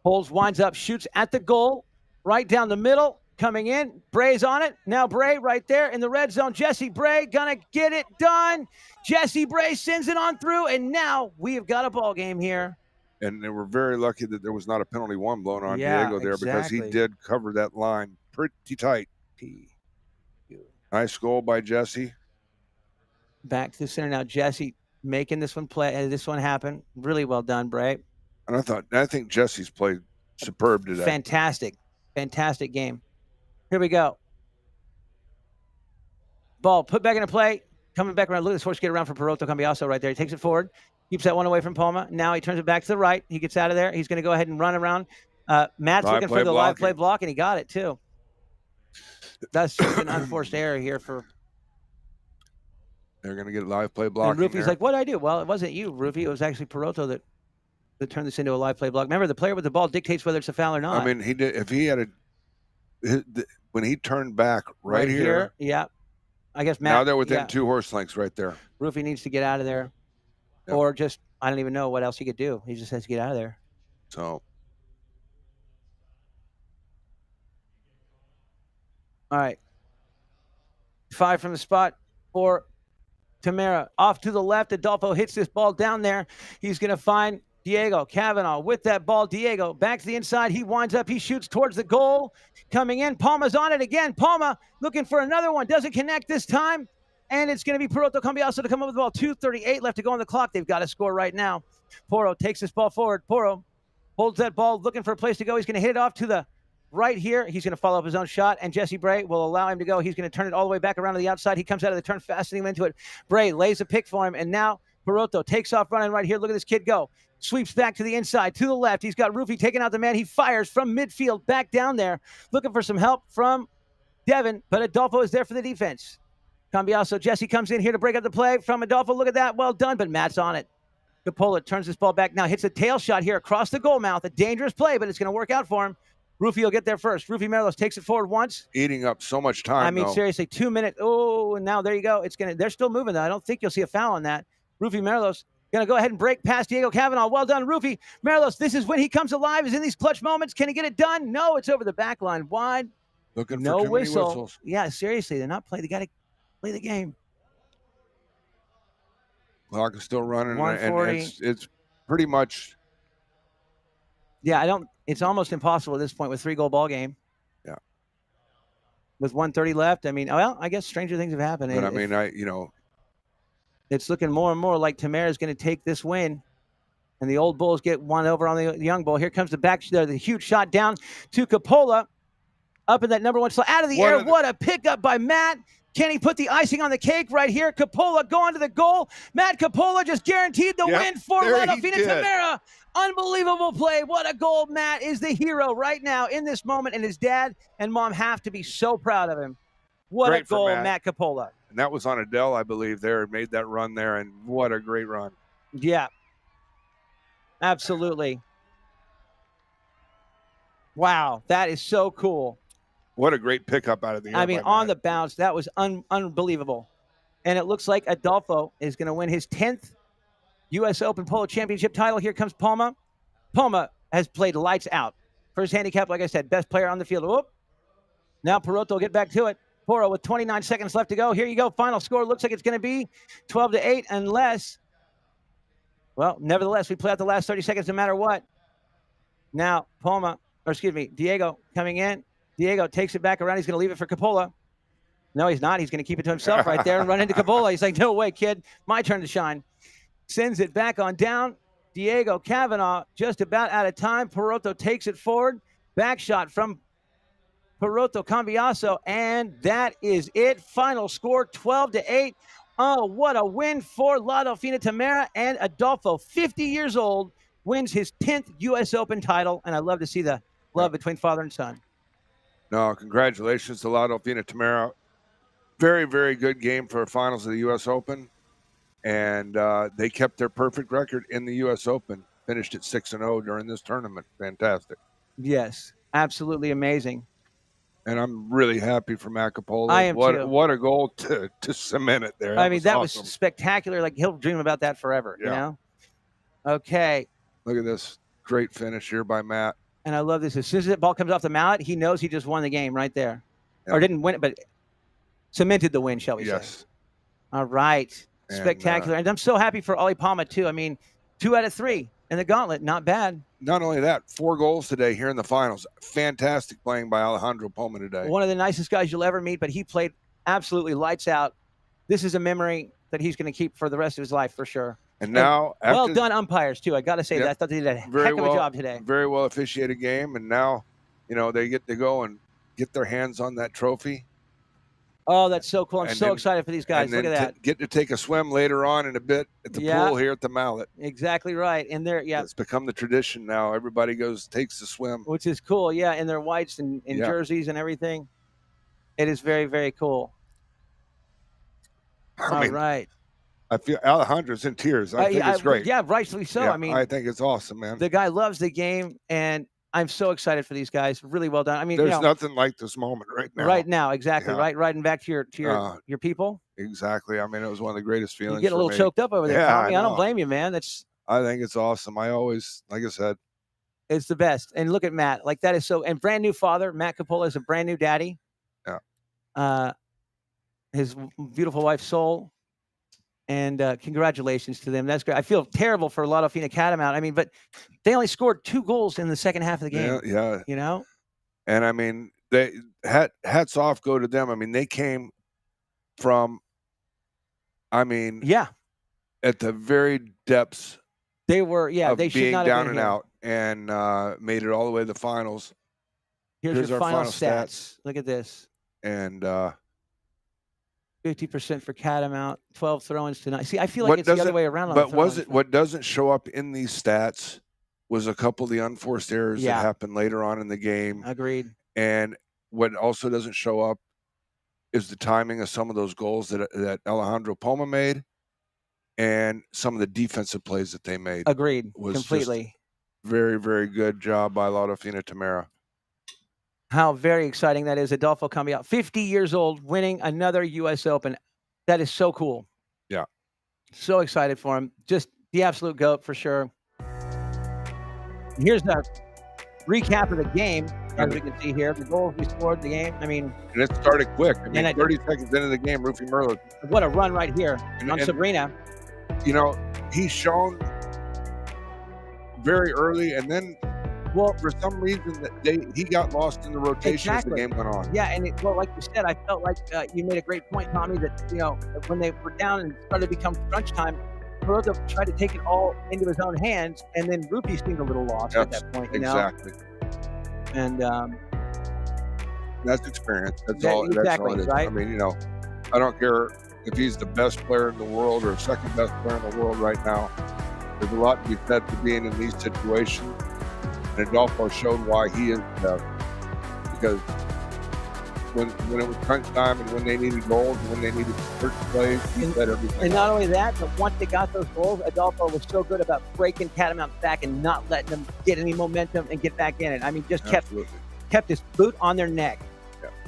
Holds, winds up, shoots at the goal. Right down the middle. Coming in. Bray's on it. Now Bray right there in the red zone. Jesse Bray going to get it done. Jesse Bray sends it on through. And now we have got a ball game here. And they were very lucky that there was not a penalty 1 blown on Diego there because he did cover that line pretty tight. Nice goal by Jesse. Back to the center now. Jesse making this one play. This one happen. Really well done, Bray. And I think Jesse's played superb today. Fantastic. Fantastic game. Here we go. Ball put back into play. Coming back around. Look at this horse get around for Polo Cambiaso right there. He takes it forward. Keeps that one away from Palma. Now he turns it back to the right. He gets out of there. He's going to go ahead and run around. Matt's looking for the live play block, and he got it too. That's just an unforced error here for. They're going to get live play block. And Rufy's like, what did I do? Well, it wasn't you, Rufy. It was actually Peroto that turned this into a live play block. Remember, the player with the ball dictates whether it's a foul or not. I mean, he did. If he had when he turned back right here. Yeah. I guess Matt. Now they're within 2 horse lengths right there. Rufy needs to get out of there. Yep. Or just, I don't even know what else he could do. He just has to get out of there. So. All right. 5 from the spot for Tamera. Off to the left. Adolfo hits this ball down there. He's going to find Diego Cavanaugh with that ball. Diego back to the inside. He winds up. He shoots towards the goal. Coming in. Palma's on it again. Palma looking for another one. Doesn't connect this time. And it's going to be Polo Cambiaso to come up with the ball. 2:38 left to go on the clock. They've got to score right now. Poro takes this ball forward. Poro holds that ball, looking for a place to go. He's going to hit it off to the right here. He's going to follow up his own shot, and Jesse Bray will allow him to go. He's going to turn it all the way back around to the outside. He comes out of the turn, fastening him into it. Bray lays a pick for him, and now Peroto takes off running right here. Look at this kid go. Sweeps back to the inside, to the left. He's got Rufy taking out the man. He fires from midfield back down there, looking for some help from Devin, but Adolfo is there for the defense. Cambiaso, Jesse comes in here to break up the play from Adolfo. Look at that. Well done, but Matt's on it. Capola turns this ball back now, hits a tail shot here across the goal mouth. A dangerous play, but it's going to work out for him. Rufy will get there first. Rufy Merlos takes it forward once. Eating up so much time. I mean, seriously, 2 minutes. Oh, and now there you go. They're still moving, though. I don't think you'll see a foul on that. Rufy Merlos going to go ahead and break past Diego Cavanaugh. Well done, Rufy Merlos. This is when he comes alive, is in these clutch moments. Can he get it done? No, it's over the back line. Wide. Looking no for too whistle. many whistles. Yeah, seriously, they're not playing. They got to play the game. Clock is still running, 140. and it's pretty much. Yeah, it's almost impossible at this point with 3-goal ball game. Yeah. With 1:30 left, I mean, well, I guess stranger things have happened. But I mean, it's looking more and more like Tamera is going to take this win, and the old Bulls get one over on the young Bull. Here comes the huge shot down to Capola, up in that number 1 slot, out of the air. What a pickup by Matt. Can he put the icing on the cake right here? Capola going to the goal. Matt Capola just guaranteed the win for Dolfina Tamera. Unbelievable play. What a goal. Matt is the hero right now in this moment, and his dad and mom have to be so proud of him. What a goal, Matt Capola. And that was on Adele, I believe, there. Made that run there, and what a great run. Yeah. Absolutely. Wow, that is so cool. What a great pickup out of the air. I mean, on the bounce, that was unbelievable. And it looks like Adolfo is going to win his 10th U.S. Open Polo Championship title. Here comes Palma. Palma has played lights out. First handicap, like I said, best player on the field. Whoop. Now Peroto will get back to it. Poro with 29 seconds left to go. Here you go. Final score looks like it's going to be 12-8 unless, well, nevertheless, we play out the last 30 seconds no matter what. Now, Diego coming in. Diego takes it back around. He's going to leave it for Capola. No, he's not. He's going to keep it to himself right there and run into Capola. He's like, no way, kid. My turn to shine. Sends it back on down. Diego Cavanaugh just about out of time. Peroto takes it forward. Back shot from Peroto Cambiaso. And that is it. Final score 12-8. Oh, what a win for La Dolfina Tamera. And Adolfo, 50 years old, wins his 10th U.S. Open title. And I love to see the love between father and son. No, congratulations to La Dolfina Tamera. Very, very good game for finals of the U.S. Open. And they kept their perfect record in the U.S. Open. Finished at 6-0 during this tournament. Fantastic. Yes, absolutely amazing. And I'm really happy for Matt Capola. I am too. What a goal to cement it there. I mean, that was spectacular. Like, he'll dream about that forever, you know? Okay. Look at this great finish here by Matt. And I love this. As soon as that ball comes off the mallet, he knows he just won the game right there. Yeah. Or didn't win it, but cemented the win, shall we say. All right. Spectacular. And I'm so happy for Ollie Palma, too. I mean, 2 out of 3 in the gauntlet. Not bad. Not only that, 4 goals today here in the finals. Fantastic playing by Alejandro Palma today. One of the nicest guys you'll ever meet, but he played absolutely lights out. This is a memory that he's going to keep for the rest of his life for sure. And now, well done umpires, too. I got to say that. I thought they did a heck of a job today. Very well officiated game. And now, they get to go and get their hands on that trophy. Oh, that's so cool. I'm And so then- excited for these guys. And Look then at that. get to take a swim later on in a bit at the Yeah. pool here at the Mallet. Exactly right. And they're, yeah, It's become the tradition now. Everybody takes the swim. which is cool. Yeah, and their whites and Yeah. jerseys and everything. It is very, very cool. I mean, right. I feel Alejandro's in tears. I think it's great. Yeah, rightfully so. Yeah, I mean, I think it's awesome, man. the guy loves the game, and I'm so excited for these guys. Really well done. I mean, There's nothing like this moment right now. right now, exactly. Yeah. Right, riding back to your people. Exactly. I mean, it was one of the greatest feelings. You get a for little me. choked up over there, Yeah, Tommy. I don't know. blame you, man. I think it's awesome. I always, like I said, It's the best. And look at Matt. Like, that is so. And brand new father, Matt Coppola, is a brand new daddy. Yeah. His beautiful wife, Sol. And congratulations to them. That's great. I feel terrible for Dolfina Catamount. I mean, but they only scored 2 goals in the second half of the game. Yeah. You know? And I mean, hats off go to them. I mean, they came from, yeah, at the very depths. They were, yeah, of they should being not have down been and here. out, and made it all the way to the finals. Here's your our final stats. Look at this. And 50% for Catamount, 12 throw-ins tonight. See, I feel like it's the other way around. But what doesn't show up in these stats was a couple of the unforced errors Yeah. that happened later on in the game. Agreed. And what also doesn't show up is the timing of some of those goals that Alejandro Poma made, and some of the defensive plays that they made. Agreed. Was Completely. just very, very good job by Dolfina Tamera. How very exciting that is. Adolfo coming out, 50 years old, winning another U.S. Open. That is so cool. Yeah. So excited for him. Just the absolute GOAT for sure. Here's the recap of the game, as we can see here. The goals we scored, the game. I mean, And it started quick. I mean, And 30 seconds into the game, Rufy Merlo. what a run right here on and- Sabrina. You know, he's shown very early, and then, well, for some reason that he got lost in the rotation as the game went on. Yeah, and well, like you said, I felt like you made a great point, Tommy, that, when they were down and started to become crunch time, Perotta tried to take it all into his own hands, and then Rupee seemed a little lost at that point, Exactly. And That's experience. That's Yeah, all. That's all exactly, it is. right? I mean, I don't care if he's the best player in the world or second best player in the world right now. There's a lot to be said for being in these situations. And Adolfo showed why he is the best. Because when it was crunch time and when they needed goals and when they needed certain plays, he said everything. And not only that, but once they got those goals, Adolfo was so good about breaking Catamount back and not letting them get any momentum and get back in it. I mean, just kept his boot on their neck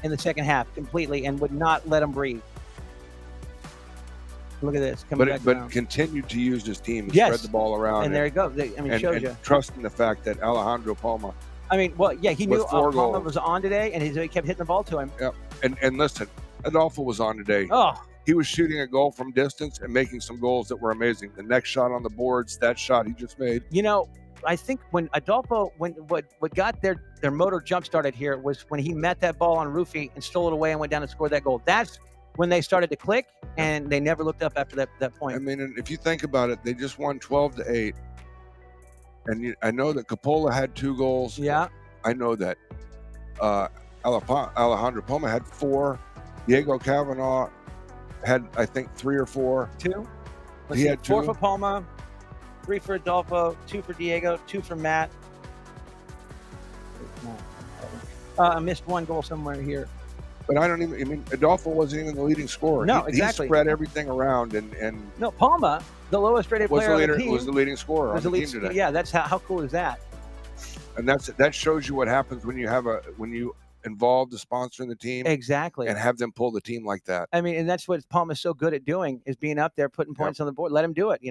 in the second half completely and would not let them breathe. Look at this. Coming back down. But continued to use his team and Yes. spread the ball around. And there you go. Shows and you. trusting the fact that Alejandro Poma. I mean, well, yeah, he knew With 4 Palmer goals. was on today, and he kept hitting the ball to him. Yeah. And listen, Adolfo was on today. Oh. He was shooting a goal from distance and making some goals that were amazing. The next shot on the boards, that shot he just made. I think when Adolfo, what got their motor jump started here was when he met that ball on Rufy and stole it away and went down and scored that goal. That's when they started to click, and they never looked up after that point. I mean, and if you think about it, they just won 12-8. And I know that Coppola had 2 goals. Yeah. I know that Alejandro Poma had 4. Diego Cavanaugh had, I think, 3 or 4. 2. He had 2. 4 for Palma, 3 for Adolfo, 2 for Diego, 2 for Matt. I missed 1 goal somewhere here. But I mean, Adolfo wasn't even the leading scorer. No, He exactly. spread everything around and No, Palma, the lowest rated was player the on the leader, team, was the leading scorer on was the the team lead. today. Yeah, that's how cool is that? And that shows you what happens when you involve the sponsor in the team. Exactly. And have them pull the team like that. I mean, and that's what Palma's so good at doing, is being up there, putting points on the board. Let him do it,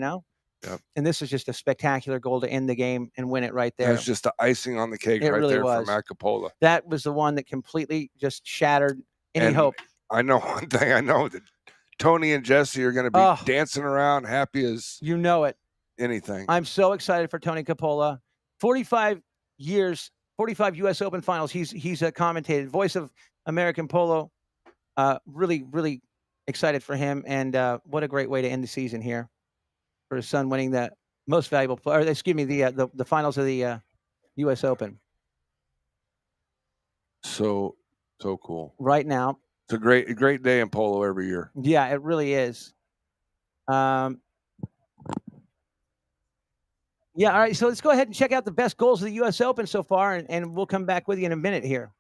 Yep. And this is just a spectacular goal to end the game and win it right there. That's just the icing on the cake It right really there was. for Matt Coppola. That was the one that completely just shattered any And hope. I know one thing. I know that Tony and Jesse are going to be dancing around happy as You know it. anything. I'm so excited for Tony Coppola. 45 years, 45 U.S. Open finals. He's commentated, voice of American polo. Really, really excited for him, and what a great way to end the season here for his son winning the most valuable player. Excuse me, the finals of the U.S. Open So cool. right now. It's a great day in polo every year. Yeah, it really is. Yeah, all right. So let's go ahead and check out the best goals of the U.S. Open so far, and we'll come back with you in a minute here.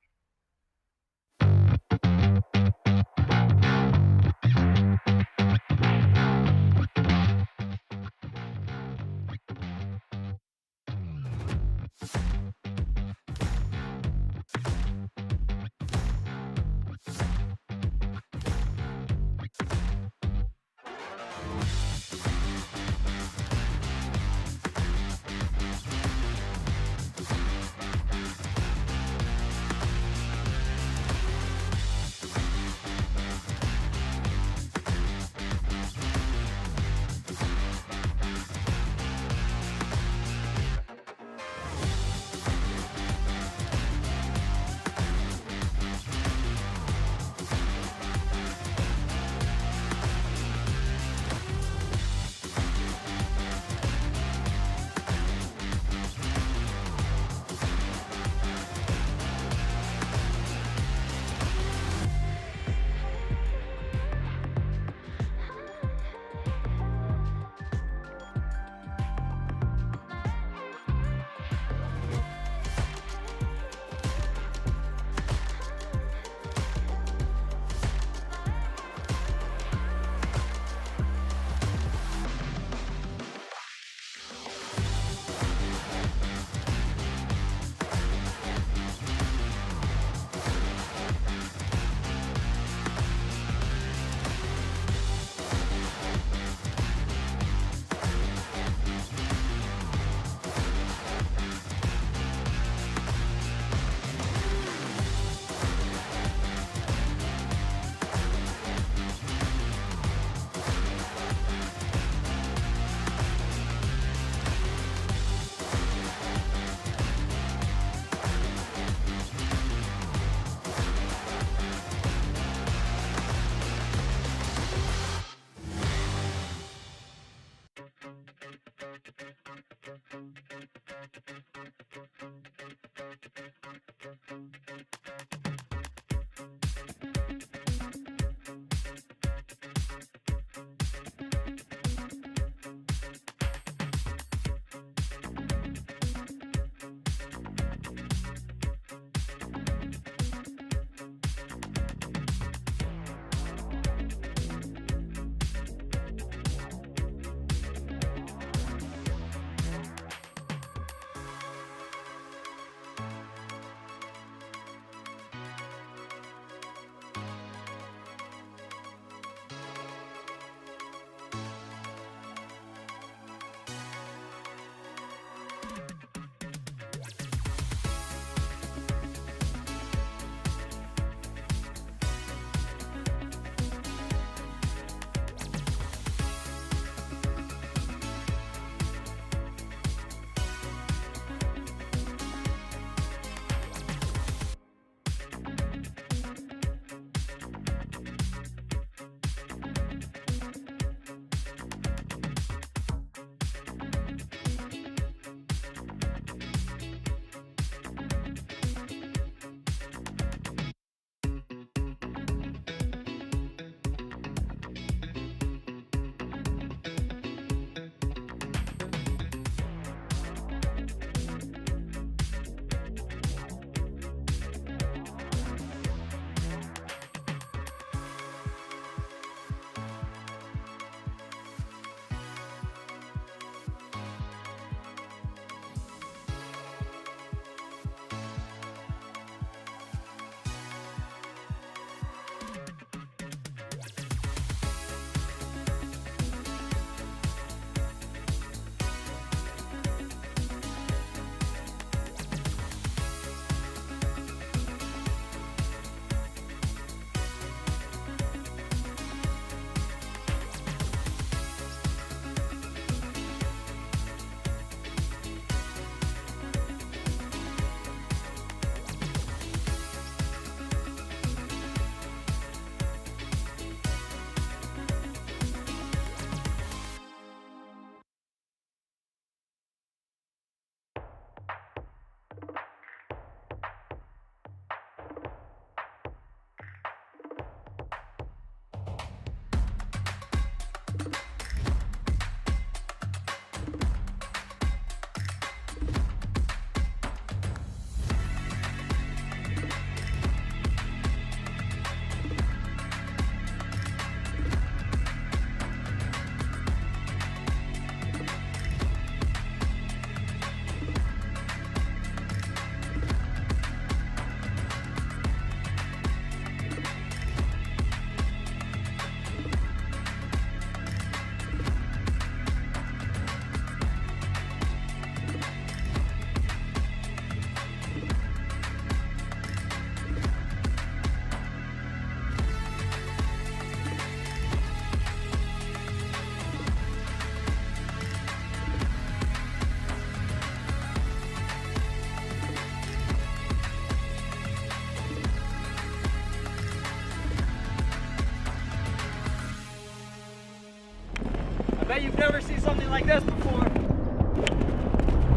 bet you've never seen something like this before.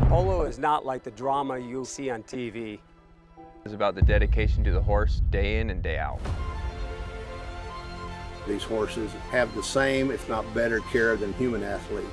Polo is not like the drama you see on TV. It's about the dedication to the horse day in and day out. These horses have the same, if not better, care than human athletes.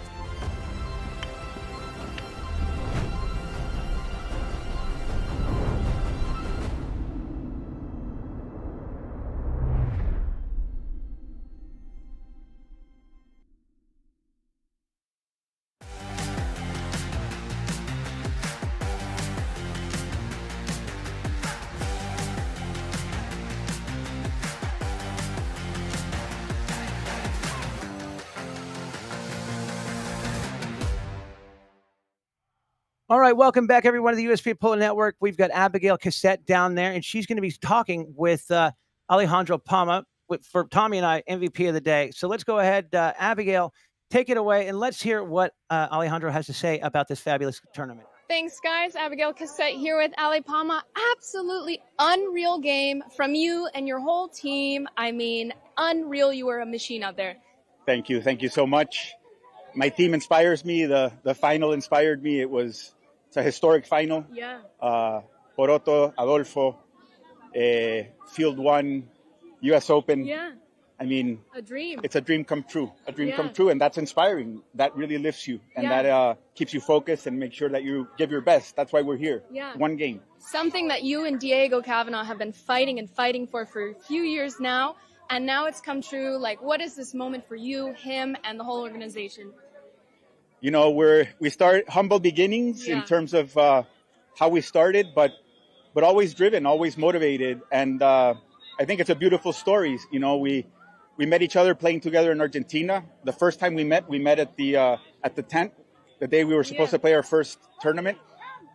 All right, welcome back, everyone, to the USP Polo Network. We've got Abigail Cassette down there, and she's going to be talking with Alejandro Palma for Tommy and I, MVP of the day. So let's go ahead, Abigail, take it away, and let's hear what Alejandro has to say about this fabulous tournament. Thanks, guys. Abigail Cassette here with Ale Palma. Absolutely unreal game from you and your whole team. I mean, unreal. You were a machine out there. Thank you. Thank you so much. My team inspires me. The final inspired me. It's a historic final. Yeah. Poroto, Adolfo, Field 1, U.S. Open. Yeah. I mean, a dream. It's a dream come true. A dream come true, and that's inspiring. That really lifts you, and that keeps you focused and make sure that you give your best. That's why we're here. Yeah. One game. Something that you and Diego Cavanaugh have been fighting for a few years now, and now it's come true. Like, what is this moment for you, him, and the whole organization? You know, we start humble beginnings in terms of how we started, but always driven, always motivated, and I think it's a beautiful story. You know, we met each other playing together in Argentina. The first time we met at the tent, the day we were supposed to play our first tournament,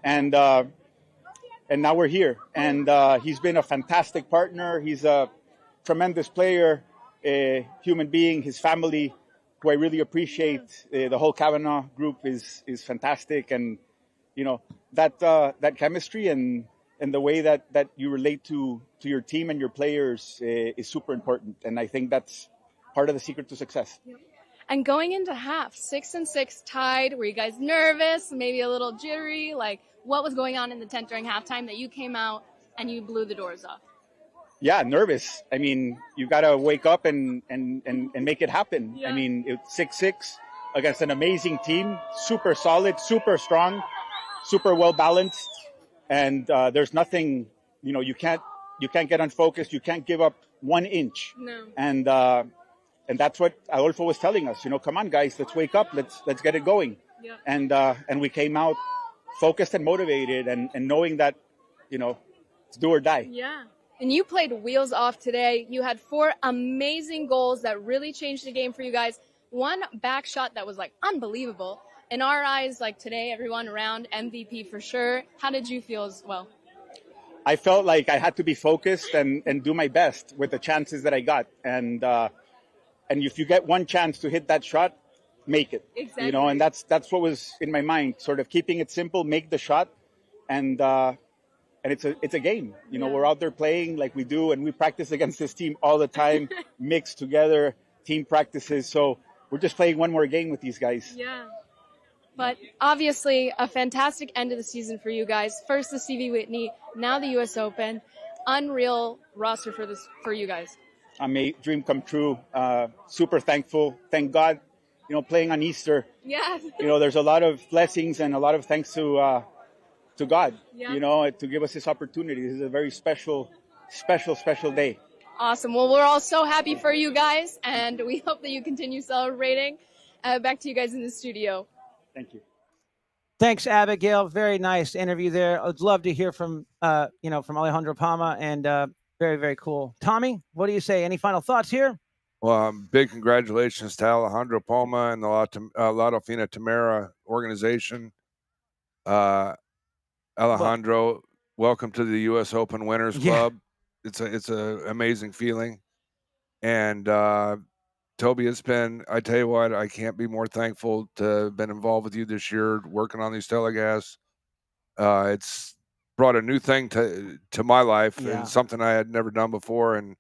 and now we're here. And he's been a fantastic partner. He's a tremendous player, a human being. His family, who I really appreciate, the whole Cavanaugh group is fantastic, and you know that chemistry and the way that you relate to your team and your players is super important, and I think that's part of the secret to success. Yep. And going into half, 6-6 tied, were you guys nervous, maybe a little jittery? Like, what was going on in the tent during halftime that you came out and you blew the doors off? Yeah, nervous. I mean, you got to wake up and make it happen. Yeah. I mean, it's 6-6 against an amazing team, super solid, super strong, super well balanced, and there's nothing. You know, you can't get unfocused. You can't give up 1 inch. No. And that's what Adolfo was telling us. You know, come on, guys, let's wake up. Let's get it going. Yeah. And we came out focused and motivated, and knowing that, you know, it's do or die. Yeah. And you played wheels off today. You had 4 amazing goals that really changed the game for you guys. One back shot that was like unbelievable. In our eyes, like today, everyone around MVP for sure. How did you feel as well? I felt like I had to be focused and do my best with the chances that I got. And if you get one chance to hit that shot, make it. Exactly. You know, and that's what was in my mind, sort of keeping it simple, make the shot, and it's a game. You know, we're out there playing like we do, and we practice against this team all the time, mixed together, team practices. So we're just playing one more game with these guys. Yeah. But obviously, a fantastic end of the season for you guys. First the CV Whitney, now the U.S. Open. Unreal roster for you guys. Dream come true. Super thankful. Thank God. You know, playing on Easter. Yeah. You know, there's a lot of blessings and a lot of thanks to God. Yeah. You know, to give us this opportunity. This is a very special day. Awesome. Well, we're all so happy for you guys, and we hope that you continue celebrating. Back to you guys in the studio. Thank you. Thanks, Abigail. Very nice interview there. I'd love to hear from from Alejandro Palma, and very, very cool. Tommy, what do you say? Any final thoughts here? Well, big congratulations to Alejandro Palma and the La Dolfina Tamera organization. Alejandro, welcome to the U.S. Open Winners Club. It's a amazing feeling, and Toby, I tell you what, I can't be more thankful to have been involved with you this year, working on these telecasts. It's brought a new thing to my life, and something I had never done before, and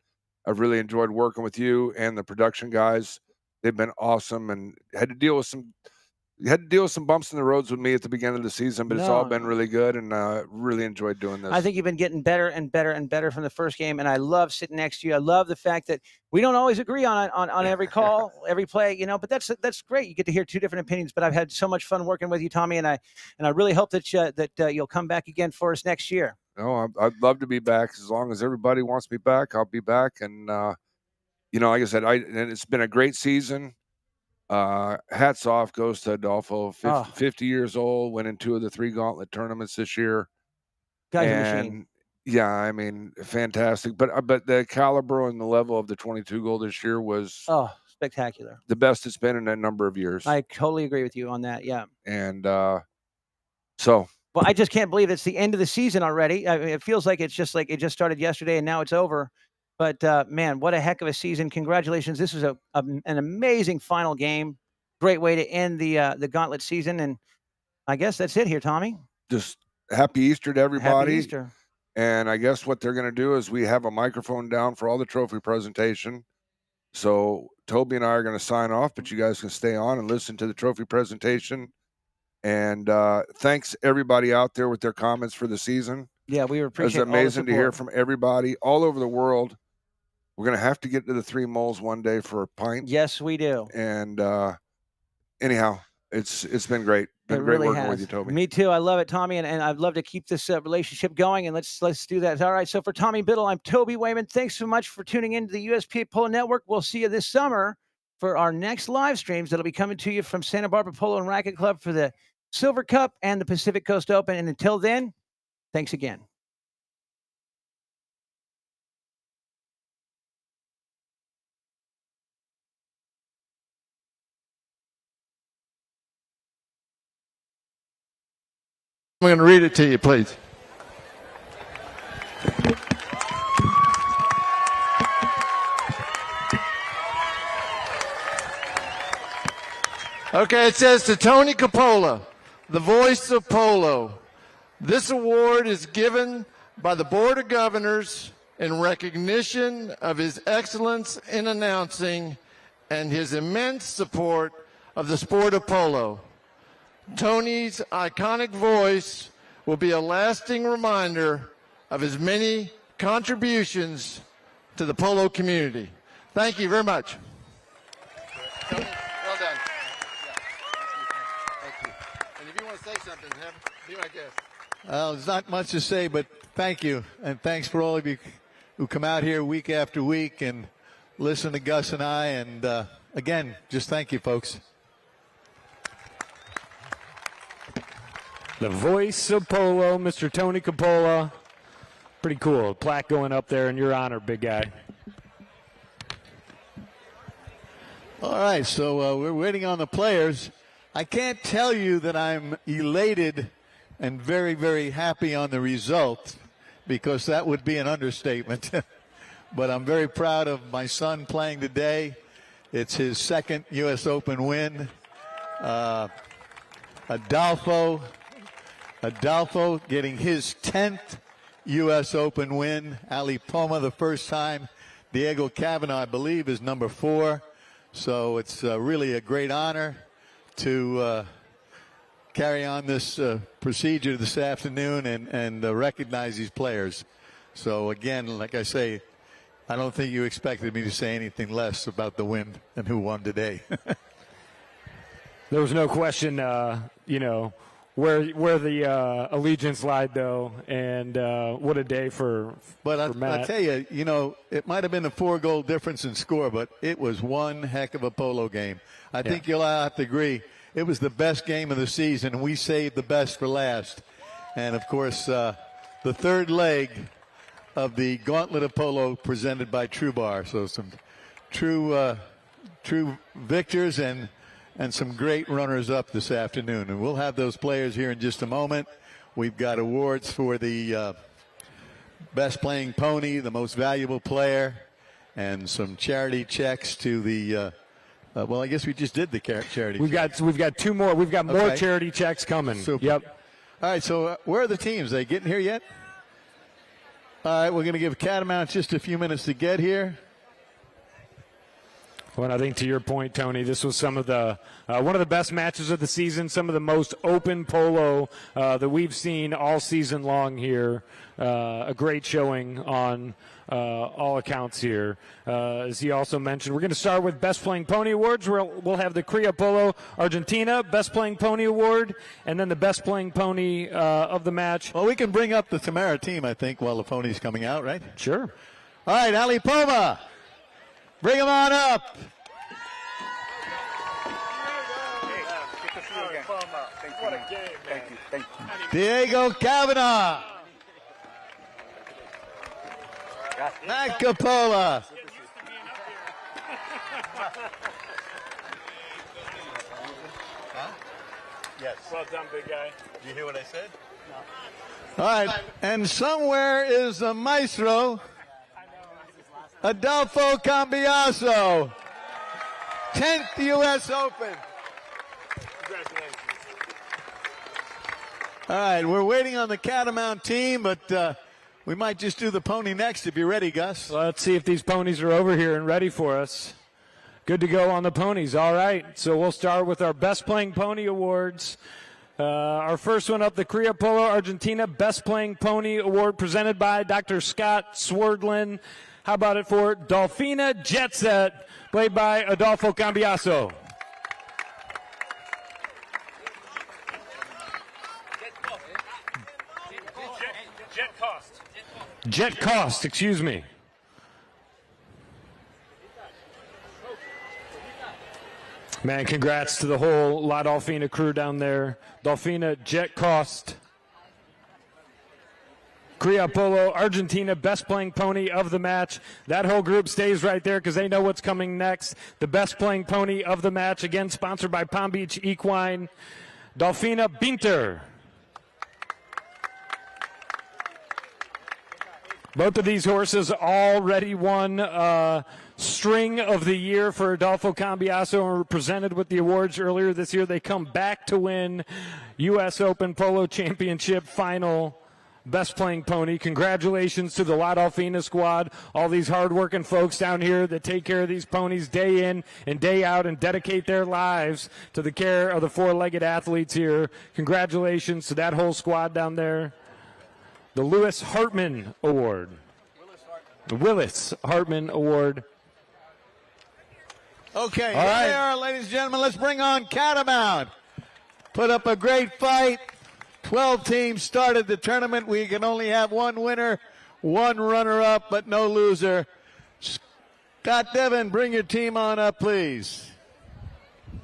I've really enjoyed working with you and the production guys. They've been awesome, and had to deal with some bumps in the roads with me at the beginning of the season, but it's all been really good, and really enjoyed doing this. I think you've been getting better and better and better from the first game, and I love sitting next to you. I love the fact that we don't always agree on every call, every play, but that's great. You get to hear two different opinions, but I've had so much fun working with you, Tommy, and I really hope that you'll come back again for us next year. No, I'd love to be back. As long as everybody wants me back, I'll be back. And like I said, and it's been a great season. Hats off goes to Adolfo, 50 years old, winning 2 of the 3 gauntlet tournaments this year. Guy's a machine. Yeah, I mean, fantastic. But the caliber and the level of the 22 goal this year was spectacular. The best it's been in a number of years. I totally agree with you on that. Yeah. And so. Well, I just can't believe it's the end of the season already. I mean, it feels like it's just like it just started yesterday and now it's over. But man, what a heck of a season! Congratulations! This was an amazing final game. Great way to end the gauntlet season, and I guess that's it here, Tommy. Just happy Easter to everybody. Happy Easter. And I guess what they're going to do is we have a microphone down for all the trophy presentation. So Toby and I are going to sign off, but you guys can stay on and listen to the trophy presentation. And thanks everybody out there with their comments for the season. Yeah, we appreciate it. It's amazing to hear from everybody all over the world. We're going to have to get to the 3 moles one day for a pint. Yes, we do. And anyhow, it's been great. Been great really working has. with you, Toby. Me too. I love it, Tommy, and I'd love to keep this relationship going. And let's do that. All right. So for Tommy Biddle, I'm Toby Wayman. Thanks so much for tuning into the USPA Polo Network. We'll see you this summer for our next live streams that'll be coming to you from Santa Barbara Polo and Racket Club for the Silver Cup and the Pacific Coast Open. And until then, thanks again. I'm going to read it to you, please. Okay, it says to Tony Coppola, the voice of polo. This award is given by the Board of Governors in recognition of his excellence in announcing and his immense support of the sport of polo. Tony's iconic voice will be a lasting reminder of his many contributions to the polo community. Thank you very much. Tony, well done. Thank you. And if you want to say something, be my guest. There's not much to say, but thank you. And thanks for all of you who come out here week after week and listen to Gus and I. And again, just thank you, folks. The voice of polo, Mr. Tony Coppola. Pretty cool. Plaque going up there in your honor, big guy. All right, so we're waiting on the players. I can't tell you that I'm elated and very, very happy on the result, because that would be an understatement. But I'm very proud of my son playing today. It's his 2nd U.S. Open win. Adolfo getting his 10th U.S. Open win. Ali Poma the first time. Diego Cavanaugh, I believe, is number 4. So it's really a great honor to carry on this procedure this afternoon and recognize these players. So again, like I say, I don't think you expected me to say anything less about the win and who won today. There was no question, where the allegiance lied, though, and what a day for Matt. I tell you, it might have been a 4-goal difference in score, but it was one heck of a polo game. I think you'll have to agree. It was the best game of the season, and we saved the best for last. And, of course, the 3rd leg of the Gauntlet of Polo presented by True Bar. So some true victors and some great runners-up this afternoon. And we'll have those players here in just a moment. We've got awards for the best playing pony, the most valuable player, and some charity checks to the well, I guess we just did the charity. We've got 2 more. We've got more charity checks coming. Super. Yep. All right, so where are the teams? Are they getting here yet? All right, we're going to give Catamount just a few minutes to get here. Well, I think to your point, Tony, this was some of the one of the best matches of the season, some of the most open polo that we've seen all season long here. A great showing on all accounts here. As he also mentioned, we're going to start with Best Playing Pony Awards. We'll have the Cria Polo Argentina Best Playing Pony Award, and then the Best Playing Pony of the match. Well, we can bring up the Tamera team, I think, while the pony's coming out, right? Sure. All right, Ali Poma. Bring him on up. What a game, man. Thank you. Diego Kavanaugh. Matt Capola. Yes. Well done, big guy. Did you hear what I said? All right, and somewhere is the maestro, Adolfo Cambiaso, 10th U.S. Open. Congratulations. All right, we're waiting on the Catamount team, but we might just do the pony next if you're ready, Gus. Let's see if these ponies are over here and ready for us. Good to go on the ponies. All right, so we'll start with our Best Playing Pony Awards. Our first one up, the Cria Polo Argentina Best Playing Pony Award presented by Dr. Scott Swerdlin. How about it for Dolfina Jet Set, played by Adolfo Cambiaso. Jet Cost, excuse me. Man, congrats to the whole La Dolfina crew down there. Dolfina, Jet Cost. Cria Polo, Argentina, Best Playing Pony of the match. That whole group stays right there because they know what's coming next. The Best Playing Pony of the match, again sponsored by Palm Beach Equine. Dolfina Binter. Both of these horses already won String of the Year for Adolfo Cambiaso and were presented with the awards earlier this year. They come back to win U.S. Open Polo Championship final Best Playing Pony. Congratulations to the La Dolfina squad, all these hardworking folks down here that take care of these ponies day in and day out and dedicate their lives to the care of the four-legged athletes here. Congratulations to that whole squad down there. The Lewis Hartman Award. The Willis Hartman Award. Okay, all here right. they are, ladies and gentlemen. Let's bring on Catamount. Put up a great fight. 12 teams started the tournament. We can only have one winner, one runner-up, but no loser. Scott Devin, bring your team on up, please.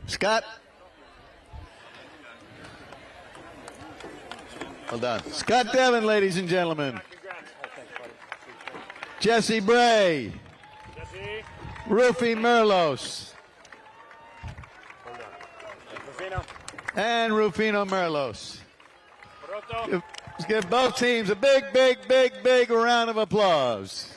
Scott. Well done. Scott Devin, ladies and gentlemen. Jesse Bray. Rufy Merlos. And Rufino Merlos. Let's give both teams a big, big, big, big round of applause.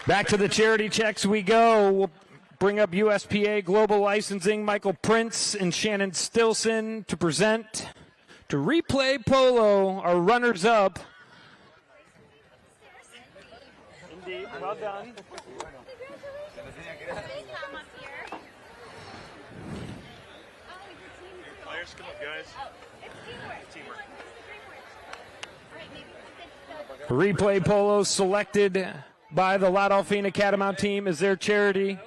Back to the charity checks we go. We'll bring up USPA Global Licensing, Michael Prince and Shannon Stilson to present to Replay Polo, our runners-up. Indeed, well done. Players, come on, guys. Replay Polo selected by the La Dolfina Catamount team as their charity.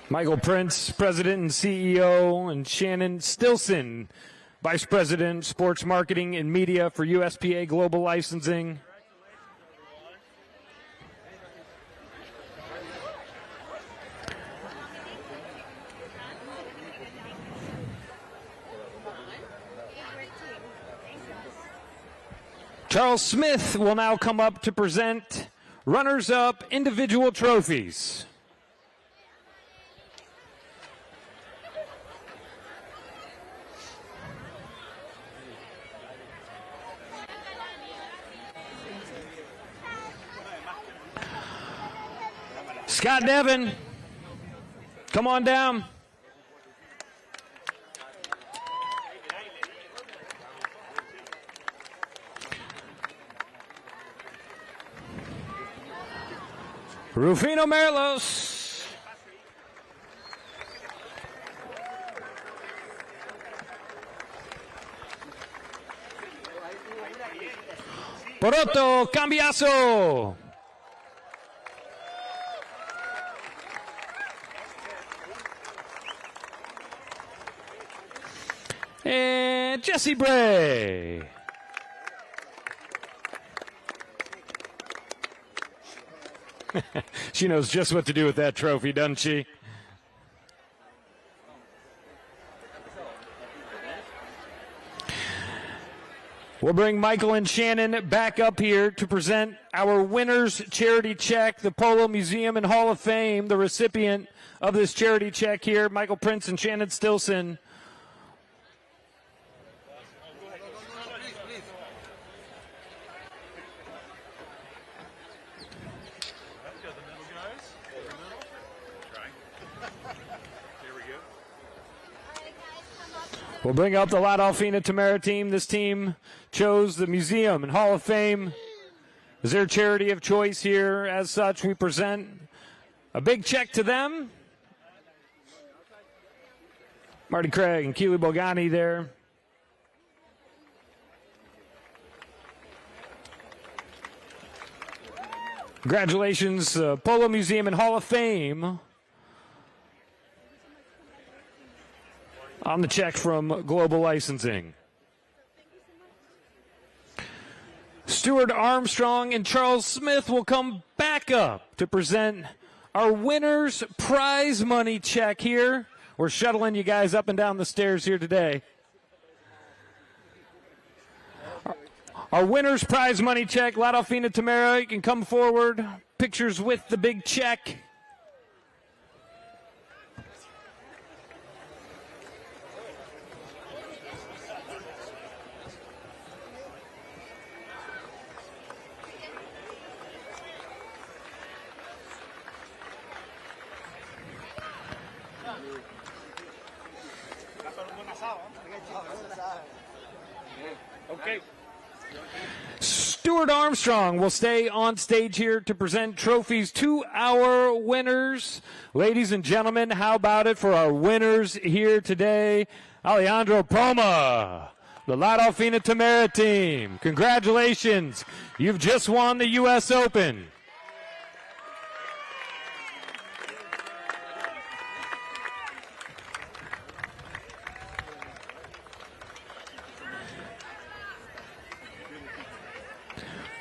Michael Prince, President and CEO, and Shannon Stilson, Vice President, Sports Marketing and Media for USPA Global Licensing. Charles Smith will now come up to present runners-up individual trophies. Scott Devin, come on down. Rufino Merlos. Poroto Cambiaso. And Jesse Bray. She knows just what to do with that trophy, doesn't she? We'll bring Michael and Shannon back up here to present our winner's charity check. The Polo Museum and Hall of Fame, the recipient of this charity check here, Michael Prince and Shannon Stilson. We'll bring up the La Dolfina Tamera team. This team chose the Museum and Hall of Fame as their charity of choice here. As such, we present a big check to them. Marty Craig and Keely Bogani there. Congratulations, Polo Museum and Hall of Fame, on the check from Global Licensing. Stuart Armstrong and Charles Smith will come back up to present our winner's prize money check here. We're shuttling you guys up and down the stairs here today. Our winner's prize money check, La Dolfina Tamera, you can come forward. Pictures with the big check. Okay. Stuart Armstrong will stay on stage here to present trophies to our winners. Ladies and gentlemen, how about it for our winners here today? Alejandro Poma, the La Dolfina Tamera team. Congratulations. You've just won the U.S. Open.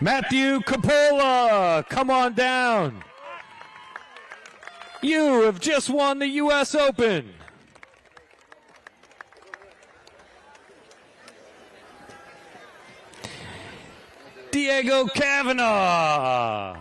Matthew Capola, come on down. You have just won the U.S. Open. Diego Kavanaugh.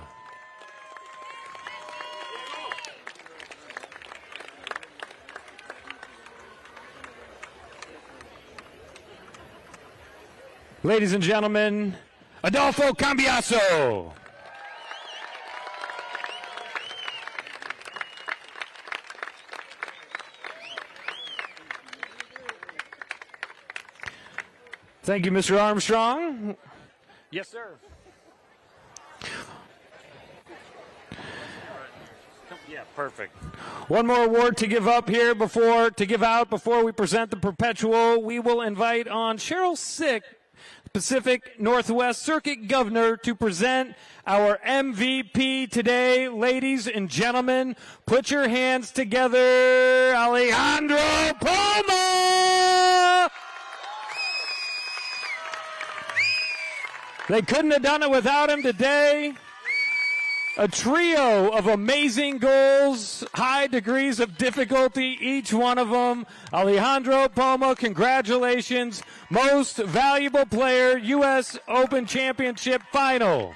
Ladies and gentlemen, Adolfo Cambiaso. Thank you, Mr. Armstrong. Yes, sir. Yeah, perfect. One more award to give out before we present the perpetual. We will invite on Cheryl Sick, Pacific Northwest Circuit Governor, to present our MVP today. Ladies and gentlemen, put your hands together. Alejandro Poma! They couldn't have done it without him today. A trio of amazing goals, high degrees of difficulty, each one of them. Alejandro Poma, congratulations. Most valuable player, U.S. Open Championship final.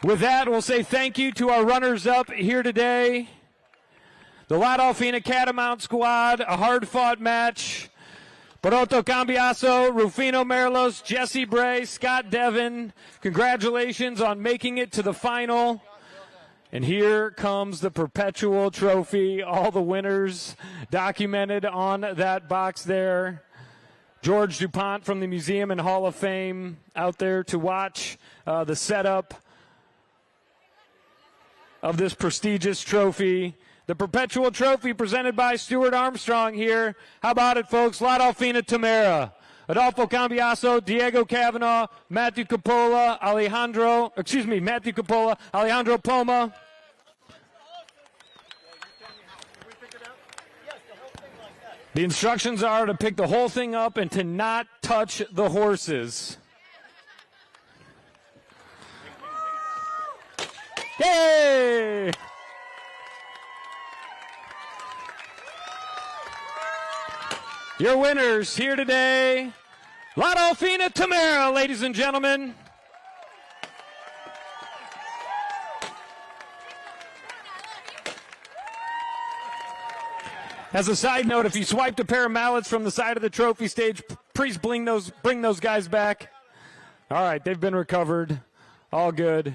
With that, we'll say thank you to our runners-up here today. The La Dolfina Catamount squad, a hard-fought match. Poroto Cambiaso, Rufino Merlos, Jesse Bray, Scott Devon, congratulations on making it to the final. And here comes the perpetual trophy, all the winners documented on that box there. George DuPont from the Museum and Hall of Fame out there to watch the setup of this prestigious trophy. The perpetual trophy presented by Stuart Armstrong here. How about it, folks? La Dolfina Tamera, Adolfo Cambiaso, Diego Cavanaugh, Matthew Coppola, Alejandro Poma. The instructions are to pick the whole thing up and to not touch the horses. Yay! Your winners here today, La Dolfina Tamera, ladies and gentlemen. As a side note, if you swiped a pair of mallets from the side of the trophy stage, please bring those guys back. All right, they've been recovered. All good.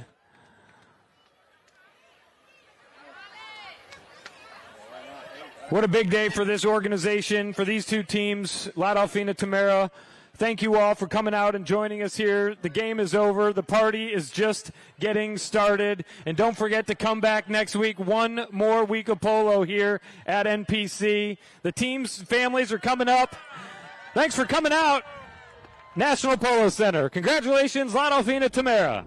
What a big day for this organization, for these two teams, La Dolfina Tamera. Thank you all for coming out and joining us here. The game is over. The party is just getting started. And don't forget to come back next week. One more week of polo here at NPC. The teams' families are coming up. Thanks for coming out. National Polo Center. Congratulations, La Dolfina Tamera.